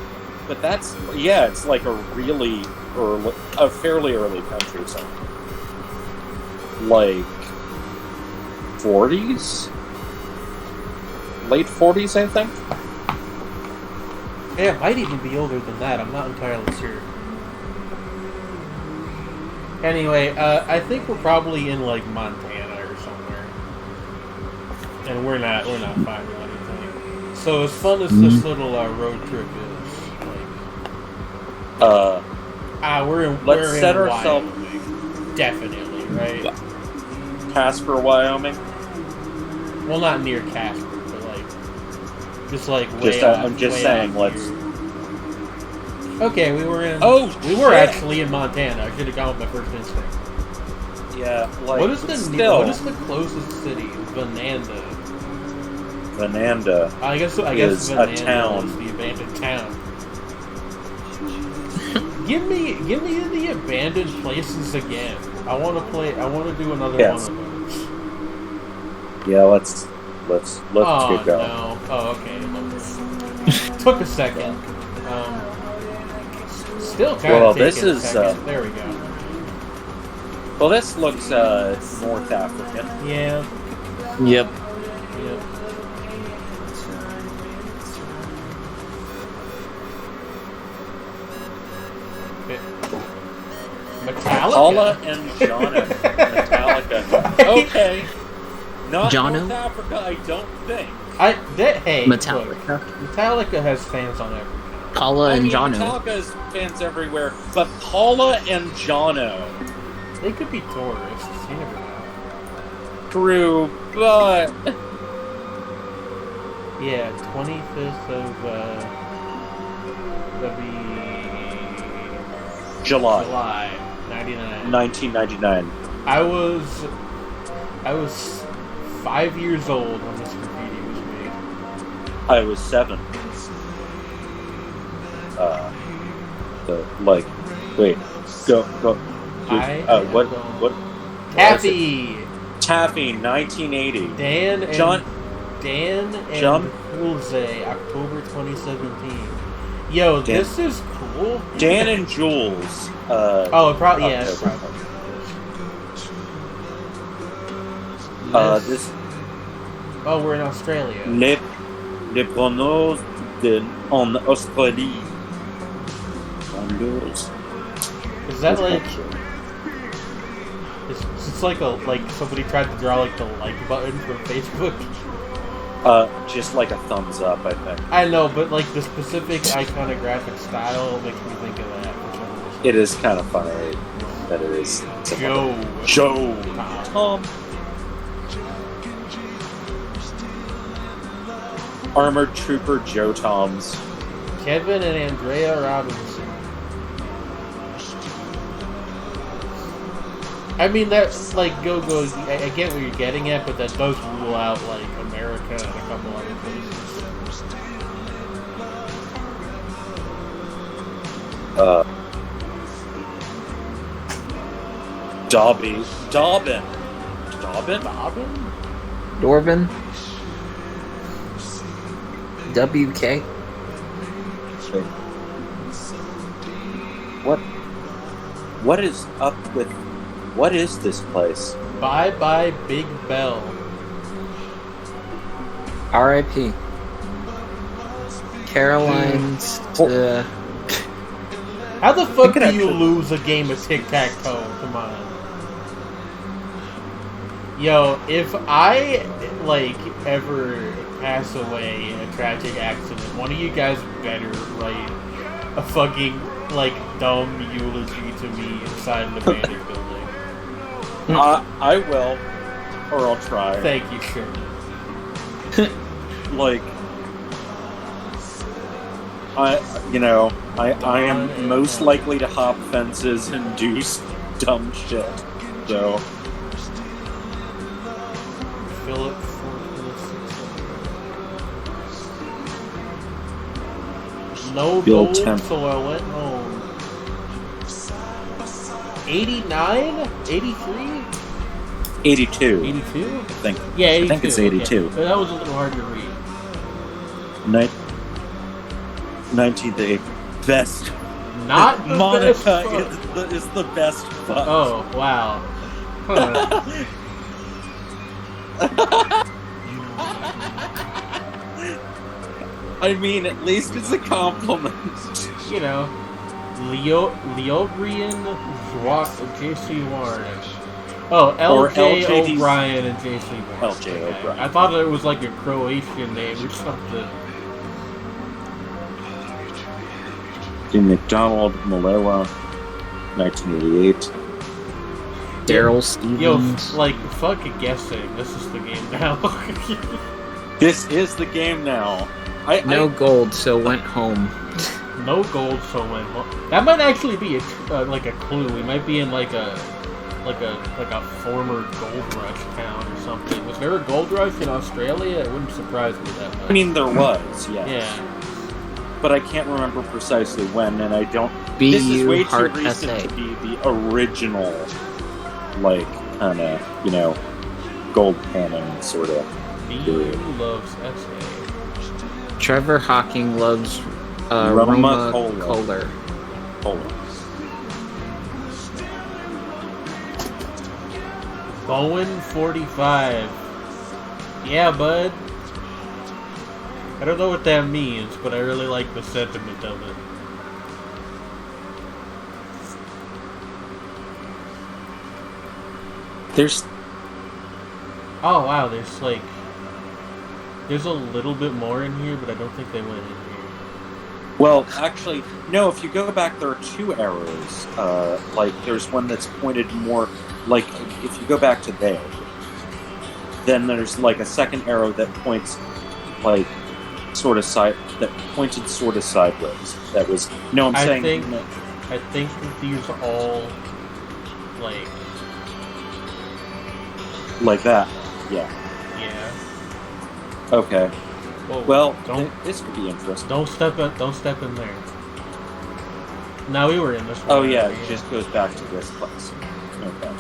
But that's... Yeah, it's like a really early... A fairly early country song. Like... 40s? Late 40s, I think? Yeah, it might even be older than that. I'm not entirely sure. Anyway, I think we're probably in like Montana or somewhere, and we're not finding anything. So as fun as this little road trip is, like, we're let's set in ourselves- Wyoming, definitely, right? Casper, Wyoming? Well, not near Casper, but like just like way I'm just way saying, out let's... here. Okay, we were shit. actually in Montana. I should have gone with my first instinct. Yeah, like, What is the closest city? Venanda. Venanda. I guess is a Venanda town. is the abandoned town. Give me the abandoned places again. I want to do another one of those. Yeah, let's get going. No. Oh, okay. Took a second. Still kind of. Well, this is. There we go. Well, this looks North African. Yeah. Yep. Metallica. Paula and Jono. Metallica. Okay. Not Jono? North Africa, I don't think. Hey, Metallica. Look, Metallica has fans on every. Paula and Jono. Metallica has fans everywhere, but Paula and Jono. They could be tourists. You never know. True, but yeah, 25th of that'd be July 99. 1999. I was 5 years old when this graffiti was made. I was 7. Wait, go. What? Taffy. Taffy, 1980. Dan and John? Jose, October 2017. Yo, this is cool. Dan and Jules. Probably. This. Oh, we're in Australia. Les pronos en Australie. Is that like? It's like somebody tried to draw like the like button for Facebook. Just like a thumbs up, I think. I know, but like the specific iconographic style makes me think of that. It is kind of funny that it is. Joe. Tom. Armored Trooper Joe Toms. Kevin and Andrea Robinson. I mean, that's like go. I get what you're getting at, but that does rule out like America and a couple other places. Dobbin. Dorvin. WK. What is up with? What is this place? Bye bye Big Bell. R.I.P. Caroline's. How the fuck do you lose a game of tic-tac-toe? Come on. Yo, if I ever pass away in a tragic accident, one of you guys better write a fucking dumb eulogy to me inside an abandoned building. I will, or I'll try. Thank you, sure. I am most likely to hop fences and do dumb shit. So. Philip. No gold, so I went home. 89? 83? 82. 82? I think. Yeah, 82. I think it's 82. Okay. That was a little hard to read. 19th best. Not the Monica best is the best fuck. Oh, wow. Huh. I mean, at least it's a compliment. You know, Leobrian J.C. Warren. Oh, L.J. O'Brien and J.C. Warren. L.J. O'Brien. I thought it was like a Croatian name or something. McDonald, Malewa, 1988. Daryl Stevens. Yo, fuck guessing. This is the game now. This is the game now. No gold, so went home. No gold, so when that might actually be like a clue. We might be in like a former gold rush town or something. Was there a gold rush in Australia? It wouldn't surprise me that much. I mean, there was, yes. Yeah. But I can't remember precisely when, and I don't. BU This is way too Heart recent SA. to be the original, like, kind of, gold panning sort of. BU loves SA. Trevor Hawking loves Roma Kohler. Bowen 45. Yeah, bud. I don't know what that means, but I really like the sentiment of it. There's. Oh wow, there's a little bit more in here, but I don't think they went in here. Well, actually, no, if you go back, there are two arrows. There's one that's pointed more. Like, if you go back to there, then there's, like, a second arrow that points, like, sort of pointed sort of sideways. That was. No, I'm saying. I think that these are all, like that. Yeah. Yeah. Okay. Whoa, Well, don't this could be interesting. Don't step in there. Now we were in this one. Oh yeah, it just goes back to this place. Okay.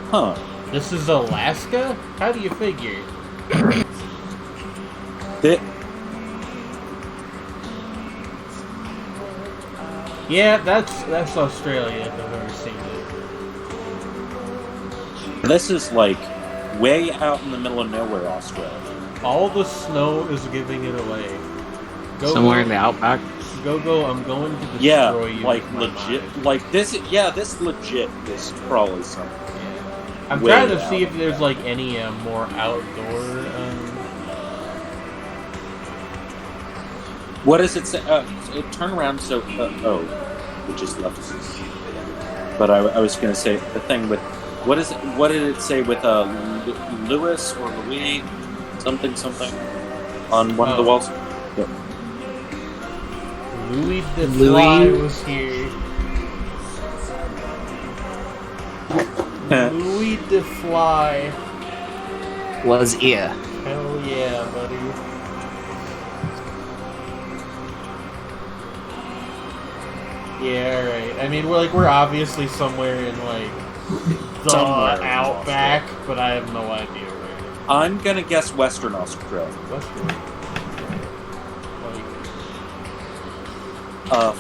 Huh. This is Alaska? How do you figure? Yeah, that's Australia if I've ever seen it. This is like way out in the middle of nowhere, Australia. All the snow is giving it away. Somewhere in the outback. Go, I'm going to destroy you. Like with my legit, mind. like this. Yeah, this legit is probably something. Yeah. I'm way trying to out. see if there's like any more outdoor. What does it say? Turn around. So, we just left. But I was going to say the thing with what is it? What did it say with Lewis or Louis? Something on one of the walls. Yeah. Louis the Fly was here. Louis the Fly. Was here. Hell yeah, buddy. Yeah, alright. I mean, we're obviously somewhere in, the outback, but I have no idea where. I'm gonna guess Western Australia. Western?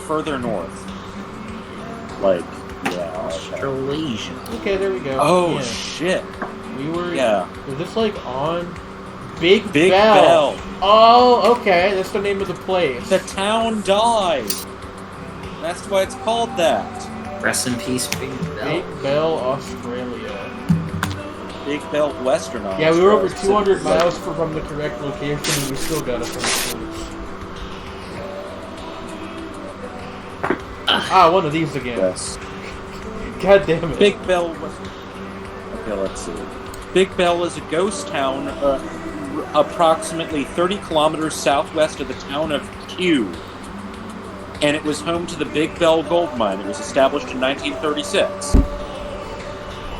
Further north. Australasia. Okay, there we go. Oh, yeah. shit. We were... Yeah. Was this, on... Big Bell. Oh, okay. That's the name of the place. The town died. That's why it's called that. Rest in peace, Big Bell. Big Bell, Australia. Big Bell, Western Australia. Yeah, we were over 200 miles from the correct location, and we still got it from the source. One of these again. Yes. God damn it. Big Bell was... Okay, let's see. Big Bell is a ghost town approximately 30 kilometers southwest of the town of Kew. And it was home to the Big Bell gold mine. It was established in 1936.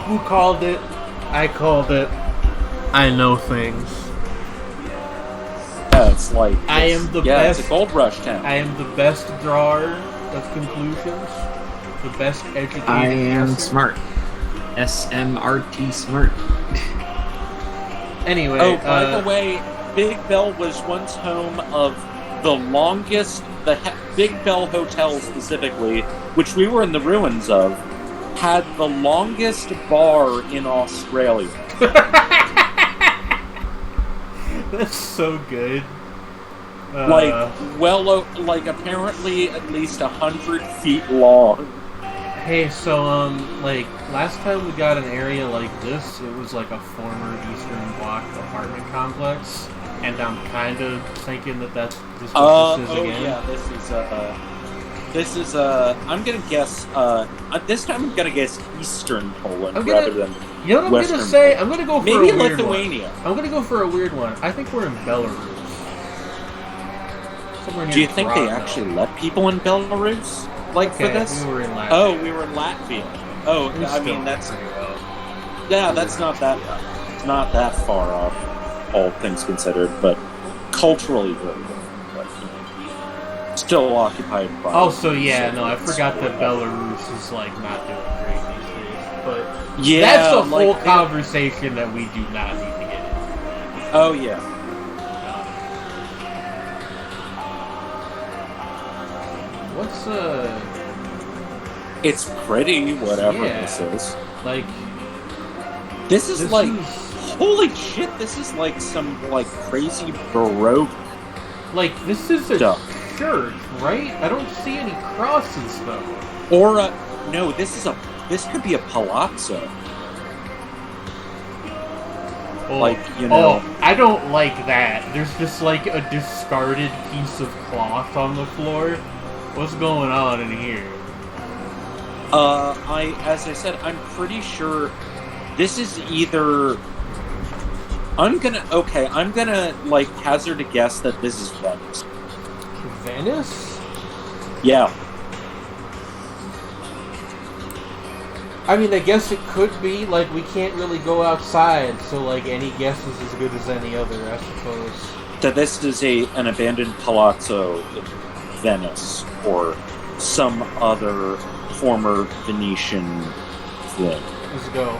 Who called it? I called it. I know things. Yeah, it's like... I am the yeah, best. it's a gold rush town. I am the best drawer of conclusions. The best educated. I am person. smart. SMRT smart. Anyway. Oh, by the way, Big Bell was once home of the longest... Big Bell Hotel specifically, which we were in the ruins of, had the longest bar in Australia. That's so good. Apparently at least 100 feet long. Hey, so, last time we got an area like this, it was like a former Eastern Bloc apartment complex, and I'm kind of thinking that this is again. Yeah, this is, This is I'm gonna guess. This time I'm gonna guess Eastern Poland rather than. You know what I'm Western gonna say? Poland. I'm gonna go for Maybe a weird Lithuania. one. I'm gonna go for a weird one. I think we're in Belarus. Somewhere near Do you think they Prague. actually let people in Belarus for this? We were in Latvia. Oh, we were in Latvia. Oh, We I still mean that's pretty well. that's not that far off, all things considered, but culturally very good. But, still occupied by. Oh, so yeah, no, I forgot that Belarus is like not doing great these days. But Yeah, that's a whole like, conversation that we do not need to get into. Oh yeah. What's It's pretty, whatever Yeah. this is. like? This is like, is- holy shit! This is like some like crazy baroque. Like this is a Stuff. church, right? I don't see any crosses though. Or no, this could be a palazzo. Oh, Like, you know. Oh, I don't like that. There's just like a discarded piece of cloth on the floor. What's going on in here? As I said, I'm pretty sure this is either. I'm gonna like hazard a guess that this is Venice. Venice? Yeah. I mean, I guess it could be. Like, we can't really go outside, so like any guess is as good as any other, I suppose. That this is an abandoned palazzo in Venice or some other former Venetian thing. Let's go.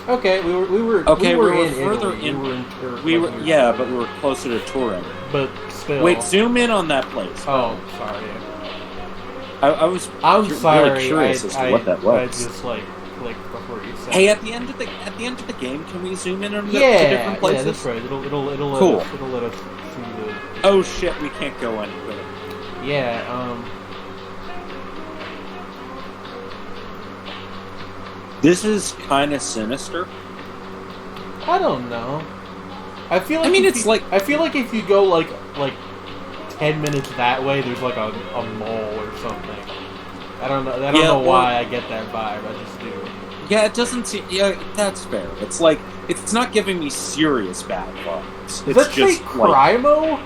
Okay, we were Okay, we were we were in further Italy. in- We were but we were closer to Turin. but still. Wait, zoom in on that place. Oh, sorry. I'm I'm sorry. really curious as to what that was. I just like clicked before you said. Hey, at the end of the game, can we zoom in on the yeah, different places? yeah, that's right. It'll Cool. let us, it'll let us see the. Oh shit, we can't go anywhere. Yeah. This is kind of sinister. I don't know. I feel like I feel like if you go like 10 minutes that way, there's like a mall or something. I don't know. I don't know why I get that vibe. I just do. Yeah, it doesn't seem. Yeah, that's fair. It's like it's not giving me serious bad vibes. Does It's that just say like Crimo?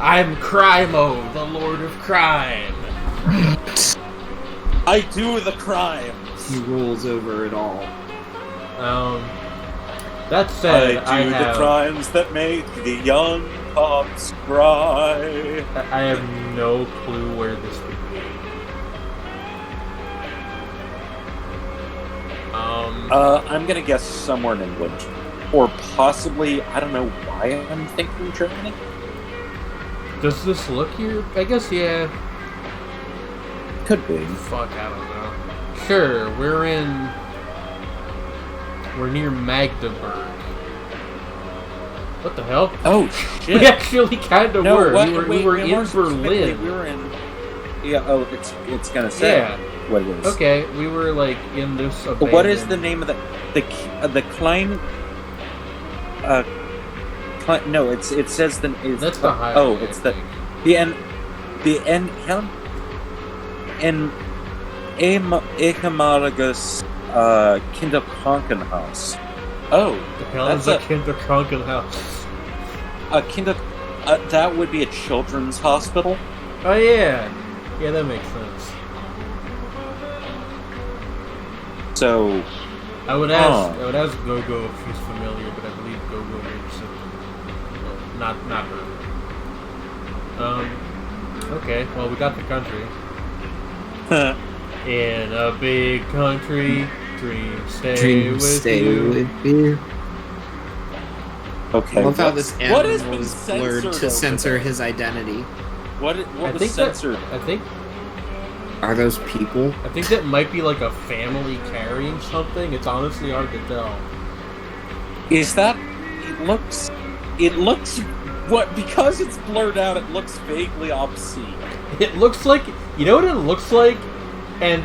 I'm Crimo, the Lord of Crime. I do the crime. He rules over it all. That said, I do the crimes that make the young cops cry. I have no clue where this could be. I'm gonna guess somewhere in England, or possibly I don't know why I'm thinking Germany. Does this look here? I guess yeah. Could be. Fuck, I don't know. Sure, we're near Magdeburg. What the hell? Oh shit! We actually kind of were. We were in more specifically, Berlin. We were in. Yeah. Oh, it's gonna say Yeah. what it is. Okay, we were like in this. But what is the name of the Klein? No, it says the. That's the highway. Oh, it's the ehemaliges Kinderkrankenhaus. Oh, The hell is a Kinderkrankenhaus? That would be a children's hospital. Oh yeah, yeah, that makes sense. So I would ask Gogo if she's familiar, but I believe Gogo is not her. Okay, well we got the country. In a big country, dreams stay with you. Okay. I love how this What has animal been is blurred censored to over censor there? his identity. What I was think censored? I think Are those people? that might be like a family carrying something. It's honestly hard to tell. Is that? It looks. What? Because it's blurred out, it looks vaguely obscene. It looks like, you know what it looks like, and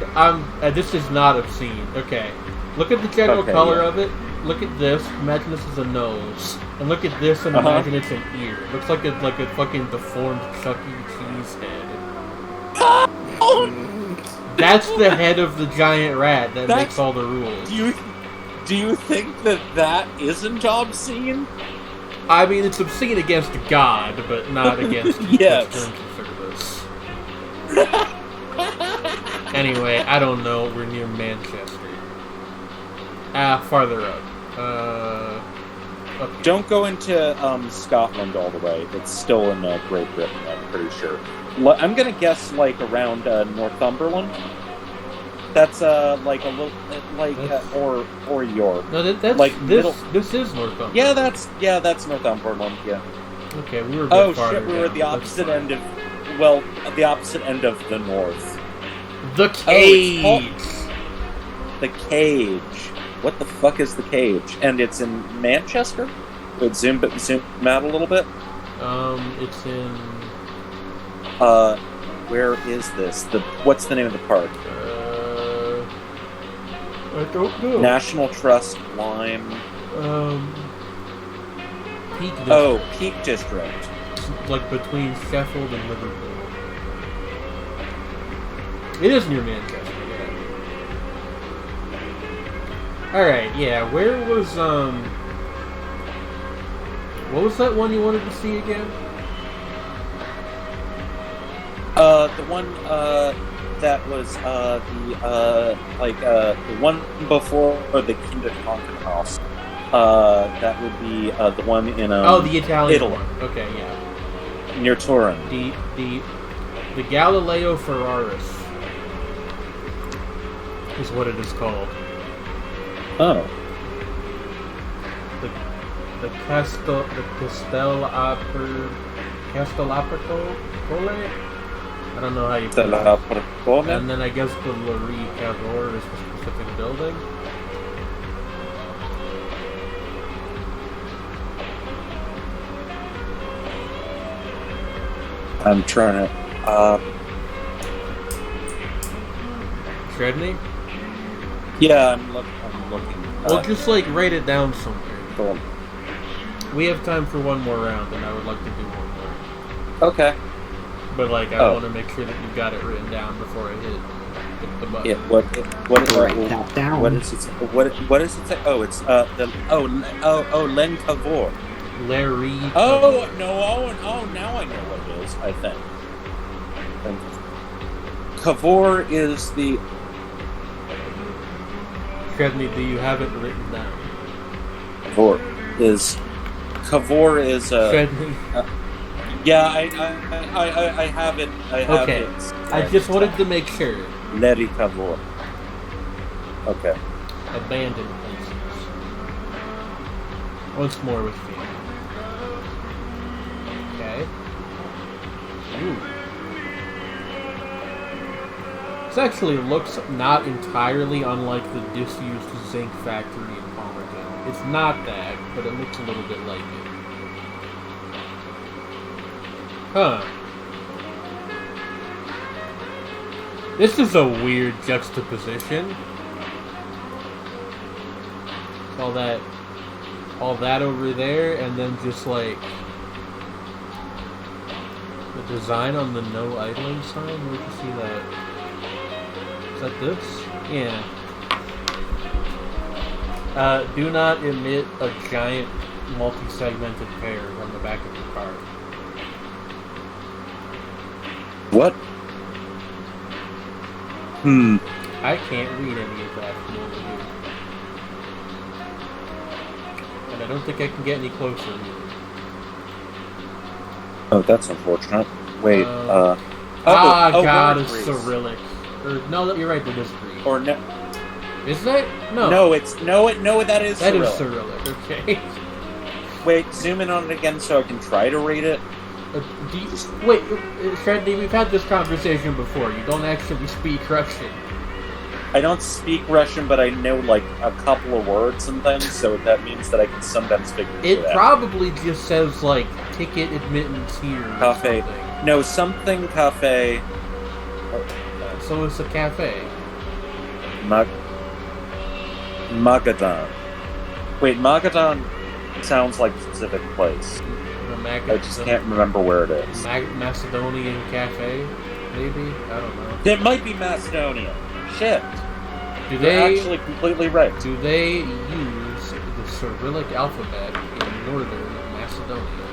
this is not obscene. Okay, look at the general color of it. look at this. Imagine this is a nose, and look at this, and imagine it's an ear. It looks like a fucking deformed Chuck E. Cheese head. That's the head of the giant rat that makes all the rules. Do you think that isn't obscene? I mean, it's obscene against God, but not against Yes. terms of service. Anyway, I don't know. We're near Manchester. Farther up. Up. Don't go into Scotland all the way. It's still in Great Britain, I'm pretty sure. I'm gonna guess like around Northumberland. That's like a little or York. No, that's like this is Northumberland. Yeah, that's Northumberland. Yeah. Okay, we were. A bit farther shit, we were at the opposite end of. Well, the opposite end of the north. The Cage. The Cage. What the fuck is the Cage? And it's in Manchester. Would zoom out a little bit. It's in. Where is this? What's the name of the park? I don't know. National Trust Lime. Peak District. Oh, Peak District. It's like between Sheffield and Liverpool. It is near Manchester, yeah. Alright, yeah, where was, what was that one you wanted to see again? The one, that was, the one before the Kingdom Conquer House. That would be, the one in, the Italian Italy. one. Okay, yeah. Near Turin. The Galileo Ferraris is what it is called. Oh. The Castellapercole? I don't know how you put it. And then I guess the Larry Cavour is the specific building. I'm trying to, Shredney? Yeah, I'm looking. Well, just like write it down somewhere. Cool. We have time for one more round, and I would like to do one more. Okay. But like, I want to make sure that you got it written down before I hit the button. Yeah. What that down. What is it? What does it say? Oh, it's Len Cavour. Larry. Oh no! Oh, now I know what it is. I think. Cavour is the. Shredney, do you have it written down? Cavour is. Shredney. Yeah, I have it. I have okay. it. I just wanted to make sure. Larry Cavour. Okay. Abandoned places. Once more with fear. Okay. Ooh. This actually looks not entirely unlike the disused zinc factory in Palmerton. It's not that, but it looks a little bit like it. Huh. This is a weird juxtaposition. All that over there, and then just like the design on the no idling sign. Where'd you see that? Is that this? Yeah. Do not emit a giant multi-segmented pair on the back of your car. What? I can't read any of that from over here. And I don't think I can get any closer. Oh, that's unfortunate. Wait, God, word it's freeze. Cyrillic. Or, no, you're right, that is Greek. Or no. Is that? No. No, that is That Cyrillic. is Cyrillic, okay. Wait, zoom in on it again so I can try to read it. Wait, Shredney, we've had this conversation before. You don't actually speak Russian. I don't speak Russian, but I know like a couple of words and things, so that means that I can sometimes figure it out. It probably just says like ticket admittance here. Cafe. No, something cafe. So it's a cafe. Magadan. Wait, Magadan sounds like a specific place. I just can't remember where it is. Macedonian Cafe, maybe? I don't know. It might be Macedonia. Shit. You're actually completely right. Do they use the Cyrillic alphabet in northern Macedonia?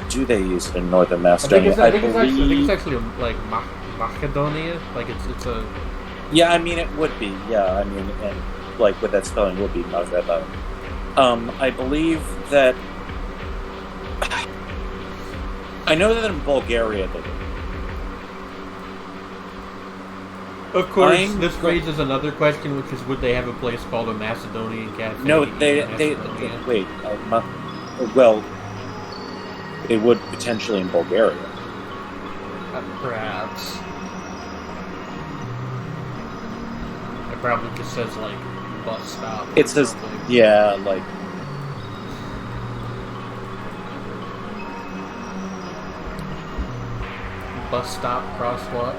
Do they use it in northern Macedonia? I think it's actually like Macedonia. Like it's a. Yeah, I mean it would be. Yeah, I mean, and like with that spelling would be Macedonia. I believe that. I know that in Bulgaria they do. Of course, this raises another question, which is, would they have a place called a Macedonian Cafe? No, they wait. Well, it would potentially in Bulgaria. Perhaps. It probably just says like bus stop. It says something. Yeah, like. Bus stop crosswalk.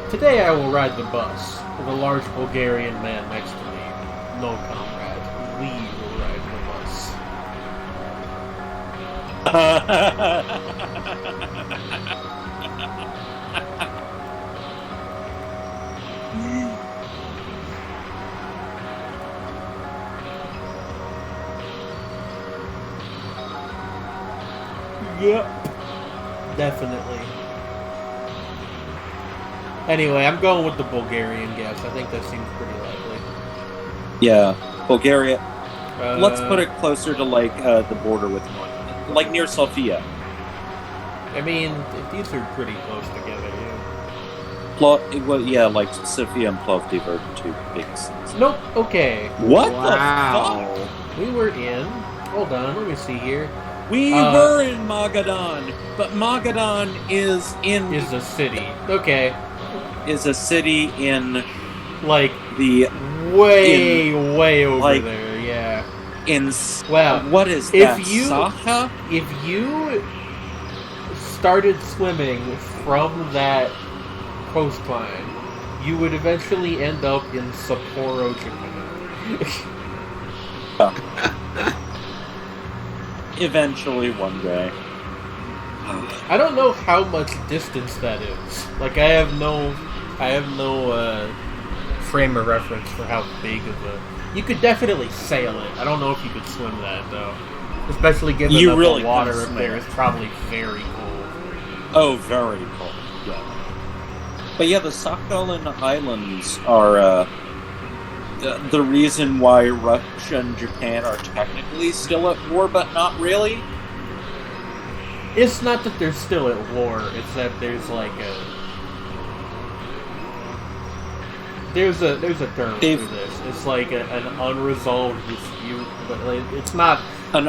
Today I will ride the bus with a large Bulgarian man next to me. No, comrade. We will ride the bus. Yep. Definitely. Anyway, I'm going with the Bulgarian guess. I think that seems pretty likely. Yeah, Bulgaria. Let's put it closer to like the border with like near Sofia. I mean, these are pretty close together. Yeah, like Sofia and Plovdiv are the two biggest cities. Nope. Okay. What Wow. the fuck? We were in. Hold on. Let me see here. We were in Magadan, but Magadan is a city. Okay. Is a city in like the way over like, there. Yeah. Wow. What is that? Saha? If you started swimming from that coastline, you would eventually end up in Sapporo, Japan. Eventually, one day. I don't know how much distance that is. Like, I have no frame of reference for how big of a. You could definitely sail it. I don't know if you could swim that though, especially given that the water up there is probably very cold. Oh, very cold. Yeah. But yeah, the Sakhalin Islands are the reason why Russia and Japan are technically still at war, but not really. It's not that they're still at war, it's that there's like there's a term for this. It's like an unresolved dispute, but like, it's not a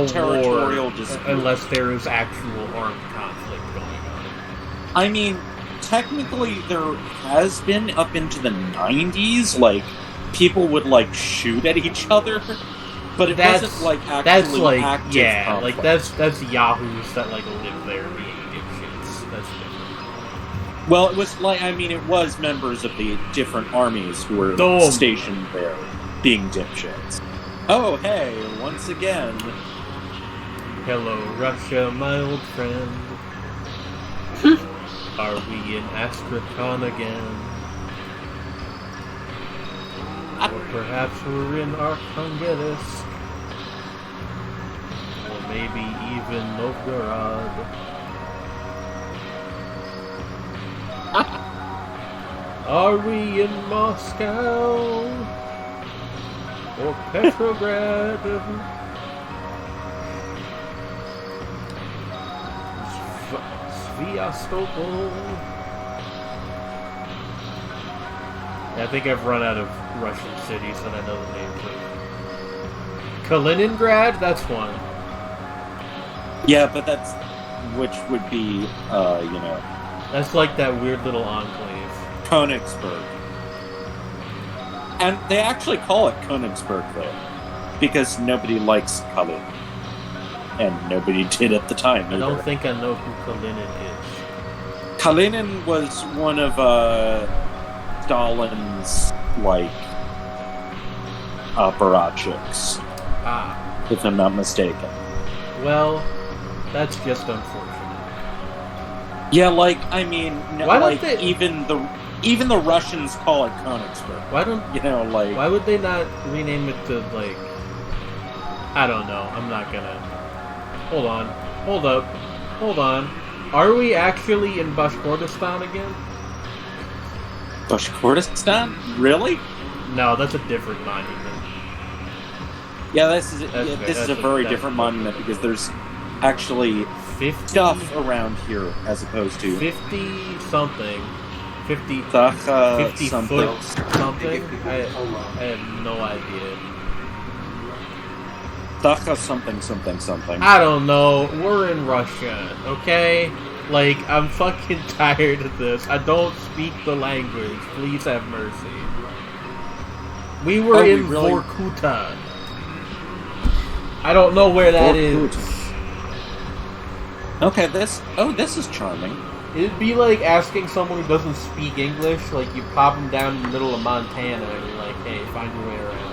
territorial war dispute unless there is actual armed conflict going on. I mean, technically there has been up into the 90s, like people would like shoot at each other. But it wasn't like actually like, active yeah, conflict. like that's yahoos that like live there being dipshits. That's different. Well, it was like, I mean, it was members of the different armies who were stationed there being dipshits. Oh, hey, once again. Hello, Russia, my old friend. Are we in Astrakhan again? Or perhaps we're in Arkhangelsk. Or maybe even Novgorod. Are we in Moscow? Or Petrograd? Sviastopol? I think I've run out of Russian cities that I know the names of. Kaliningrad? That's one. Yeah, but that's... which would be, That's like that weird little enclave. Königsberg. And they actually call it Königsberg, though. Because nobody likes Kalin. And nobody did at the time either. I don't think I know who Kalinin is. Kalinin was one of, Stalin's like apparatchiks, if I'm not mistaken. Well, that's just unfortunate. Yeah, like I mean, Why like don't they... even the Russians call it Königsberg. Why don't like? Why would they not rename it to like? I don't know. I'm not gonna. Hold on. Hold up. Hold on. Are we actually in Bashkortostan again? Bashkortostan? Really? No, that's a different monument. Yeah, this is a very different monument because there's actually 50 stuff around here as opposed to 50 something. 50 something. foot something? I have no idea. Something. I don't know. We're in Russia, okay? Like, I'm fucking tired of this. I don't speak the language. Please have mercy. We were in Vorkuta. I don't know where that is. Okay, this is charming. It'd be like asking someone who doesn't speak English, like you pop them down in the middle of Montana and you're like, hey, find your way around.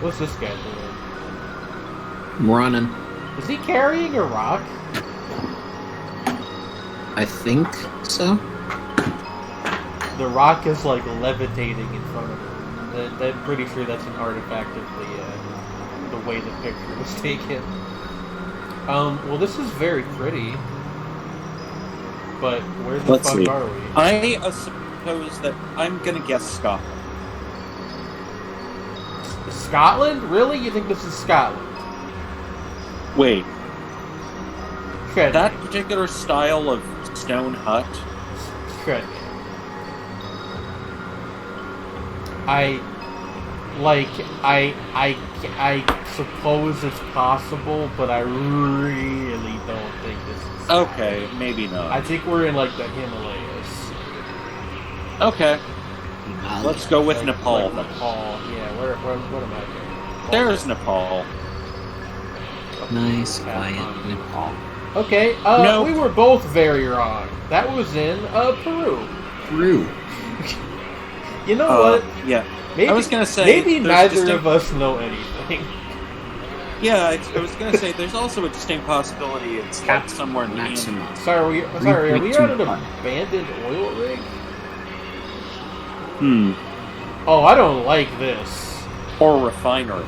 What's this guy doing? I'm running. Is he carrying a rock? I think so. The rock is like levitating in front of him. I'm pretty sure that's an artifact of the way the picture was taken. Well, this is very pretty. But where the fuck are we? I suppose that I'm gonna guess Scotland. Scotland? Really? You think this is Scotland? Wait. Shred that me. particular style of stone hut? Shred me. I suppose it's possible, but I really don't think this is Scotland. Okay, maybe not. I think we're in like the Himalayas. Okay. Let's go with Nepal. Like Nepal, yeah. What am I doing? There's Nepal. Nice, quiet Nepal. Okay, no. We were both very wrong. That was in Peru. Peru. You know what? Yeah. Maybe, I was gonna say maybe neither of us know anything. Yeah, I was gonna say there's also a distinct possibility it's like somewhere in the maximum. Sorry, are we on an abandoned oil rig? Oh, I don't like this. Or refinery.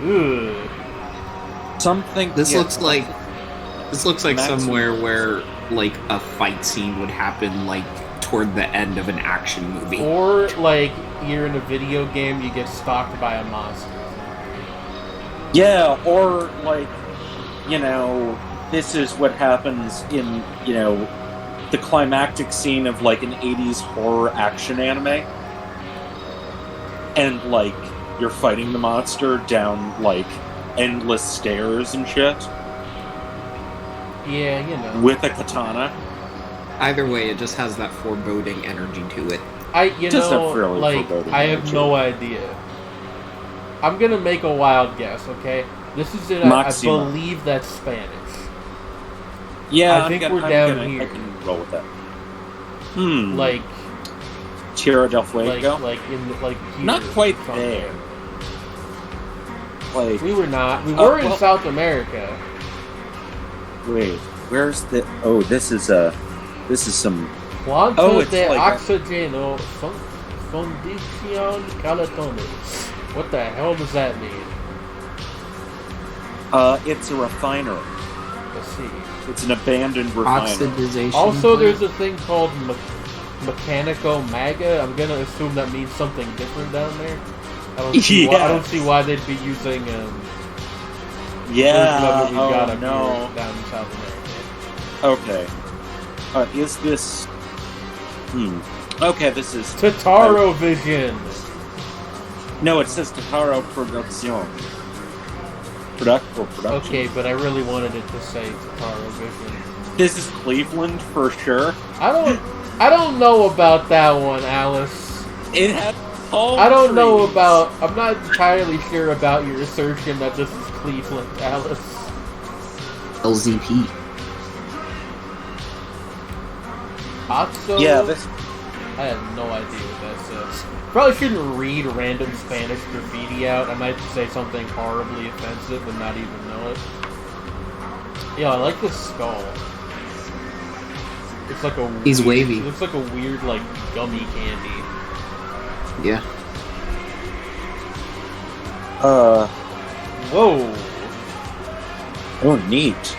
Ugh. Something. This looks like maximum. somewhere where like a fight scene would happen, like toward the end of an action movie. Or like you're in a video game, you get stalked by a monster. Yeah, or like, this is what happens in, the climactic scene of like an 80s horror action anime. And like, you're fighting the monster down like endless stairs and shit. Yeah, with a katana. Either way, it just has that foreboding energy to it. I have no idea. I'm gonna make a wild guess, okay? This is it. I believe that's Spanish. Yeah, I think we're down here. I can roll with that. Like Tierra del Fuego. Like here, not quite there. Like we were not. We were in South America. Wait, where's the? Oh, this is some. Quanto de oxígeno fundición calatones. What the hell does that mean? It's a refinery. Let's see. It's an abandoned refinery. Oxidization. Also, there's a thing called mechanico maga. I'm gonna assume that means something different down there. I don't see why they'd be using yeah. Down in South America. Okay. Is this? Okay, this is Tataro Vision. No, it says Tataro Production. Production. Okay, but I really wanted it to say Tataro Vision. This is Cleveland for sure. I don't know about that one, Alice. It had palm I don't trees. know about. I'm not entirely sure about your assertion that this is Cleveland, Alice. LZP. Otso? Yeah, this. I have no idea what that says. Probably shouldn't read random Spanish graffiti out. I might say something horribly offensive and not even know it. Yeah, I like this skull. It's like a He's weird, wavy. It looks like a weird, like, gummy candy. Yeah. Whoa! Oh, neat.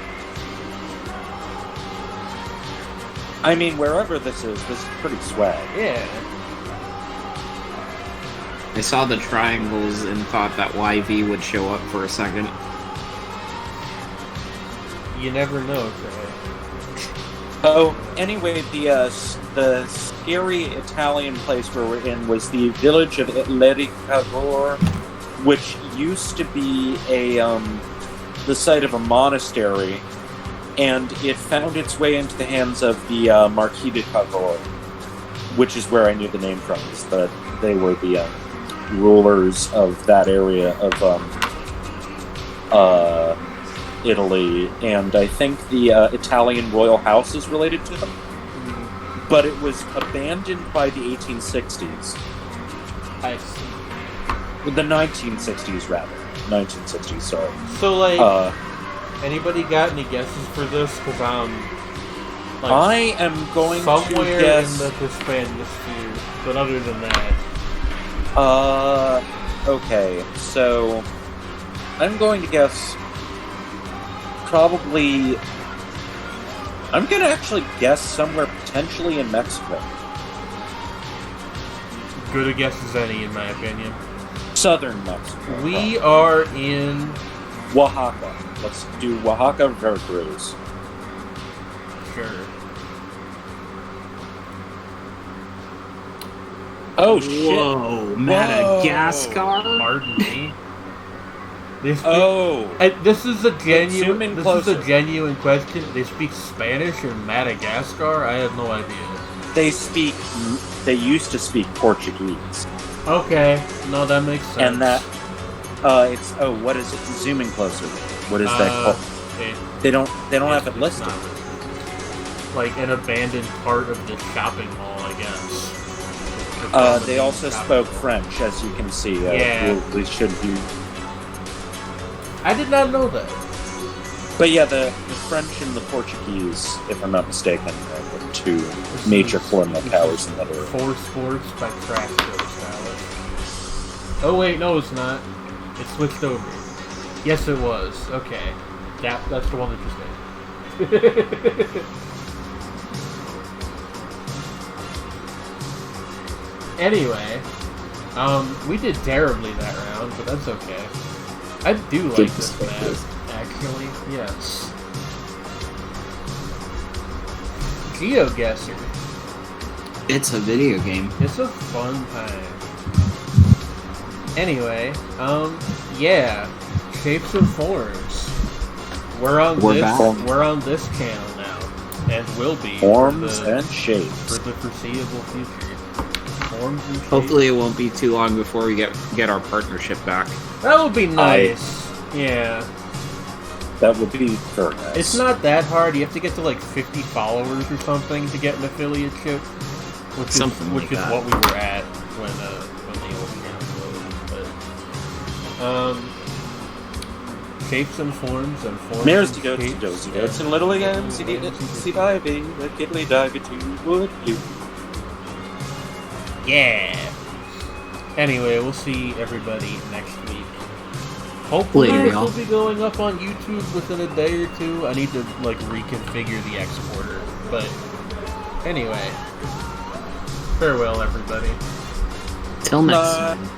I mean, wherever this is pretty swag. Yeah. I saw the triangles and thought that YV would show up for a second. You never know, Trey. Oh, anyway, the scary Italian place where we're in was the village of Lericavor, which used to be the site of a monastery, and it found its way into the hands of the Marquis de Cavour, which is where I knew the name from, is that they were the rulers of that area of Italy, and I think the Italian royal house is related to them. But it was abandoned by the 1860s. I see. The 1960s, rather. 1960s, sorry. So, like, anybody got any guesses for this? Because I'm, like, I am going to somewhere guess... in the Hispanic sphere, but other than that... Okay, so... I'm going to guess... Probably... I'm going to actually guess somewhere potentially in Mexico. Good a guess as any, in my opinion. Southern Mexico. We are in... Oaxaca. Let's do Oaxaca, Veracruz. Sure. Oh, shit! Whoa, Madagascar? Pardon me. This is a genuine. This is a genuine question. They speak Spanish or Madagascar? I have no idea. They used to speak Portuguese. Okay, no, that makes sense. And that, what is it? Zoom in closer. What is that called? They don't have it listed. Like an abandoned part of the shopping mall, I guess. They also spoke French, as you can see. We should do. I did not know that. But yeah, the French and the Portuguese, if I'm not mistaken, are the two major colonial powers in that area. 4 Sports by Trash Shows, Alice. Oh wait, no, it's not. It switched over. Yes, it was. Okay, that's the one that just did. Anyway, we did terribly that round, but that's okay. I do like this map, actually. Yes. GeoGuessr. It's a video game. It's a fun time. Anyway, yeah. Shapes and Forms. We're on this channel now, and will be Forms and Shapes for the foreseeable future. Forms and Shapes. Hopefully, it won't be too long before we get our partnership back. That would be nice. Yeah. That would be very nice. It's not that hard. You have to get to like 50 followers or something to get an affiliateship, which is what we were at when the old channel closed. But Shapes and Forms and Forms. Mares to and go to Shapes, dozy goats and little again. See divey, the kiddly divey too. Would you? Yeah. Anyway, we'll see everybody next week. Hopefully this will be going up on YouTube within a day or two. I need to reconfigure the exporter. But anyway, farewell everybody. Till next time.